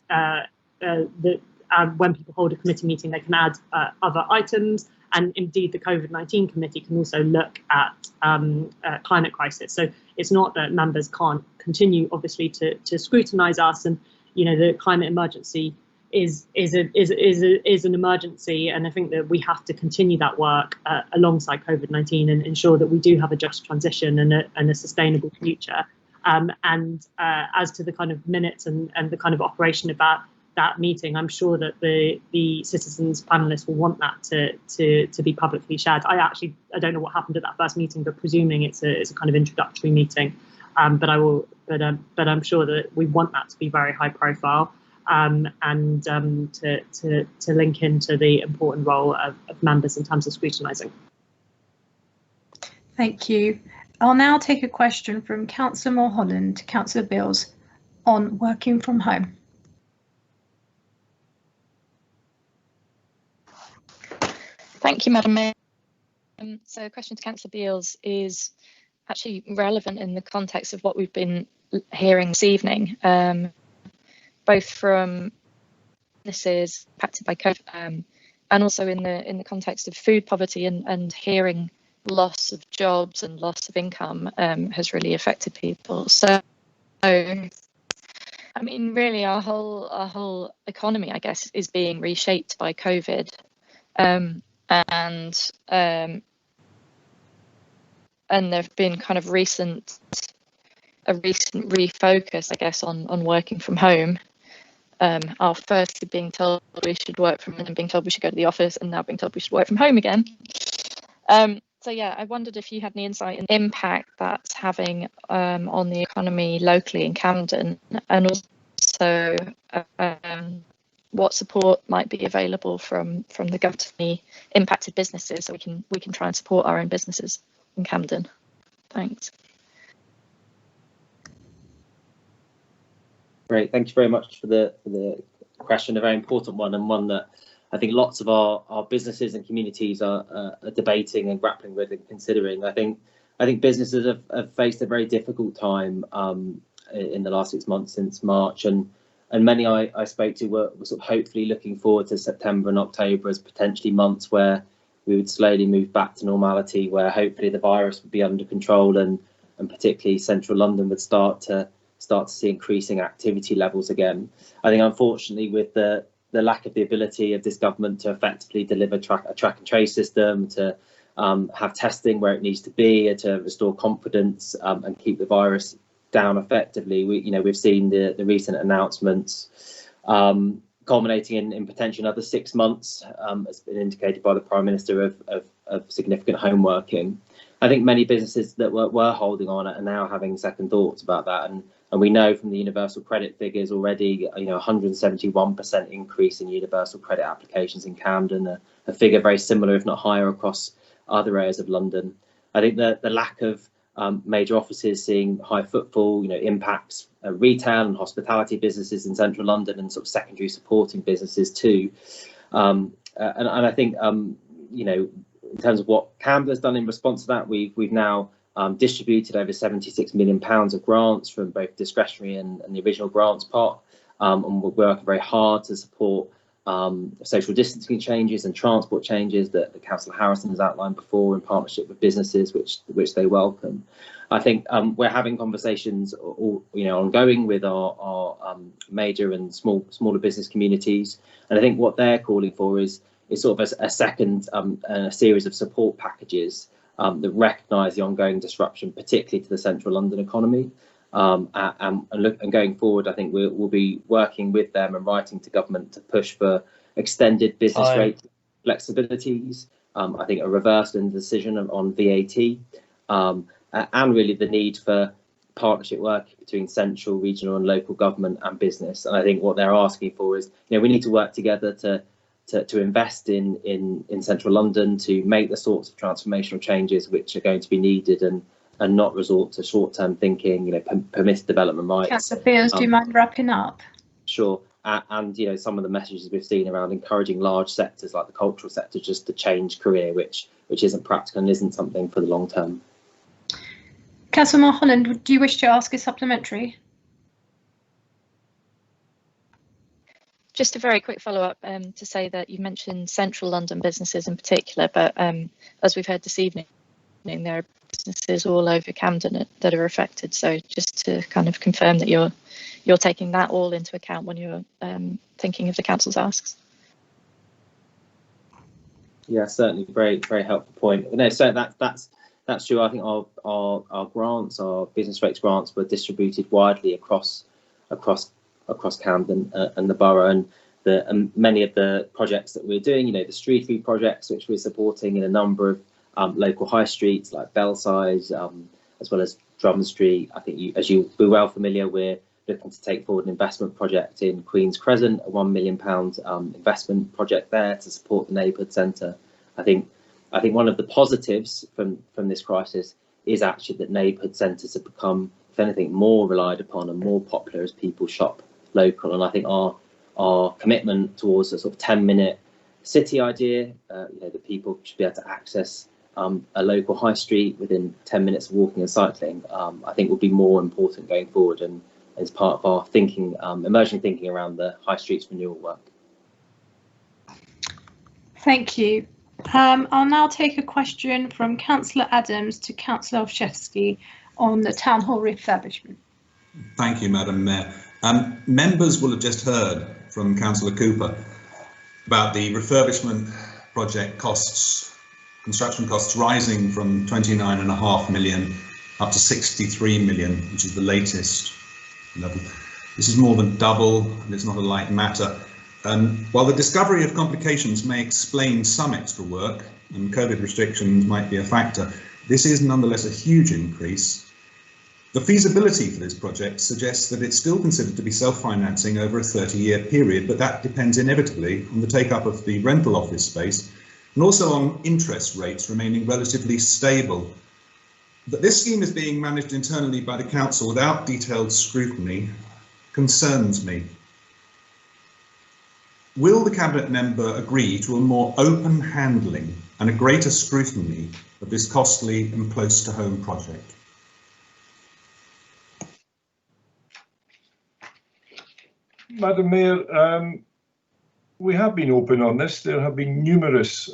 when people hold a committee meeting, they can add other items. And indeed, the COVID-19 committee can also look at climate crisis. So it's not that members can't continue, obviously, to scrutinise us. And the climate emergency is an emergency, and I think that we have to continue that work alongside COVID-19 and ensure that we do have a just transition and a sustainable future. And as to the kind of minutes and the kind of operation of that meeting, I'm sure that the citizens panelists will want that to be publicly shared. I don't know what happened at that first meeting, but presuming it's a kind of introductory meeting, but I'm sure that we want that to be very high profile, and to link into the important role of members in terms of scrutinising. Thank you. I'll now take a question from Councillor Mulholland to Councillor Beales on working from home. Thank you, Madam Mayor. So, question to Councillor Beales is actually relevant in the context of what we've been hearing this evening, both from businesses impacted by COVID, and also in the context of food poverty, and hearing loss of jobs and loss of income has really affected people. So, I mean, really, our whole economy, I guess, is being reshaped by COVID. And there have been kind of a recent refocus, I guess, on working from home. Our first being told we should work from home, and being told we should go to the office, and now being told we should work from home again. So yeah, I wondered if you had any insight in the impact that's having on the economy locally in Camden, and also what support might be available from the government impacted businesses, so we can try and support our own businesses in Camden. Thanks. Great, thank you very much for the question, a very important one, and one that I think lots of our businesses and communities are debating and grappling with and considering. I think businesses have faced a very difficult time in the last 6 months since March, and many I spoke to were sort of hopefully looking forward to September and October as potentially months where we would slowly move back to normality, where hopefully the virus would be under control, and particularly central London would start to see increasing activity levels again. I think unfortunately, with the lack of the ability of this government to effectively deliver a track and trace system, to have testing where it needs to be, to restore confidence and keep the virus down effectively, we've seen the recent announcements culminating in potentially another 6 months, has been indicated by the Prime Minister of significant home working. I think many businesses that were holding on are now having second thoughts about that, and we know from the universal credit figures already, 171% increase in universal credit applications in Camden, a figure very similar, if not higher, across other areas of London. I think that the lack of major offices seeing high footfall, impacts retail and hospitality businesses in central London, and sort of secondary supporting businesses too. And I think, in terms of what Camden has done in response to that, we've now distributed over £76 million of grants from both discretionary and the original grants pot, and we're working very hard to support social distancing changes and transport changes that Councillor Harrison has outlined before in partnership with businesses, which they welcome. I think we're having conversations ongoing with our major and smaller business communities, and I think what they're calling for is sort of a second series of support packages that recognise the ongoing disruption, particularly to the central London economy. And going forward, I think we'll be working with them and writing to government to push for extended business rate flexibilities. I think a reversal in the decision on VAT, and really the need for partnership work between central, regional, and local government and business. And I think what they're asking for is, we need to work together to invest in central London to make the sorts of transformational changes which are going to be needed and not resort to short-term thinking, permitted development rights. Councillor Beales, do you mind wrapping up? Sure, and some of the messages we've seen around encouraging large sectors like the cultural sector just to change career, which isn't practical and isn't something for the long term. Councillor Mulholland, do you wish to ask a supplementary? Just a very quick follow-up to say that you mentioned central London businesses in particular, but as we've heard this evening, there are businesses all over Camden that are affected. So just to kind of confirm that you're taking that all into account when you're thinking of the council's asks. Yeah, certainly, very helpful point. No, so that's true. I think our grants, our business rates grants, were distributed widely across Camden and the borough, and many of the projects that we're doing, the street food projects, which we're supporting in a number of local high streets like Belsize, as well as Drummond Street. I think, as you'll be well familiar, we're looking to take forward an investment project in Queen's Crescent, a £1 million investment project there to support the neighbourhood centre. I think one of the positives from this crisis is actually that neighbourhood centres have become, if anything, more relied upon and more popular as people shop local. And I think our commitment towards a sort of 10-minute city idea, that people should be able to access a local high street within 10 minutes of walking and cycling, I think will be more important going forward, and as part of our thinking, emerging thinking around the high streets renewal work. Thank you. I'll now take a question from Councillor Adams to Councillor Olszewski on the Town Hall refurbishment. Thank you, Madam Mayor. Members will have just heard from Councillor Cooper about the refurbishment project costs, construction costs rising from 29.5 million up to 63 million, which is the latest level. This is more than double, and it's not a light matter. While the discovery of complications may explain some extra work, and COVID restrictions might be a factor, this is nonetheless a huge increase. The feasibility for this project suggests that it's still considered to be self-financing over a 30-year period, but that depends inevitably on the take-up of the rental office space and also on interest rates remaining relatively stable. That this scheme is being managed internally by the council without detailed scrutiny concerns me. Will the Cabinet member agree to a more open handling and a greater scrutiny of this costly and close-to-home project? Madam Mayor, we have been open on this. There have been numerous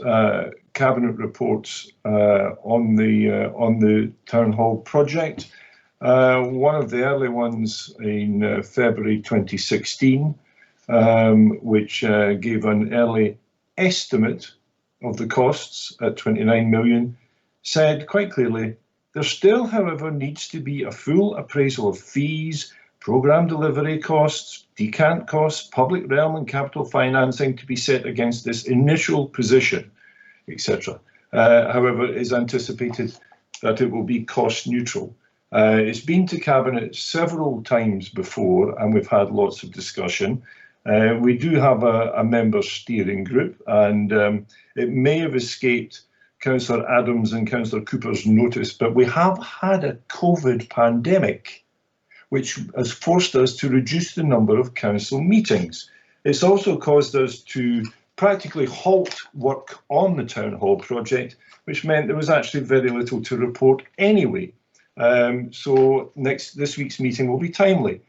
Cabinet reports on the Town Hall project. One of the early ones in February 2016, which gave an early estimate of the costs at 29 million, said quite clearly, there still, however, needs to be a full appraisal of fees, programme delivery costs, decant costs, public realm and capital financing to be set against this initial position, etc. However, it is anticipated that it will be cost neutral. It's been to Cabinet several times before, and we've had lots of discussion. We do have a member steering group, and it may have escaped Councillor Adams and Councillor Cooper's notice, but we have had a COVID pandemic, which has forced us to reduce the number of council meetings. It's also caused us to practically halt work on the Town Hall project, which meant there was actually very little to report anyway. So this week's meeting will be timely.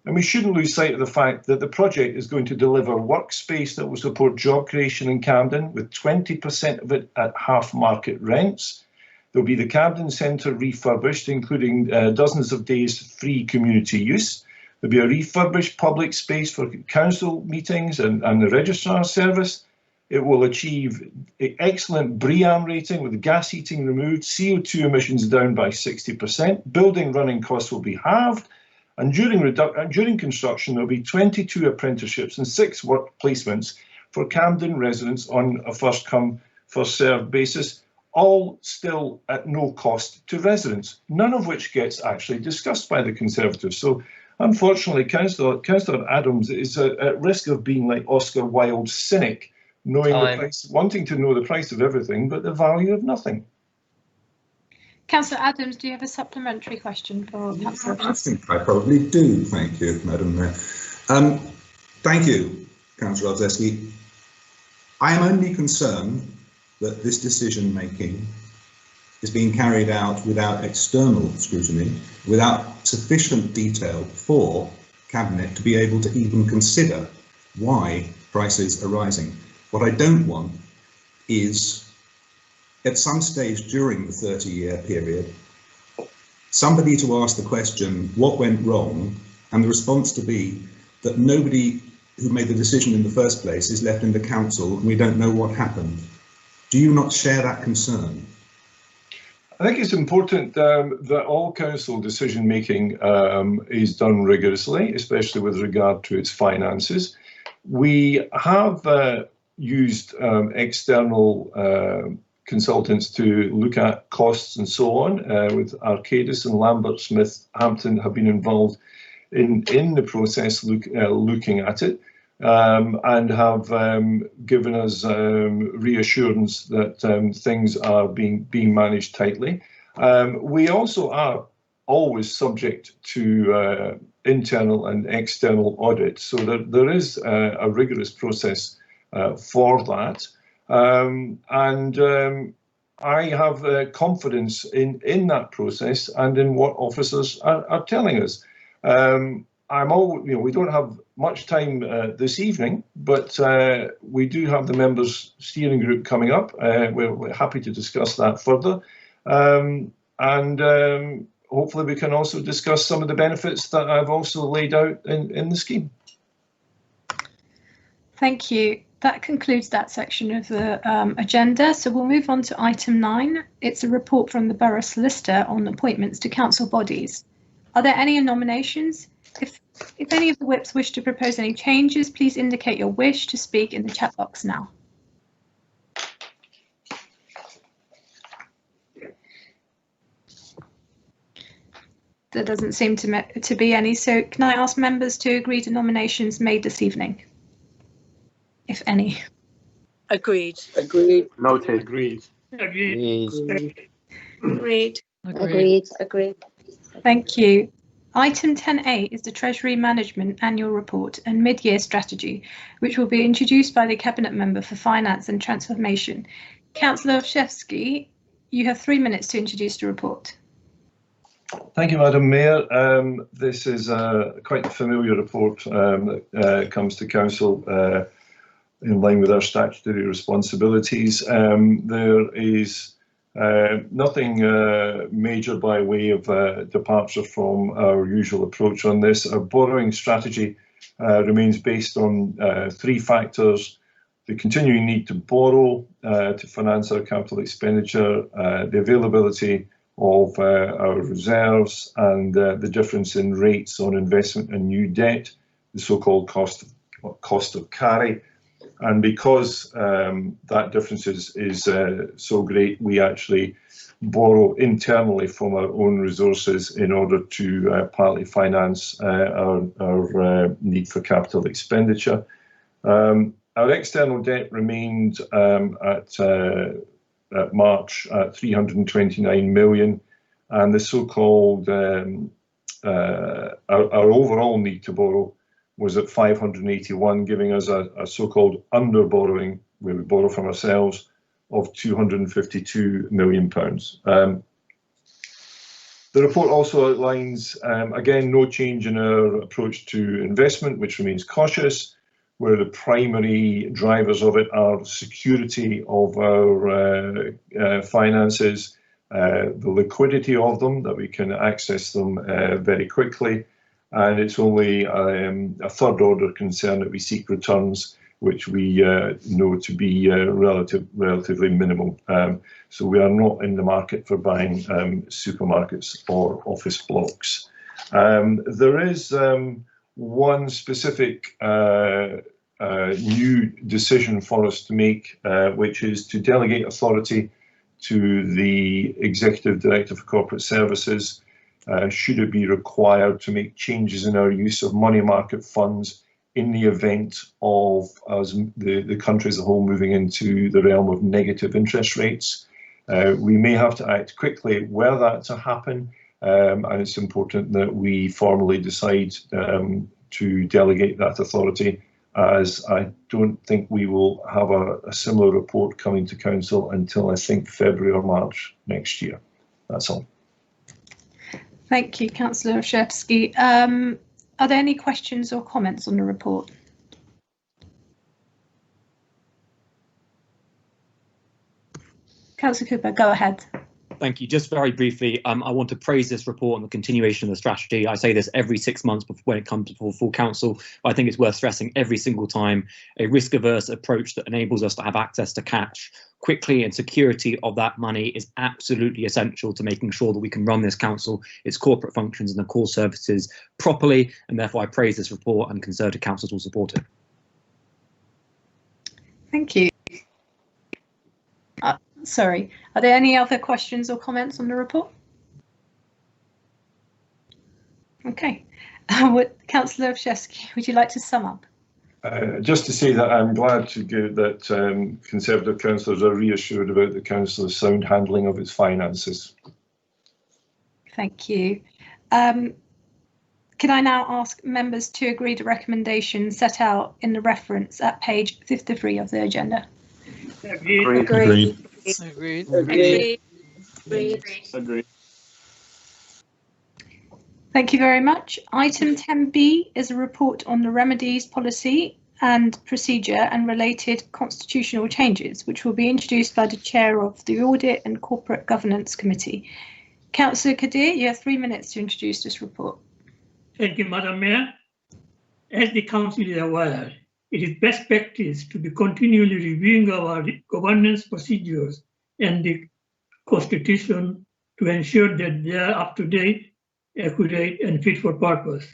And we shouldn't lose sight of the fact that the project is going to deliver workspace that will support job creation in Camden, with 20% of it at half market rents. There'll be the Camden Centre refurbished, including dozens of days free community use. There'll be a refurbished public space for council meetings and the registrar service. It will achieve an excellent BREEAM rating with gas heating removed, CO2 emissions down by 60%. Building running costs will be halved. And during construction, there'll be 22 apprenticeships and 6 work placements for Camden residents on a first-come, first-served basis, all still at no cost to residents, none of which gets actually discussed by the Conservatives. So, unfortunately, Councillor Adams is at risk of being like Oscar Wilde's cynic, knowing the price, wanting to know the price of everything, but the value of nothing. Councillor Adams, do you have a supplementary question for Councillor? I think I probably do. Thank you, Madam Mayor. Thank you, Councillor Olszewski. I am only concerned that this decision making is being carried out without external scrutiny, without sufficient detail for Cabinet to be able to even consider why prices are rising. What I don't want is, at some stage during the 30-year period, somebody to ask the question, what went wrong? And the response to be that nobody who made the decision in the first place is left in the council and we don't know what happened. Do you not share that concern? I think it's important that all council decision making is done rigorously, especially with regard to its finances. We have used external consultants to look at costs and so on, with Arcadis and Lambert Smith Hampton have been involved in the process looking at it, and have given us reassurance that things are being managed tightly. We also are always subject to internal and external audit, so there is a rigorous process for that. I have confidence in that process and in what officers are telling us. We don't have much time this evening, but we do have the members' steering group coming up. We're happy to discuss that further, and hopefully we can also discuss some of the benefits that I've also laid out in the scheme. Thank you. That concludes that section of the agenda. So we'll move on to item 9. It's a report from the Borough Solicitor on appointments to council bodies. Are there any nominations? If any of the whips wish to propose any changes, please indicate your wish to speak in the chat box now. There doesn't seem to be any, so can I ask members to agree to nominations made this evening? If any. Agreed. Agreed. Noted. Agreed. Agreed. Agreed. Agreed. Agreed. Thank you. Item 10A is the Treasury Management Annual Report and Mid-Year Strategy, which will be introduced by the Cabinet Member for Finance and Transformation. Councillor Olszewski, you have 3 minutes to introduce the report. Thank you, Madam Mayor. This is quite a familiar report that comes to Council in line with our statutory responsibilities. There is nothing major by way of departure from our usual approach on this. Our borrowing strategy remains based on 3 factors: the continuing need to borrow to finance our capital expenditure, the availability of our reserves, and the difference in rates on investment and new debt, the so-called cost of carry. And because that difference is so great, we actually borrow internally from our own resources in order to partly finance our need for capital expenditure. Our external debt remained at March at 329 million, and the so-called our overall need to borrow was at 581, giving us a so-called under borrowing, where we borrow from ourselves, of £252 million. The report also outlines, again, no change in our approach to investment, which remains cautious, where the primary drivers of it are security of our finances, the liquidity of them, that we can access them very quickly, and it's only a third order concern that we seek returns, which we know to be relatively minimal. So we are not in the market for buying supermarkets or office blocks. There is one specific new decision for us to make, which is to delegate authority to the Executive Director for Corporate Services, should it be required to make changes in our use of money market funds in the event of the country as a whole moving into the realm of negative interest rates. We may have to act quickly were that to happen, and it's important that we formally decide to delegate that authority, as I don't think we will have a similar report coming to Council until I think February or March next year. That's all. Thank you, Councillor Olszewski. Are there any questions or comments on the report? Councillor Cooper, go ahead. Thank you. Just very briefly, I want to praise this report and the continuation of the strategy. I say this every 6 months when it comes before full council, but I think it's worth stressing every single time a risk-averse approach that enables us to have access to cash quickly, and security of that money is absolutely essential to making sure that we can run this council, its corporate functions and the core services properly, and therefore I praise this report and Conservative councillors will support it. Thank you. Sorry, are there any other questions or comments on the report? Okay, Councillor Olszewski, would you like to sum up? Just to say that I'm glad to get that Conservative councillors are reassured about the council's sound handling of its finances. Thank you. Can I now ask members to agree the recommendation set out in the reference at page 53 of the agenda? Agreed. Agreed. Agreed. Agreed. Agreed. Thank you very much. Item 10B is a report on the remedies policy and procedure and related constitutional changes, which will be introduced by the chair of the Audit and Corporate Governance Committee. Councillor Kadir, you have 3 minutes to introduce this report. Thank you, Madam Mayor. As the Council is aware, it is best practice to be continually reviewing our governance procedures and the Constitution to ensure that they are up to date, accurate and fit for purpose.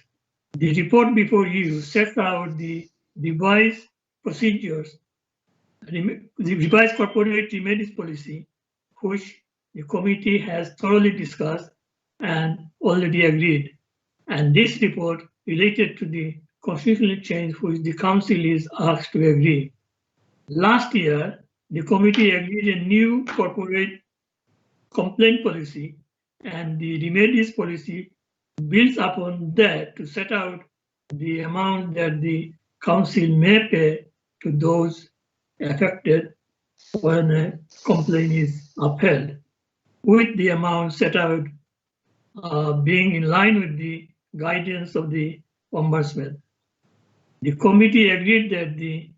The report before you sets out the revised procedures, the revised corporate remedies policy, which the committee has thoroughly discussed and already agreed. And this report related to the constitutional change which the council is asked to agree. Last year, the committee agreed a new corporate complaint policy, and the remedies policy builds upon that to set out the amount that the council may pay to those affected when a complaint is upheld, with the amount set out being in line with the guidance of the Ombudsman. The committee agreed that the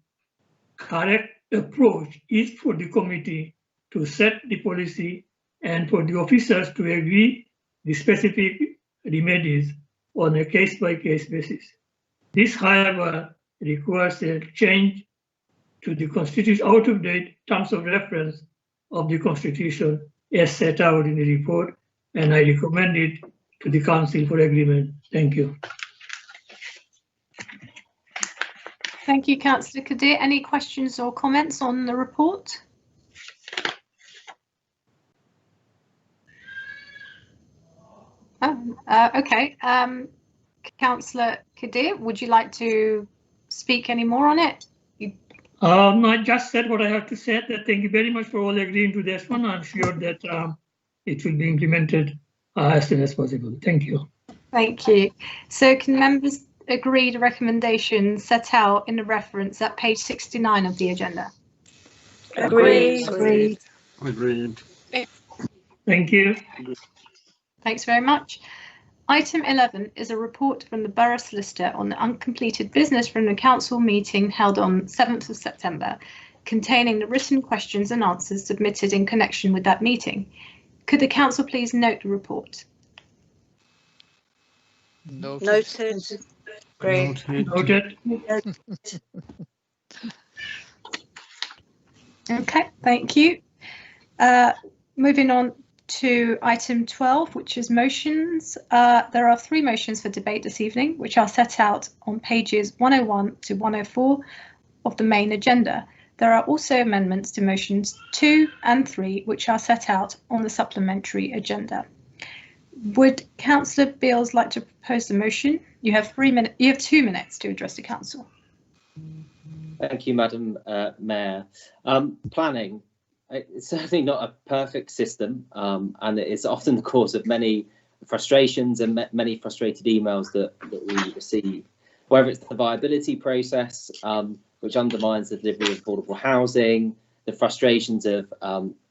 correct approach is for the committee to set the policy and for the officers to agree the specific remedies on a case-by-case basis. This, however, requires a change to the Constitution, out-of-date terms of reference of the Constitution as set out in the report, and I recommend it to the Council for agreement. Thank you. Thank you, Councillor Kadir. Any questions or comments on the report? Okay. Councillor Kadir, would you like to speak any more on it? I just said what I have to say. Thank you very much for all agreeing to this one. I'm sure that it will be implemented as soon as possible. Thank you. Thank you. So can members agree the recommendation set out in the reference at page 69 of the agenda? Agreed. Agreed. Agreed. Thank you. Thanks very much. Item 11 is a report from the Borough Solicitor on the uncompleted business from the Council meeting held on 7th of September, containing the written questions and answers submitted in connection with that meeting. Could the Council please note the report? Noted. Great. Noted. Okay, thank you. Moving on to item 12, which is motions. There are 3 motions for debate this evening, which are set out on pages 101 to 104 of the main agenda. There are also amendments to motions 2 and 3, which are set out on the supplementary agenda. Would Councillor Beales like to propose the motion? You have 3 minutes. You have 2 minutes to address the Council. Thank you, Madam Mayor. Planning. It's certainly not a perfect system, and it's often the cause of many frustrations and many frustrated emails that we receive. Whether it's the viability process, which undermines the delivery of affordable housing, the frustrations of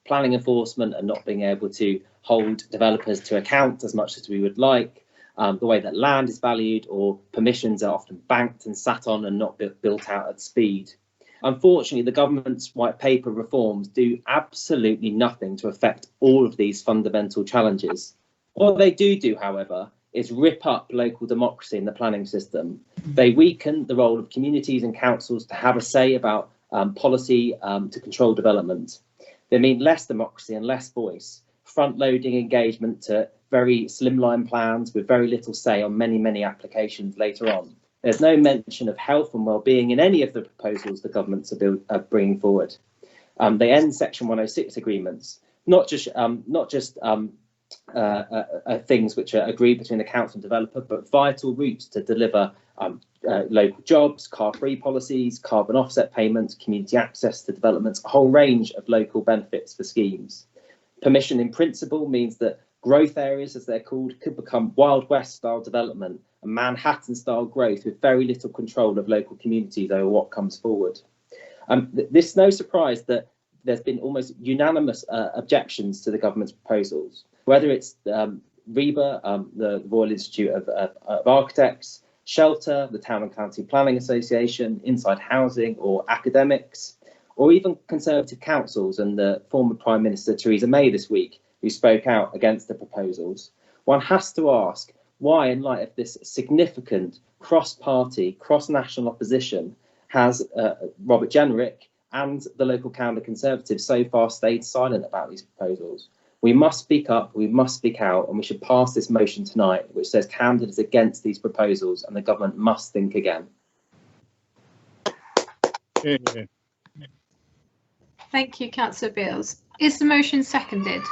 planning enforcement and not being able to hold developers to account as much as we would like, the way that land is valued or permissions are often banked and sat on and not built out at speed. Unfortunately, the government's white paper reforms do absolutely nothing to affect all of these fundamental challenges. What they do, however, is rip up local democracy in the planning system. They weaken the role of communities and councils to have a say about policy to control development. They mean less democracy and less voice, front-loading engagement to very slimline plans with very little say on many applications later on. There's no mention of health and well-being in any of the proposals the governments are bringing forward. They end Section 106 agreements, not just things which are agreed between the council and developer, but vital routes to deliver local jobs, car-free policies, carbon offset payments, community access to developments, a whole range of local benefits for schemes. Permission in principle means that growth areas, as they're called, could become Wild West style development and Manhattan style growth with very little control of local communities over what comes forward. This is no surprise that there's been almost unanimous objections to the government's proposals, whether it's RIBA, the Royal Institute of Architects, Shelter, the Town and County Planning Association, Inside Housing or academics, or even Conservative councils and the former Prime Minister Theresa May this week, who spoke out against the proposals. One has to ask why, in light of this significant cross-party, cross-national opposition, has Robert Jenrick and the local Camden Conservatives so far stayed silent about these proposals. We must speak up, we must speak out, and we should pass this motion tonight, which says Camden is against these proposals and the government must think again. Thank you, Councillor Beales. Is the motion seconded?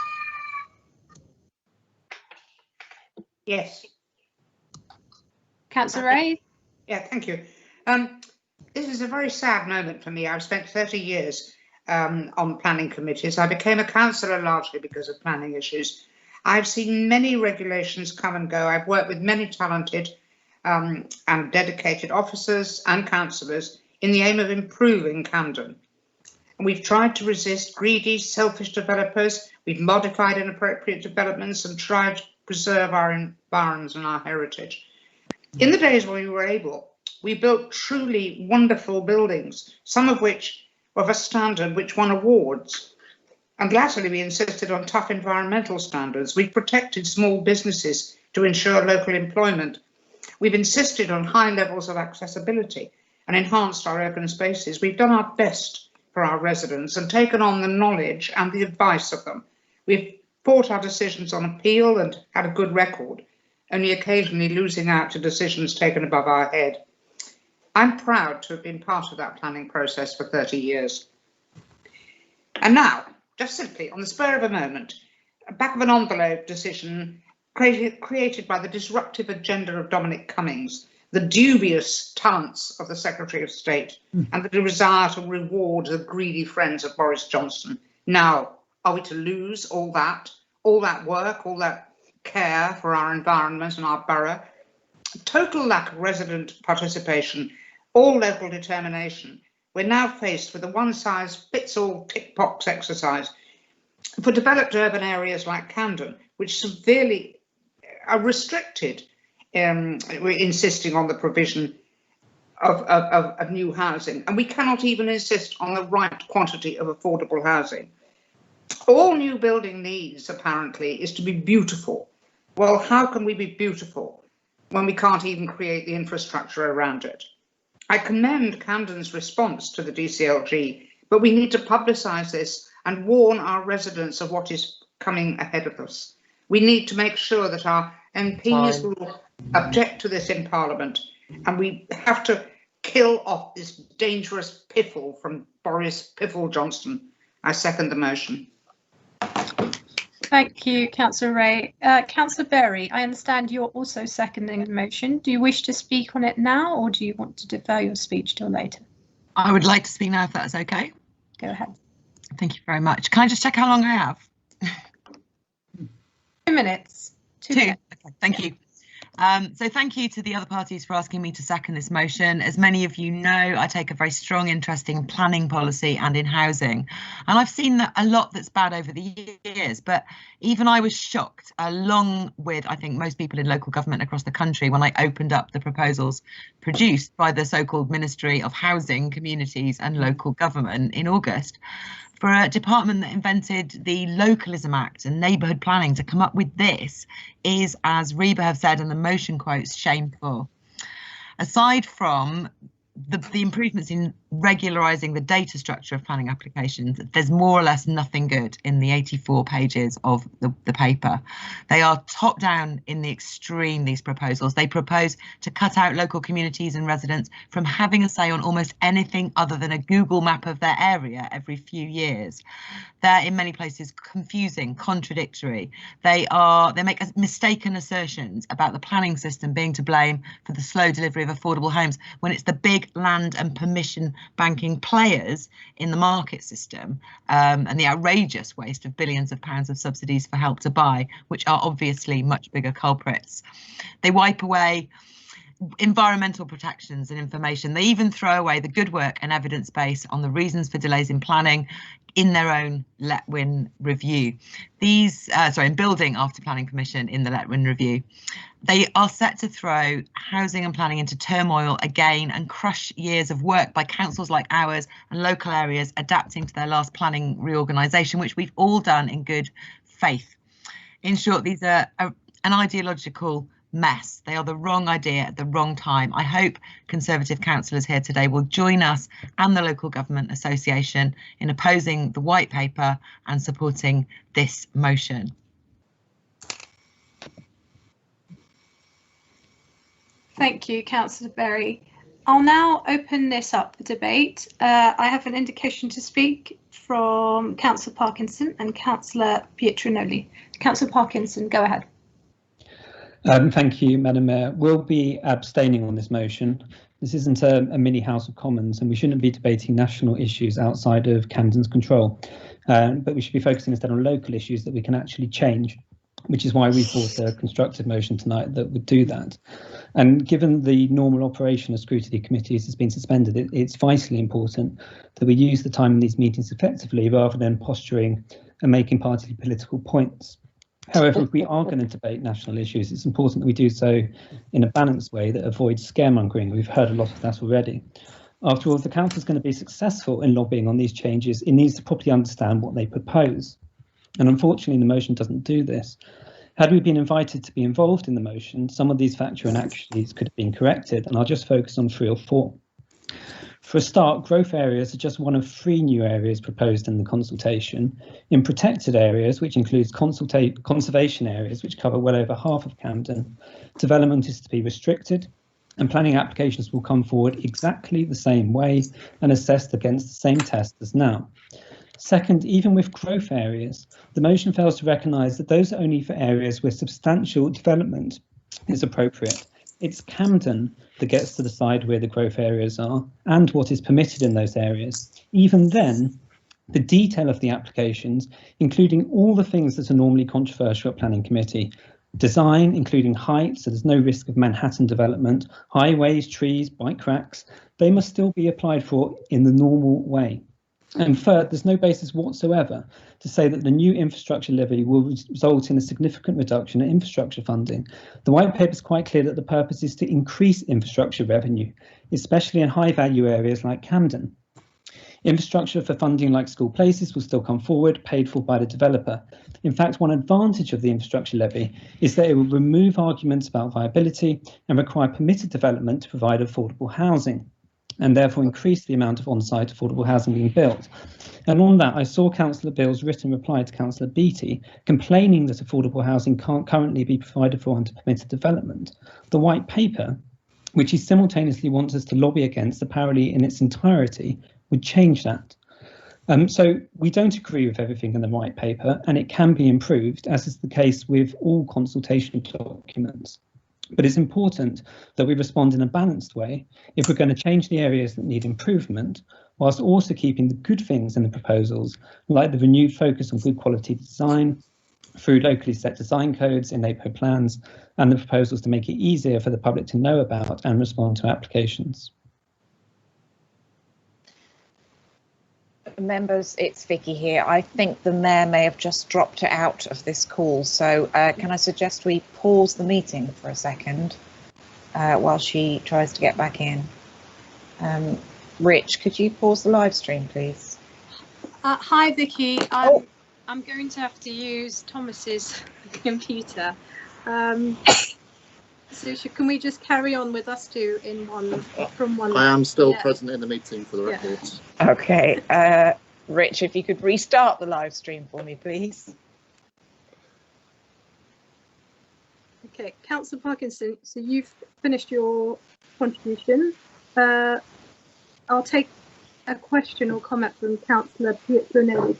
Yes. Councillor Ray? Yeah, thank you. This is a very sad moment for me. I've spent 30 years on planning committees. I became a councillor largely because of planning issues. I've seen many regulations come and go. I've worked with many talented and dedicated officers and councillors in the aim of improving Camden. And we've tried to resist greedy, selfish developers. We've modified inappropriate developments and tried to preserve our environs and our heritage. In the days when we were able, we built truly wonderful buildings, some of which were of a standard which won awards. And latterly, we insisted on tough environmental standards. We've protected small businesses to ensure local employment. We've insisted on high levels of accessibility and enhanced our urban spaces. We've done our best for our residents and taken on the knowledge and the advice of them. We've fought our decisions on appeal and had a good record, only occasionally losing out to decisions taken above our head. I'm proud to have been part of that planning process for 30 years. And now, just simply on the spur of a moment, back of an envelope decision created by the disruptive agenda of Dominic Cummings, the dubious talents of the Secretary of State, and the desire to reward the greedy friends of Boris Johnson. Now, are we to lose all that work, all that care for our environment and our borough? Total lack of resident participation, all local determination. We're now faced with a one-size-fits-all tick-box exercise for developed urban areas like Camden, which severely are restricted. We're insisting on the provision of new housing, and we cannot even insist on the right quantity of affordable housing. All new building needs, apparently, is to be beautiful. Well, how can we be beautiful when we can't even create the infrastructure around it? I commend Camden's response to the DCLG, but we need to publicise this and warn our residents of what is coming ahead of us. We need to make sure that our MPs will object to this in Parliament, and we have to kill off this dangerous piffle from Boris Piffle Johnson. I second the motion. Thank you, Councillor Ray. Councillor Berry, I understand you're also seconding the motion. Do you wish to speak on it now, or do you want to defer your speech till later? I would like to speak now, if that's okay. Go ahead. Thank you very much. Can I just check how long I have? 2 minutes. Two minutes. Okay, thank you. So thank you to the other parties for asking me to second this motion. As many of you know, I take a very strong interest in planning policy and in housing. And I've seen that a lot that's bad over the years, but even I was shocked, along with, I think, most people in local government across the country, when I opened up the proposals produced by the so-called Ministry of Housing, Communities and Local Government in August, for a department that invented the Localism Act and neighbourhood planning to come up with this is, as Reba have said, and the motion quotes, shameful. Aside from the improvements in regularising the data structure of planning applications, there's more or less nothing good in the 84 pages of the paper. They are top down in the extreme, these proposals. They propose to cut out local communities and residents from having a say on almost anything other than a Google map of their area every few years. They're in many places confusing, contradictory. They make mistaken assertions about the planning system being to blame for the slow delivery of affordable homes, when it's the big land and permission banking players in the market system and the outrageous waste of billions of pounds of subsidies for Help to Buy, which are obviously much bigger culprits. They wipe away environmental protections and information. They even throw away the good work and evidence base on the reasons for delays in planning in their own Letwin review. In building after planning permission in the Letwin review. They are set to throw housing and planning into turmoil again and crush years of work by councils like ours and local areas adapting to their last planning reorganisation, which we've all done in good faith. In short, these are an ideological mess. They are the wrong idea at the wrong time. I hope Conservative councillors here today will join us and the Local Government Association in opposing the white paper and supporting this motion. Thank you, Councillor Berry. I'll now open this up for debate. I have an indication to speak from Councillor Parkinson and Councillor Pietranoli. Councillor Parkinson, go ahead. Thank you, Madam Mayor. We'll be abstaining on this motion. This isn't a mini House of Commons, and we shouldn't be debating national issues outside of Camden's control. But we should be focusing instead on local issues that we can actually change, which is why we brought a constructive motion tonight that would do that. And given the normal operation of scrutiny committees has been suspended, it's vitally important that we use the time in these meetings effectively rather than posturing and making party political points. However, if we are going to debate national issues, it's important that we do so in a balanced way that avoids scaremongering. We've heard a lot of that already. After all, if the council is going to be successful in lobbying on these changes, it needs to properly understand what they propose. And unfortunately, the motion doesn't do this. Had we been invited to be involved in the motion, some of these factual inaccuracies could have been corrected, and I'll just focus on 3 or 4. For a start, growth areas are just one of 3 new areas proposed in the consultation. In protected areas, which includes conservation areas, which cover well over half of Camden, development is to be restricted, and planning applications will come forward exactly the same way and assessed against the same test as now. Second, even with growth areas, the motion fails to recognise that those are only for areas where substantial development is appropriate. It's Camden that gets to decide where the growth areas are and what is permitted in those areas. Even then, the detail of the applications, including all the things that are normally controversial at planning committee, design, including height, so there's no risk of Manhattan development, highways, trees, bike racks, they must still be applied for in the normal way. And third, there's no basis whatsoever to say that the new infrastructure levy will result in a significant reduction in infrastructure funding. The white paper is quite clear that the purpose is to increase infrastructure revenue, especially in high value areas like Camden. Infrastructure for funding like school places will still come forward, paid for by the developer. In fact, one advantage of the infrastructure levy is that it will remove arguments about viability and require permitted development to provide affordable housing, and therefore increase the amount of on-site affordable housing being built. And on that, I saw Councillor Beale's written reply to Councillor Beattie, complaining that affordable housing can't currently be provided for under permitted development. The white paper, which he simultaneously wants us to lobby against apparently in its entirety, would change that. So we don't agree with everything in the white paper, and it can be improved, as is the case with all consultation documents. But it's important that we respond in a balanced way if we're going to change the areas that need improvement, whilst also keeping the good things in the proposals, like the renewed focus on good quality design, through locally set design codes in neighbourhood plans, and the proposals to make it easier for the public to know about and respond to applications. Members, it's Vicky here. I think the Mayor may have just dropped out of this call, so can I suggest we pause the meeting for a second while she tries to get back in? Rich, could you pause the live stream, please? Hi, Vicky. I'm going to have to use Thomas's computer. So can we just carry on with us two in one from one? I am still present in the meeting for the record. Okay, Rich, if you could restart the live stream for me, please. Okay, Councillor Parkinson, so you've finished your contribution. I'll take a question or comment from Councillor Pietronelli.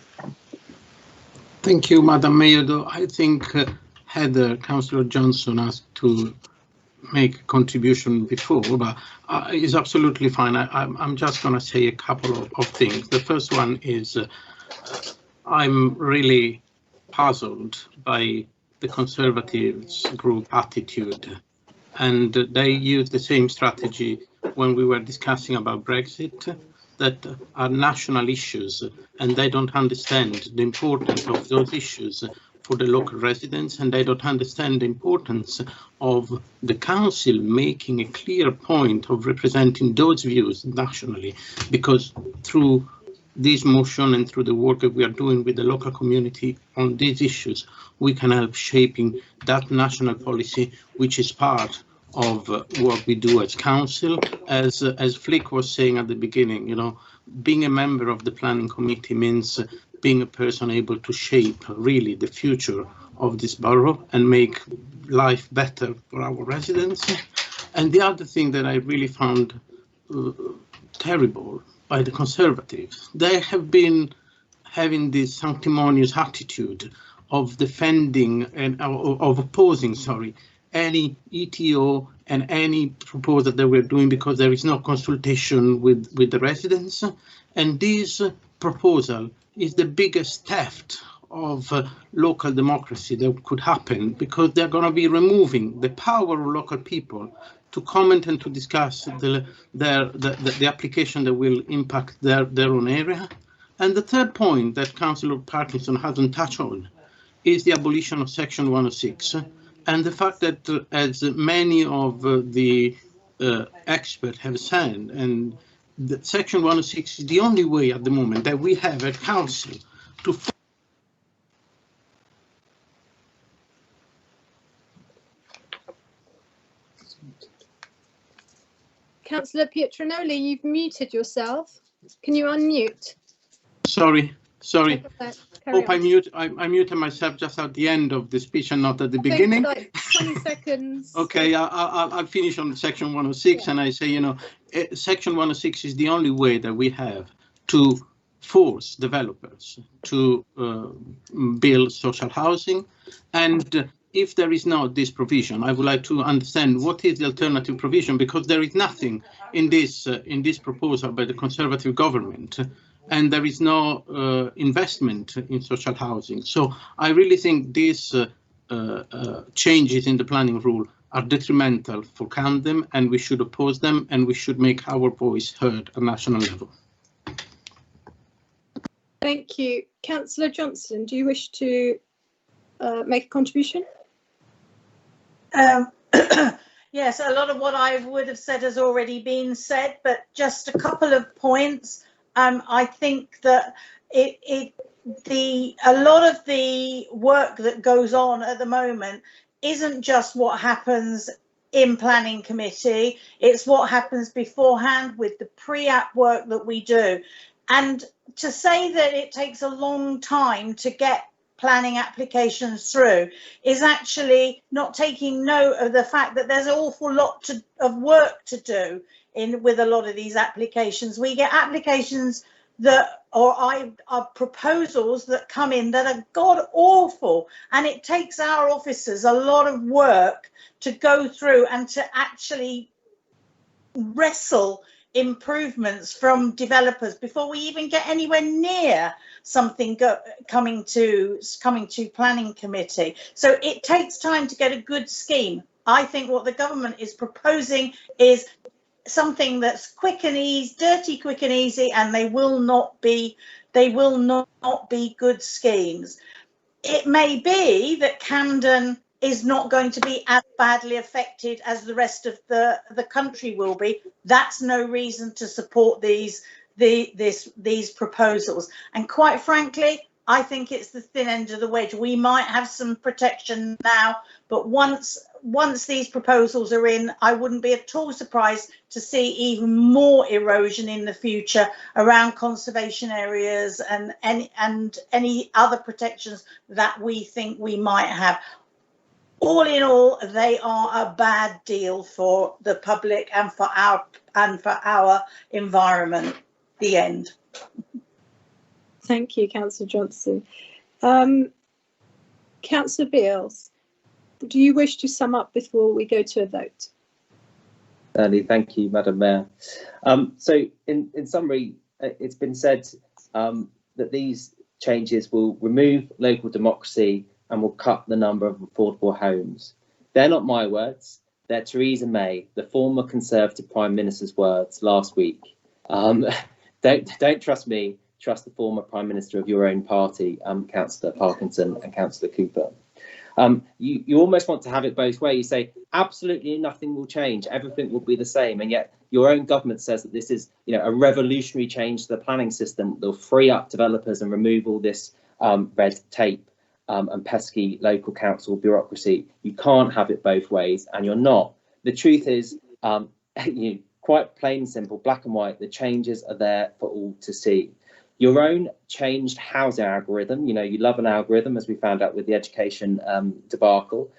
Thank you, Madam Mayor. Though I think Heather, Councillor Johnson asked to make a contribution before, but it's absolutely fine. I'm just going to say a couple of things. The first one is I'm really puzzled by the Conservatives group attitude, and they used the same strategy when we were discussing about Brexit, that are national issues, and they don't understand the importance of those issues for the local residents, and they don't understand the importance of the council making a clear point of representing those views nationally, because through this motion and through the work that we are doing with the local community on these issues, we can help shaping that national policy, which is part of what we do as council. As Flick was saying at the beginning, you know, being a member of the planning committee means being a person able to shape really the future of this borough and make life better for our residents. And the other thing that I really found terrible by the Conservatives, they have been having this sanctimonious attitude of defending and of opposing, any ETO and any proposal that we're doing because there is no consultation with the residents. And this proposal is the biggest theft of local democracy that could happen, because they're going to be removing the power of local people to comment and to discuss the application that will impact their own area. And the third point that Councillor Parkinson hasn't touched on is the abolition of Section 106. And the fact that, as many of the experts have said, and that Section 106 is the only way at the moment that we have a council to. Councillor Pietronelli, you've muted yourself. Can you unmute? Sorry. Hope I muted myself just at the end of the speech and not at the beginning. Like 20 seconds. Okay, I'll finish on Section 106, and I say, you know, Section 106 is the only way that we have to force developers to build social housing. And if there is not this provision, I would like to understand what is the alternative provision, because there is nothing in this proposal by the Conservative government, and there is no investment in social housing. So I really think these changes in the planning rule are detrimental for Camden, and we should oppose them, and we should make our voice heard at national level. Thank you. Councillor Johnson, do you wish to make a contribution? Yes, a lot of what I would have said has already been said, but just a couple of points. I think that a lot of the work that goes on at the moment isn't just what happens in planning committee, it's what happens beforehand with the pre-app work that we do. And to say that it takes a long time to get planning applications through is actually not taking note of the fact that there's an awful lot of work to do with a lot of these applications. We get applications that are proposals that come in that are god awful, and it takes our officers a lot of work to go through and to actually wrestle improvements from developers before we even get anywhere near something coming to planning committee. So it takes time to get a good scheme. I think what the government is proposing is something that's quick and easy, dirty, quick and easy, and they will not be good schemes. It may be that Camden is not going to be as badly affected as the rest of the country will be. That's no reason to support these proposals. And quite frankly, I think it's the thin end of the wedge. We might have some protection now, but once these proposals are in, I wouldn't be at all surprised to see even more erosion in the future around conservation areas and any other protections that we think we might have. All in all, they are a bad deal for the public and for our environment. The end. Thank you, Councillor Johnson. Councillor Beales, do you wish to sum up before we go to a vote? Certainly, thank you, Madam Mayor. So in summary, it's been said that these changes will remove local democracy and will cut the number of affordable homes. They're not my words, they're Theresa May, the former Conservative Prime Minister's words last week. Don't trust me, trust the former Prime Minister of your own party, Councillor Parkinson and Councillor Cooper. You almost want to have it both ways. You say absolutely nothing will change, everything will be the same, and yet your own government says that this is, a revolutionary change to the planning system. They'll free up developers and remove all this red tape and pesky local council bureaucracy. You can't have it both ways, and you're not. The truth is, quite plain and simple, black and white, the changes are there for all to see. Your own changed housing algorithm, you love an algorithm, as we found out with the education debacle.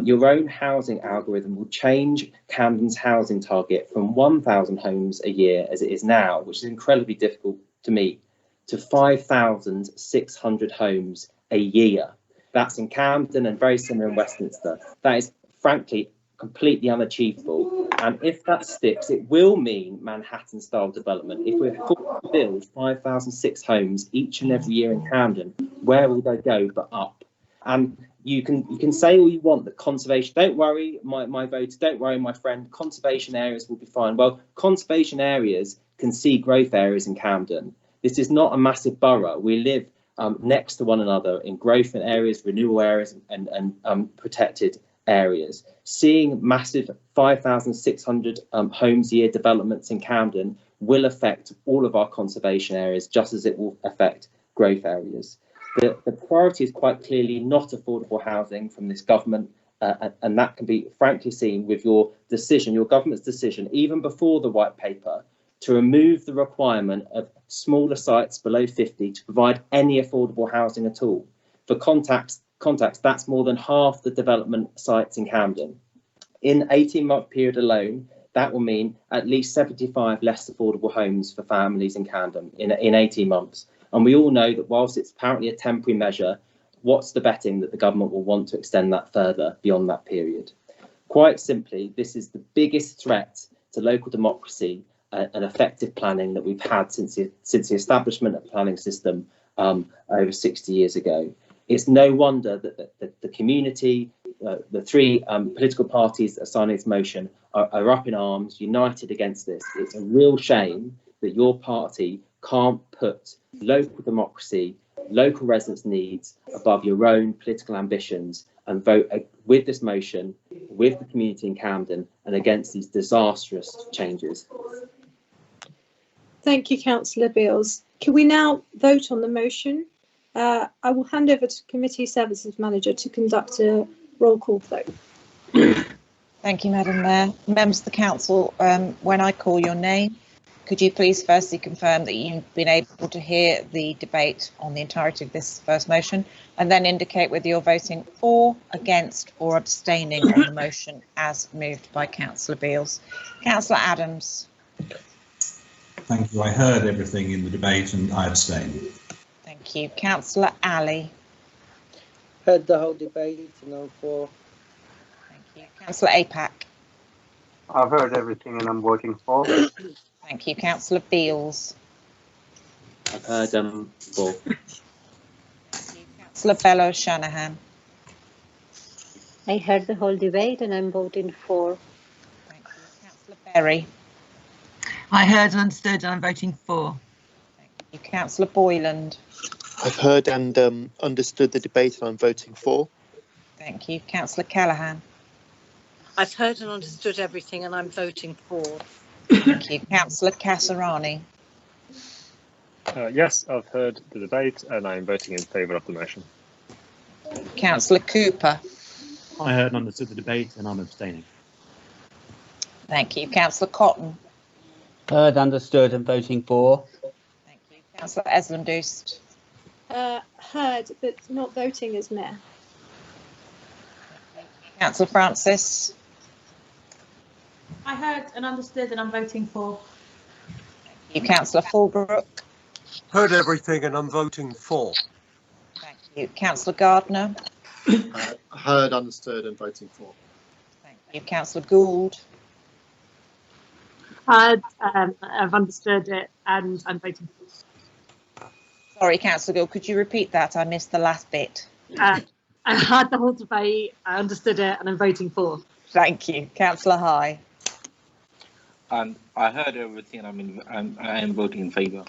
Your own housing algorithm will change Camden's housing target from 1,000 homes a year, as it is now, which is incredibly difficult to meet, to 5,600 homes a year. That's in Camden and very similar in Westminster. That is frankly completely unachievable. And if that sticks, it will mean Manhattan-style development. If we're forced to build 5,006 homes each and every year in Camden, where will they go but up? And you can say all you want that conservation, don't worry, my voters, don't worry, my friend, conservation areas will be fine. Well, conservation areas can see growth areas in Camden. This is not a massive borough. We live next to one another in growth areas, renewal areas, and protected areas. Seeing massive 5,600 homes a year developments in Camden will affect all of our conservation areas, just as it will affect growth areas. The priority is quite clearly not affordable housing from this government, and that can be frankly seen with your decision, your government's decision, even before the white paper, to remove the requirement of smaller sites below 50 to provide any affordable housing at all. For context, that's more than half the development sites in Camden. In an 18-month period alone, that will mean at least 75 less affordable homes for families in Camden in 18 months. And we all know that whilst it's apparently a temporary measure, what's the betting that the government will want to extend that further beyond that period? Quite simply, this is the biggest threat to local democracy and effective planning that we've had since the establishment of the planning system over 60 years ago. It's no wonder that the community, the three political parties that are signing this motion are up in arms, united against this. It's a real shame that your party can't put local democracy, local residents' needs above your own political ambitions and vote with this motion, with the community in Camden and against these disastrous changes. Thank you, Councillor Beales. Can we now vote on the motion? I will hand over to Committee Services Manager to conduct a roll call vote. Thank you, Madam Mayor. Members of the Council, when I call your name, could you please firstly confirm that you've been able to hear the debate on the entirety of this first motion, and then indicate whether you're voting for, against or abstaining on the motion as moved by Councillor Beales. Councillor Adams. Thank you. I heard everything in the debate and I abstain. Thank you. Councillor Ali. Heard the whole debate and I'm for. Thank you. Councillor APAC. I've heard everything and I'm voting for. Thank you. Councillor Beales. I've heard for. Councillor Bellows-Shanahan. I heard the whole debate and I'm voting for. Thank you. Councillor Berry. I heard and understood and I'm voting for. Thank you. Councillor Boyland. I've heard and understood the debate and I'm voting for. Thank you. Councillor Callaghan. I've heard and understood everything and I'm voting for. Thank you. Councillor Casarani. Yes, I've heard the debate and I'm voting in favour of the motion. Councillor Cooper. I heard and understood the debate and I'm abstaining. Thank you. Councillor Cotton. Heard, understood and voting for. Thank you. Councillor Eslandoost. Heard, but not voting as Mayor. Councillor Francis. I heard and understood and I'm voting for. Thank you. Councillor Fulbrook. Heard everything and I'm voting for. Thank you. Councillor Gardner. Heard, understood and voting for. Thank you. Councillor Gould. I've understood it and I'm voting for. Sorry, Councillor Gould, could you repeat that? I missed the last bit. I heard the whole debate, I understood it and I'm voting for. Thank you. Councillor High. And I heard everything and I am voting in favour.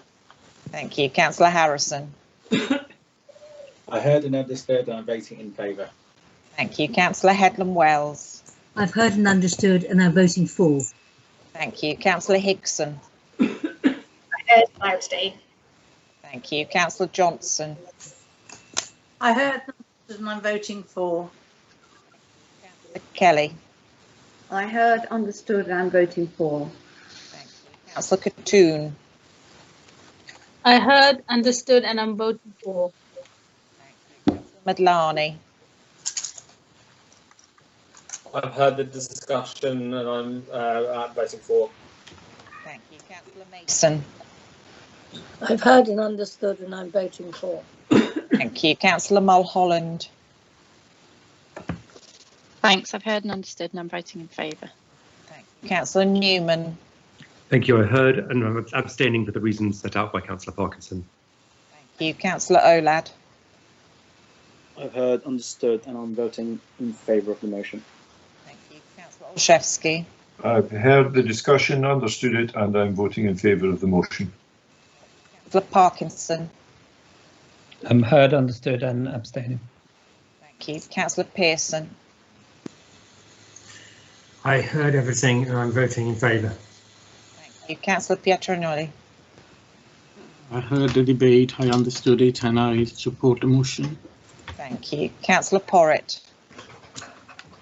Thank you. Councillor Harrison. I heard and understood and I'm voting in favour. Thank you. Councillor Headland-Wells. I've heard and understood and I'm voting for. Thank you. Councillor Hickson. I heard and I abstain. Thank you. Councillor Johnson. I heard and I'm voting for. Councillor Kelly. I heard, understood and I'm voting for. Thank you. Councillor Katoon. I heard, understood and I'm voting for. Madlani. I've heard the discussion and I'm voting for. Thank you. Councillor Mason. I've heard and understood and I'm voting for. Thank you. Councillor Mulholland. Thanks. I've heard and understood and I'm voting in favour. Thank you. Councillor Newman. Thank you. I heard and I'm abstaining for the reasons set out by Councillor Parkinson. Thank you. Councillor Olad. I've heard, understood and I'm voting in favour of the motion. Thank you. Councillor Olszewski. I've heard the discussion, understood it, and I'm voting in favour of the motion. Councillor Parkinson. Heard, understood and abstaining. Thank you. Councillor Pearson. I heard everything and I'm voting in favour. Thank you. Councillor Pietranoli. I heard the debate, I understood it and I support the motion. Thank you. Councillor Porritt.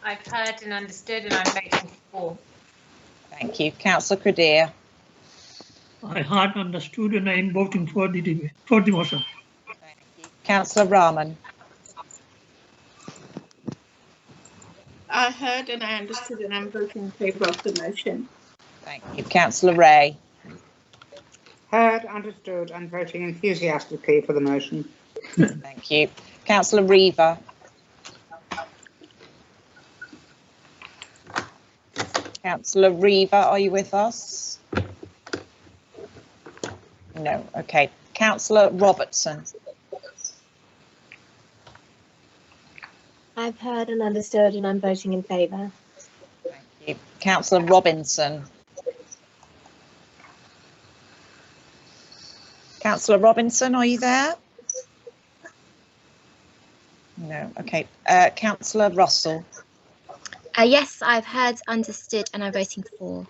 I've heard and understood and I'm voting for. Thank you. Councillor Credere. I heard, understood and I am voting for the debate, for the motion. Councillor Rahman. I heard and I understood and I'm voting in favour of the motion. Thank you. Councillor Ray. Heard, understood and voting enthusiastically for the motion. Thank you. Councillor Reaver. Councillor Reaver, are you with us? No. Okay. Councillor Robertson. I've heard and understood and I'm voting in favour. Thank you. Councillor Robinson. Councillor Robinson, are you there? No. Okay. Councillor Russell. Yes, I've heard, understood, and I'm voting for.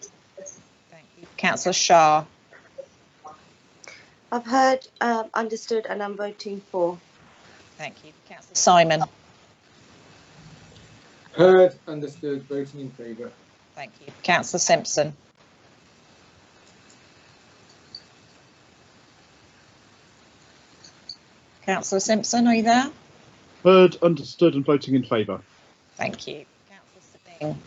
Thank you. Councillor Shah. I've heard, understood, and I'm voting for. Thank you. Councillor Simon. Heard, understood, voting in favour. Thank you. Councillor Simpson. Councillor Simpson, are you there? Heard, understood, and voting in favour. Thank you. Councillor Singh.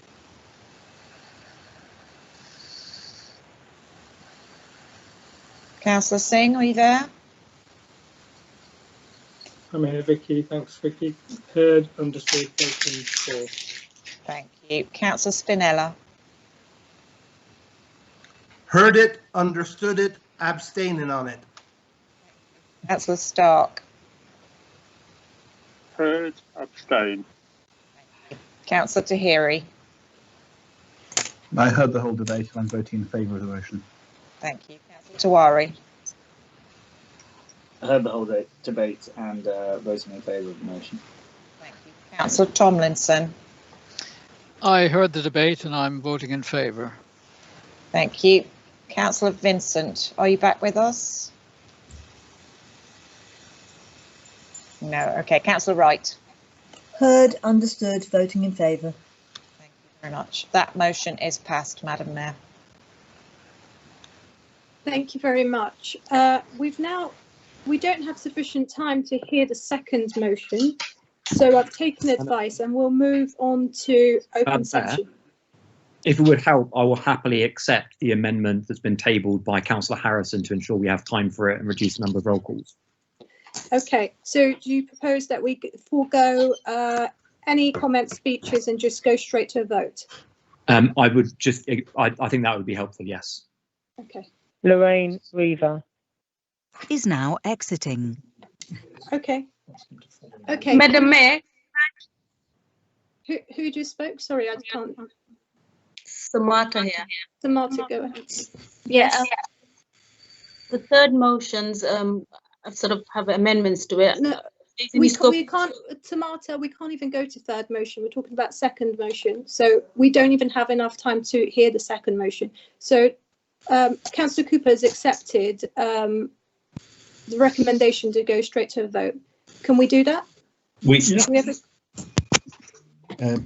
Councillor Singh, are you there? I'm here, Vicky. Thanks, Vicky. Heard, understood, voting for. Thank you. Councillor Spinella. Heard it, understood it, abstaining on it. Councillor Stark. Heard, abstain. Councillor Tahiri. I heard the whole debate and I'm voting in favour of the motion. Thank you. Councillor Tawari. I heard the whole debate and voting in favour of the motion. Thank you. Councillor Tomlinson. I heard the debate and I'm voting in favour. Thank you. Councillor Vincent, are you back with us? No. Okay. Councillor Wright. Heard, understood, voting in favour. Thank you very much. That motion is passed, Madam Mayor. Thank you very much. We don't have sufficient time to hear the second motion, so I've taken advice and we'll move on to open session. If it would help, I will happily accept the amendment that's been tabled by Councillor Harrison to ensure we have time for it and reduce the number of roll calls. Okay, so do you propose that we forego any comments, speeches, and just go straight to a vote? I would just, I think that would be helpful, yes. Okay. Lorraine Weaver is now exiting. Okay. Okay. Madam Mayor. Who just spoke? Sorry, I can't. Samantha here. Samantha, go ahead. Yeah. The third motions sort of have amendments to it. No, we can't, Tamata, we can't even go to third motion. We're talking about second motion. So we don't even have enough time to hear the second motion. So Councillor Cooper has accepted the recommendation to go straight to a vote. Can we do that?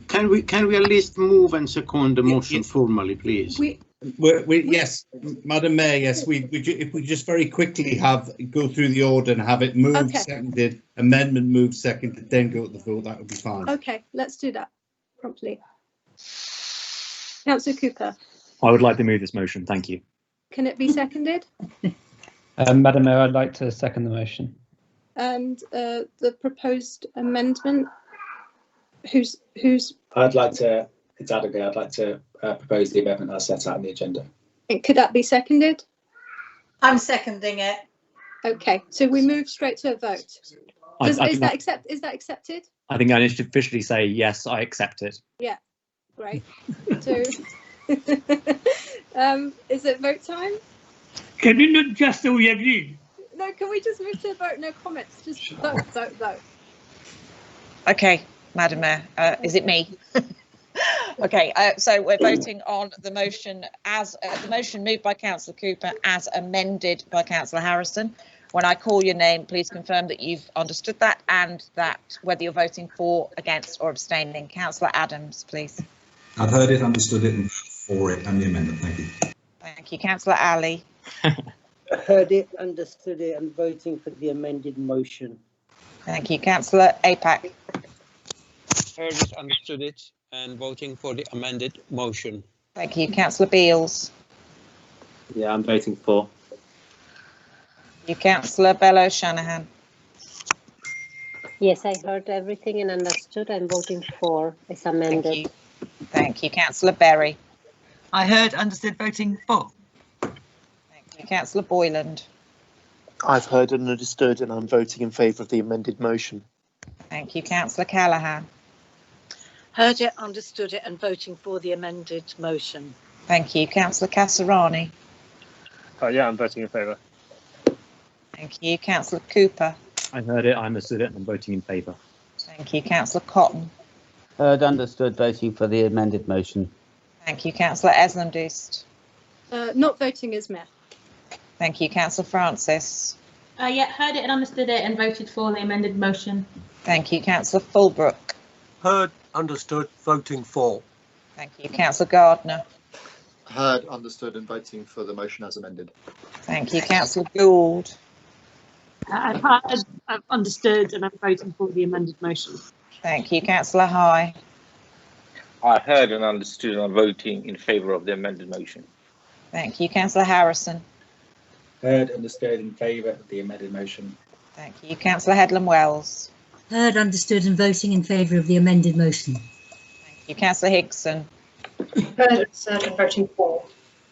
Can we at least move and second the motion formally, please? Yes, Madam Mayor. Yes, if we just very quickly go through the order and have it moved, seconded, amendment moved, seconded, then go to the vote. That would be fine. Okay, let's do that promptly. Councillor Cooper. I would like to move this motion. Thank you. Can it be seconded? Madam Mayor, I'd like to second the motion. And the proposed amendment. Who's? I'd like to. It's Adiga. I'd like to propose the amendment as set out in the agenda. Could that be seconded? I'm seconding it. Okay, so we move straight to a vote. Is that accepted? I think I need to officially say yes, I accept it. Yeah, great. So, is it vote time? Can we not just say we agreed? No, can we just move to a vote? No comments, just vote, vote, vote. Okay, Madam Mayor, is it me? Okay, so we're voting on the motion as the motion moved by Councillor Cooper as amended by Councillor Harrison. When I call your name, please confirm that you've understood that and that whether you're voting for, against or abstaining. Councillor Adams, please. I've heard it, understood it and for it and the amendment. Thank you. Thank you. Councillor Ali. Heard it, understood it and voting for the amended motion. Thank you. Councillor APAC. Heard it, understood it and voting for the amended motion. Thank you. Councillor Beales. Yeah, I'm voting for. You, Councillor Bello Shanahan. Yes, I heard everything and understood. I'm voting for. It's amended. Thank you. Thank you. Councillor Berry. I heard, understood, voting for. Thank you. Councillor Boyland. I've heard and understood and I'm voting in favour of the amended motion. Thank you. Councillor Callaghan. Heard it, understood it and voting for the amended motion. Thank you. Councillor Casarani. Yeah, I'm voting in favour. Thank you. Councillor Cooper. I heard it, I understood it, and I'm voting in favour. Thank you. Councillor Cotton. Heard, understood, voting for the amended motion. Thank you. Councillor Esmondoost. Not voting as Mayor. Thank you. Councillor Francis. Yeah, heard it and understood it and voted for the amended motion. Thank you. Councillor Fulbrook. Heard, understood, voting for. Thank you. Councillor Gardner. Heard, understood, and voting for the motion as amended. Thank you. Councillor Gould. I've heard, I've understood, and I'm voting for the amended motion. Thank you. Councillor High. I heard and understood, and I'm voting in favour of the amended motion. Thank you. Councillor Harrison. Heard, understood, in favour of the amended motion. Thank you. Councillor Headlam-Wells. Heard, understood, and voting in favour of the amended motion. Thank you. Councillor Higson. Heard, understood, and voting for.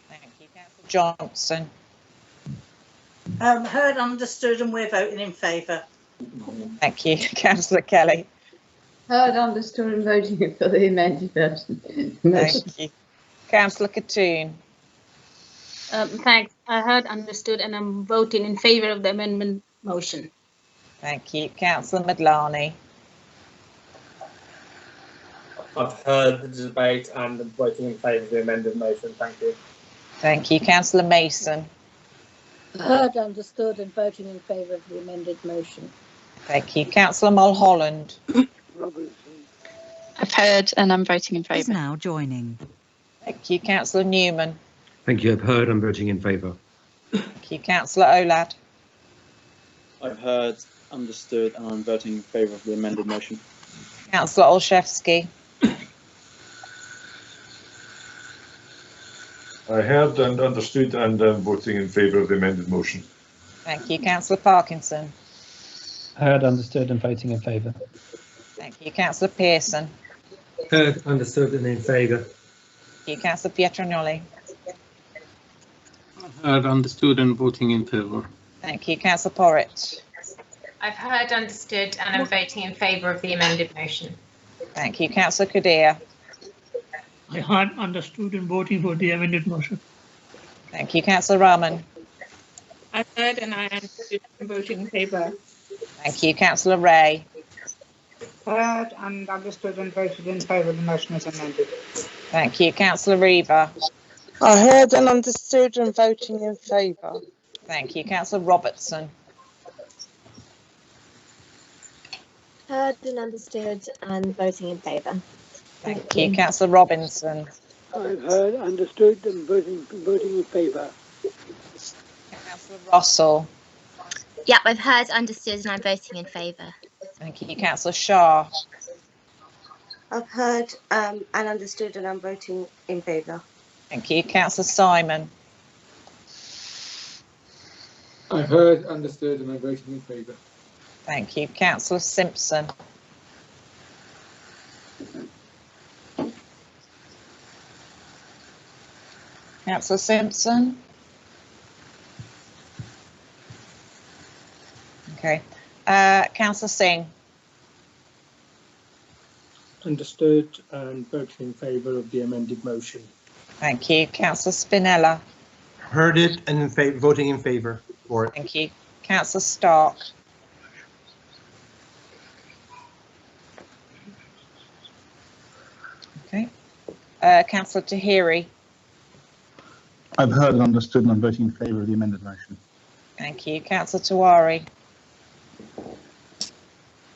Thank you. Councillor Johnson. Heard, understood, and we're voting in favour. Thank you. Councillor Kelly. Heard, understood, and voting for the amended motion. Thank you. Councillor Katoon. Thanks. I heard, understood, and I'm voting in favour of the amendment motion. Thank you. Councillor Madlani. I've heard the debate and I'm voting in favour of the amended motion. Thank you. Thank you. Councillor Mason. Heard, understood, and voting in favour of the amended motion. Thank you. Councillor Mulholland. I've heard and I'm voting in Is favour. now joining. Thank you. Councillor Newman. Thank you. I've heard. I'm voting in favour. Thank you. Councillor Olad. I've heard, understood, and I'm voting in favour of the amended motion. Councillor Olszewski. I heard and understood, and I'm voting in favour of the amended motion. Thank you. Councillor Parkinson. Heard, understood, and voting in favour. Thank you. Councillor Pearson. Heard, understood, and in favour. Thank you. Councillor Pietronioli. Heard, understood, and voting in favour. Thank you. Councillor Porritt. I've heard, understood, and I'm voting in favour of the amended motion. Thank you. Councillor Kadir. I heard, understood, and voting for the amended motion. Thank you. Councillor Rahman. I've heard and I understood and voting in favour. Thank you. Councillor Ray. Heard and understood and voted in favour of the motion as amended. Thank you. Councillor Reaver. I heard and understood and voting in favour. Thank you. Councillor Robertson. Heard and understood and voting in favour. Thank you. Councillor Robinson. I've heard, understood and voting in favour. Councillor Russell. Yep, I've heard, understood, and I'm voting in favour. Thank you. Councillor Shah. I've heard and understood and I'm voting in favour. Thank you. Councillor Simon. I've heard, understood, and I'm voting in favour. Thank you. Councillor Simpson. Councillor Simpson. Okay. Councillor Singh. Understood and voting in favour of the amended motion. Thank you. Councillor Spinella. Heard it and in favour, voting in favour for it. Thank you. Councillor Stark. Okay. Councillor Tahiri. I've heard and understood and I'm voting in favour of the amended motion. Thank you. Councillor Tawari.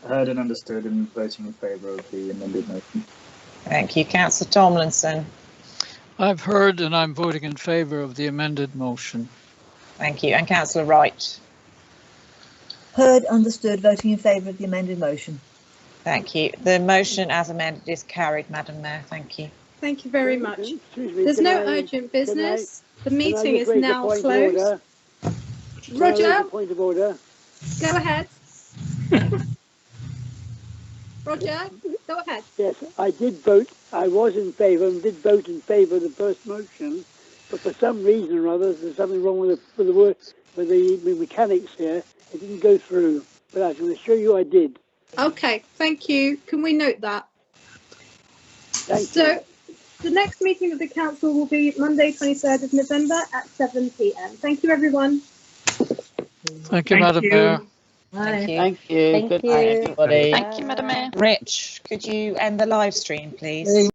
Heard and understood and voting in favour of the amended motion. Thank you. Councillor Tomlinson. I've heard and I'm voting in favour of the amended motion. Thank you. And Councillor Wright. Heard, understood, voting in favour of the amended motion. Thank you. The motion as amended is carried, Madam Mayor. Thank you. Thank you very much. Excuse me, There's can no I- urgent business. The can I meeting just is raise a now point of closed. order? Can I raise Roger, a point of order. go ahead. Roger, go ahead. Yes, I did vote. I was in favour and did vote in favour of the first motion, but for some reason or other, there's something wrong with the mechanics here. It didn't go through, but I can assure you I did. Okay, thank you. Can we note that? Thank so, you. the next meeting of the council will be Monday, 23rd of November at 7 p.m. Thank you, everyone. Thank you, Madam Mayor. Thank you. Thank you. Thank Good you. night, everybody. Thank you, Madam Mayor. Rich, could you end the live stream, please?